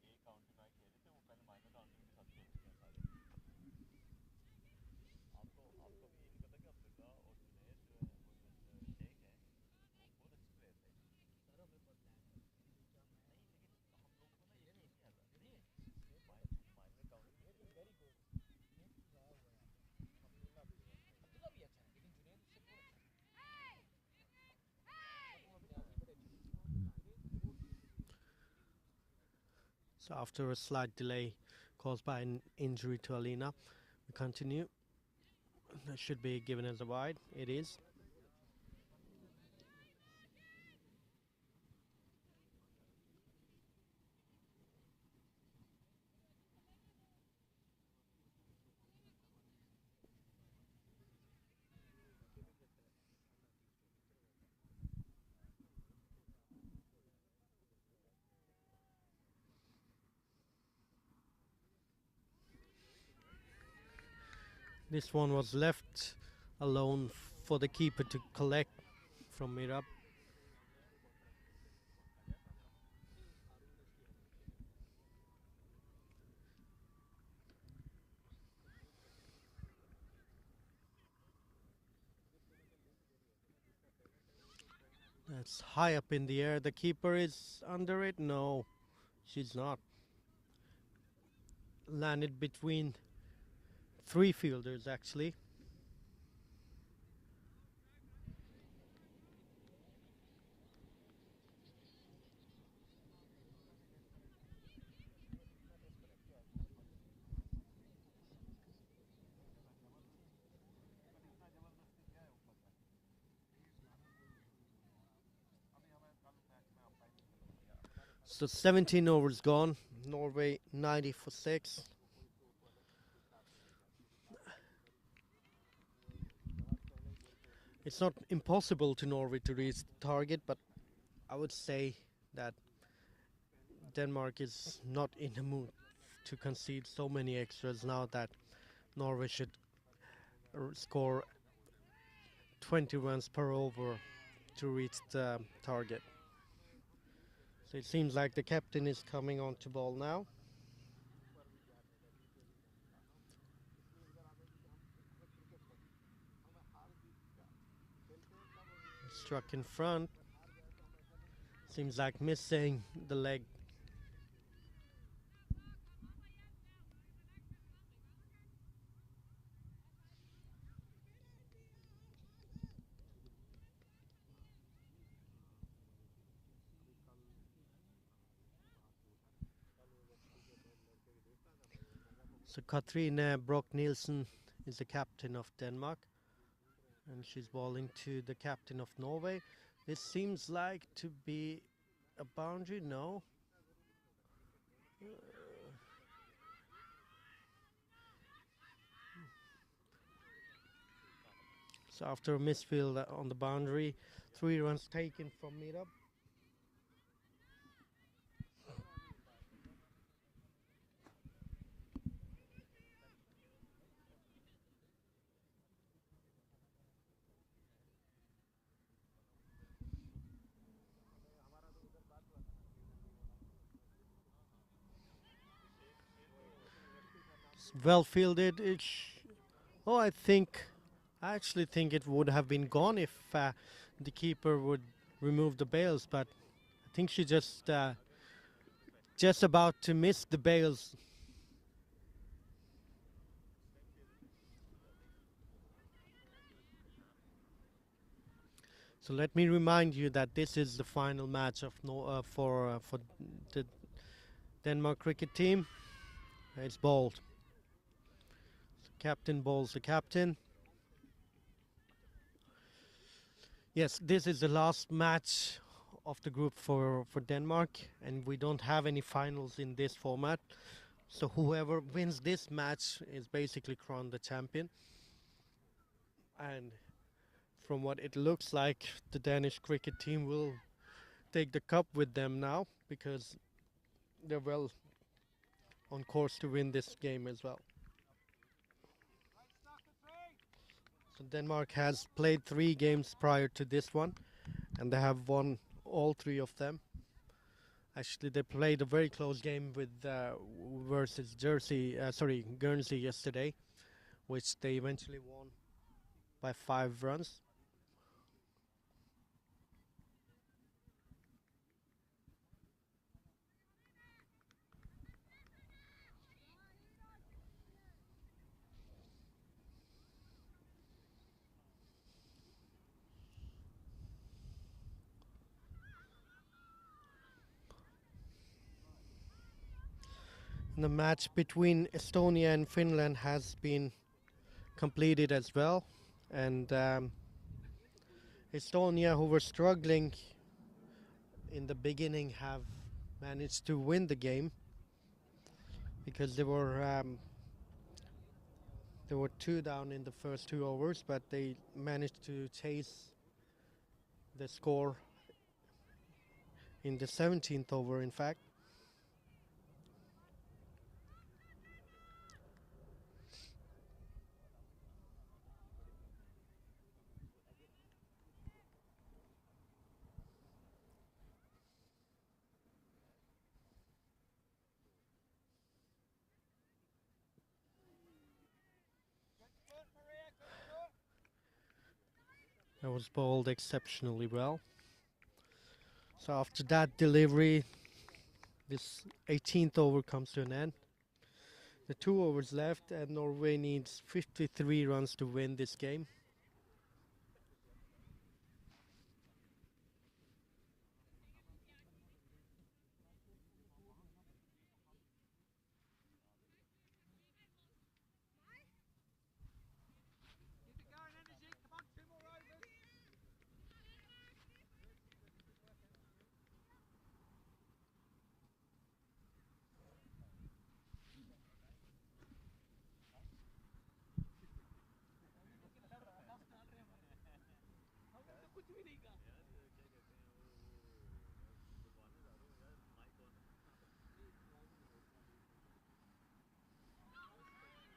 शेख है वो बहुत अच्छे प्लेयर थे सर हमें पता है नहीं लेकिन हम लोगों को ना ये नहीं आता minor county very good Abdullah भी अच्छा है लेकिन जुनैद उससे बहुत So after a slight delay caused by an injury to Alina, we continue. That should be given as a wide. It is. This one was left alone for the keeper to collect from Mirab. That's high up in the air. The keeper is under it. No, she's not. Landed between 3 fielders actually. So 17 overs gone. Norway 90 for 6. It's not impossible to Norway to reach the target, but I would say that Denmark is not in the mood to concede so many extras now that Norway should score 20 runs per over to reach the target. So it seems like the captain is coming on to ball now. Struck in front. Seems like missing the leg. So Katrine Brock Nielsen is the captain of Denmark, and she's bowling to the captain of Norway. This seems like to be a boundary. No. So after a misfield on the boundary, 3 runs taken from mid-up. It's well fielded. Oh, I actually think it would have been gone if the keeper would remove the bails, but I think she just about to miss the bails. So let me remind you that this is the final match of for the Denmark cricket team. It's bowled. So captain bowls the captain. Yes, this is the last match of the group for Denmark, and we don't have any finals in this format. So whoever wins this match is basically crowned the champion. And from what it looks like, the Danish cricket team will take the cup with them now, because they're well on course to win this game as well. So Denmark has played 3 games prior to this one, and they have won all 3 of them. Actually, they played a very close game with versus Guernsey yesterday, which they eventually won by 5 runs. The match between Estonia and Finland has been completed as well, and Estonia, who were struggling in the beginning, have managed to win the game, because they were 2 down in the first 2 overs, but they managed to chase the score in the 17th over, in fact. That was bowled exceptionally well. So after that delivery, this 18th over comes to an end. The 2 overs left, and Norway needs 53 runs to win this game.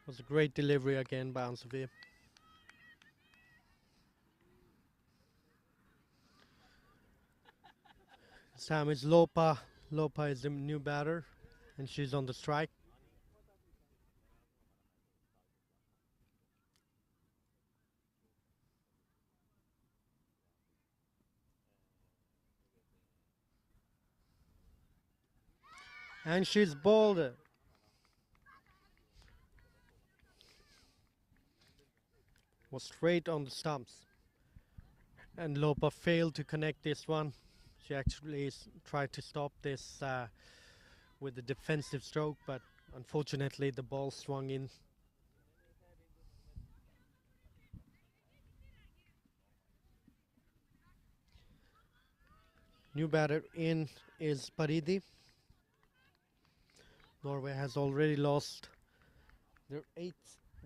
It was a great delivery again by Ansevir. This time it's Lopa. Lopa is the new batter, and she's on the strike. And she's bowled. Was straight on the stumps. And Lopa failed to connect this one. She actually tried to stop this with a defensive stroke, but Unfortunately, the ball swung in. New batter in is Paridi. Norway has already lost their 8th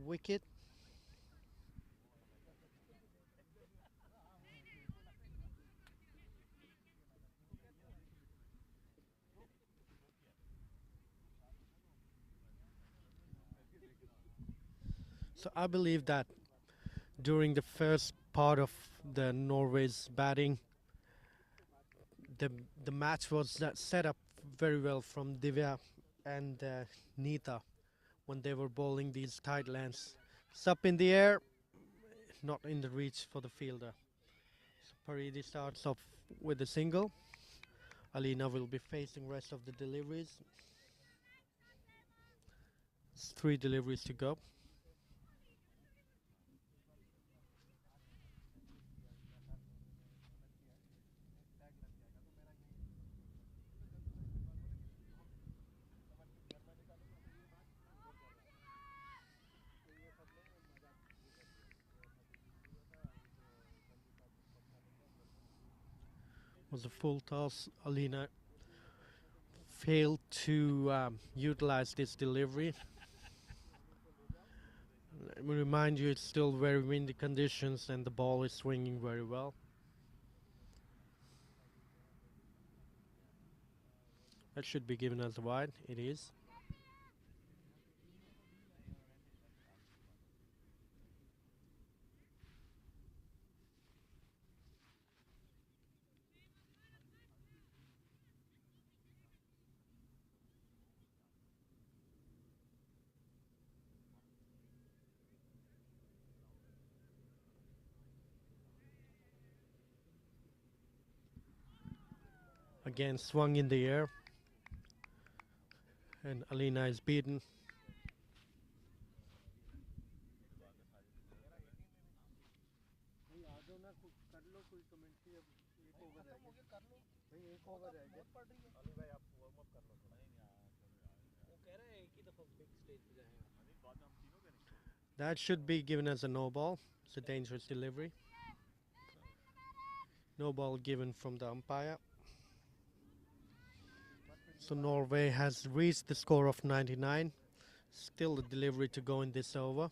wicket. So I believe that during the first part of the Norway's batting, the the match was set up very well from Divya and Neeta when they were bowling these tight lands. It's up in the air, not in the reach for the fielder. So Paridi starts off with a single. Alina will be facing rest of the deliveries. It's 3 deliveries to go. Was a full toss. Alina failed to utilize this delivery. Let me remind you, it's still very windy conditions and the ball is swinging very well. That should be given as a wide. It is. Again, swung in the air. And Alina is beaten. That should be given as a no ball. It's a dangerous delivery. No ball given from the umpire. So Norway has reached the score of 99. Still a delivery to go in this over.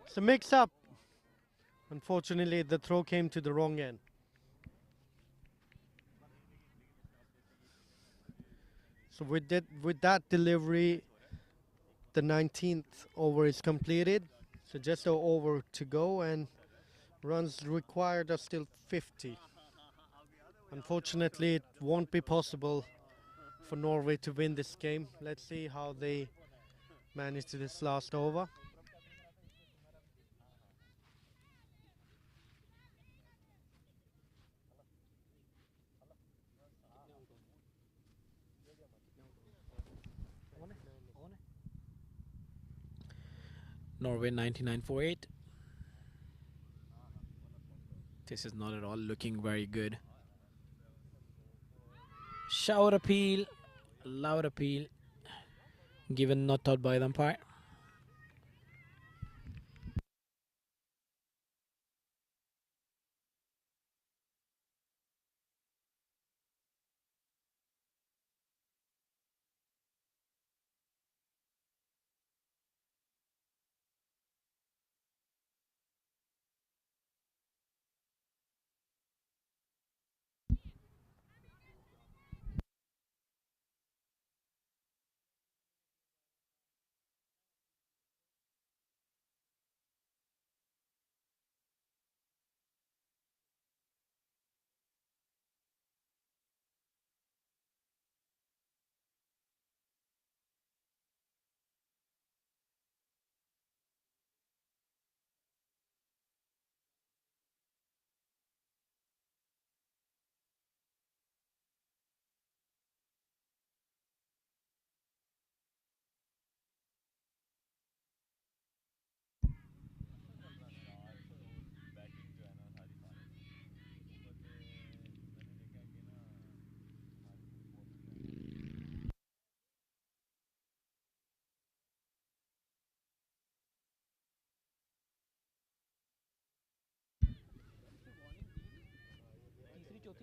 It's a mix-up. Unfortunately, the throw came to the wrong end. So with that delivery, the 19th over is completed. So just an over to go and runs required are still 50. Unfortunately, it won't be possible for Norway to win this game. Let's see how they manage this last over. Norway 99 for 8. This is not at all looking very good. Shower appeal, loud appeal, given not out by the umpire.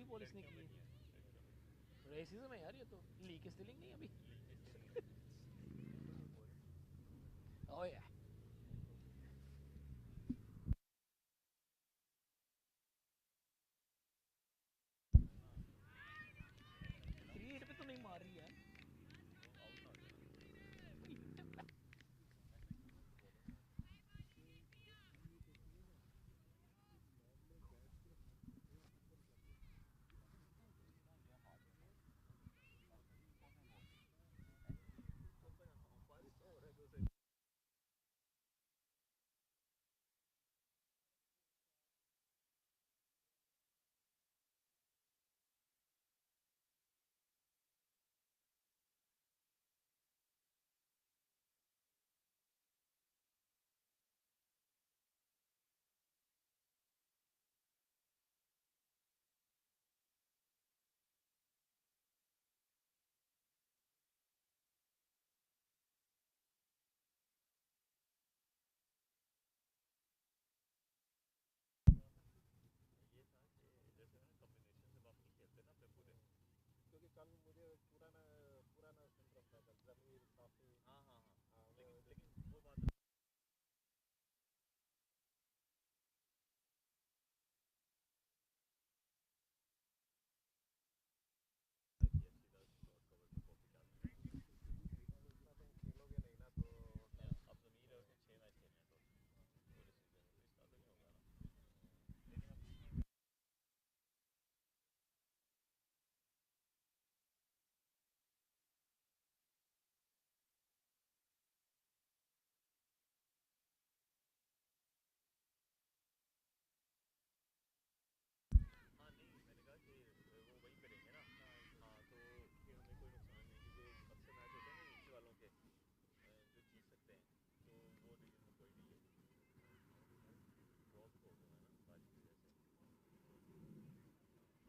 दूसरी polish ने की है racism है यार ये तो leak Stilling नहीं अभी ओह या क्रिएट पे तो नहीं मार रही यार क्योंकि कल मुझे पुराना पुराना सिंड्रोम था जमीर काफी हाँ लेकिन वो बात इतना तुम खेलोगे नहीं ना तो अब जमीर है उसने 6 मैच खेलने हैं पूरे सीजन में तो इसका तो नहीं होगा ना हाँ नहीं मैंने कहा कि वो वही करेंगे ना हाँ तो फिर हमें कोई नुकसान नहीं क्योंकि अच्छे मैच होते हैं ना नीचे वालों के जो जीत सकते हैं तो वो रीज़न कोई नहीं है ड्रॉ भी हो गया ना बारिश की वजह से हालांकि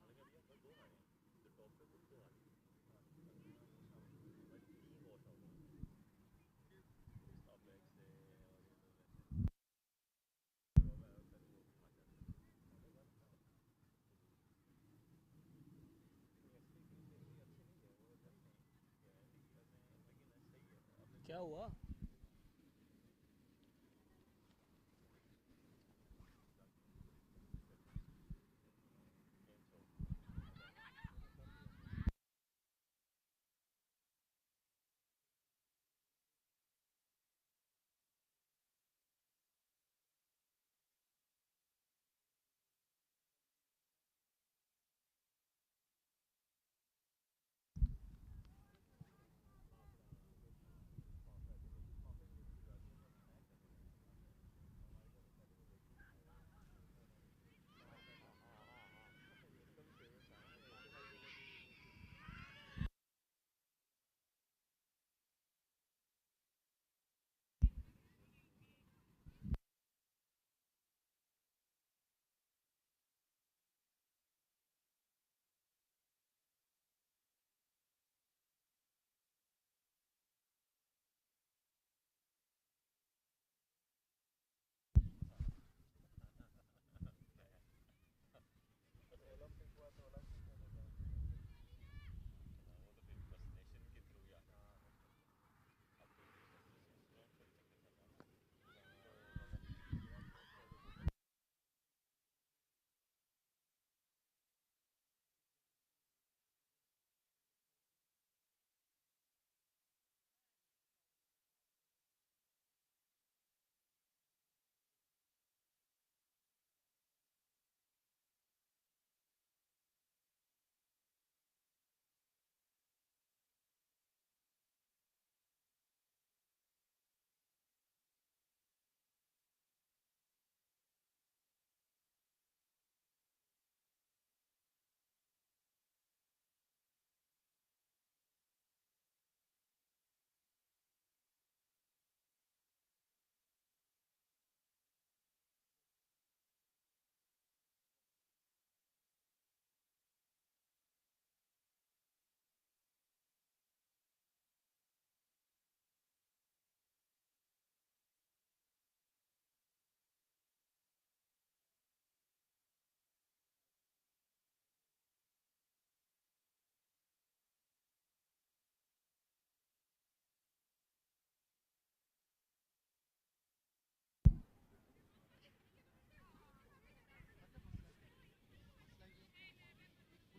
अभी हम बस 2 हारे हैं जो टॉप पे खुद 2 हारे but 3 wash out stop back से और ये सब वैसे क्या हुआ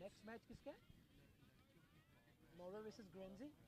नेक्स्ट मैच किसका है? Norway versus ग्रेंजी.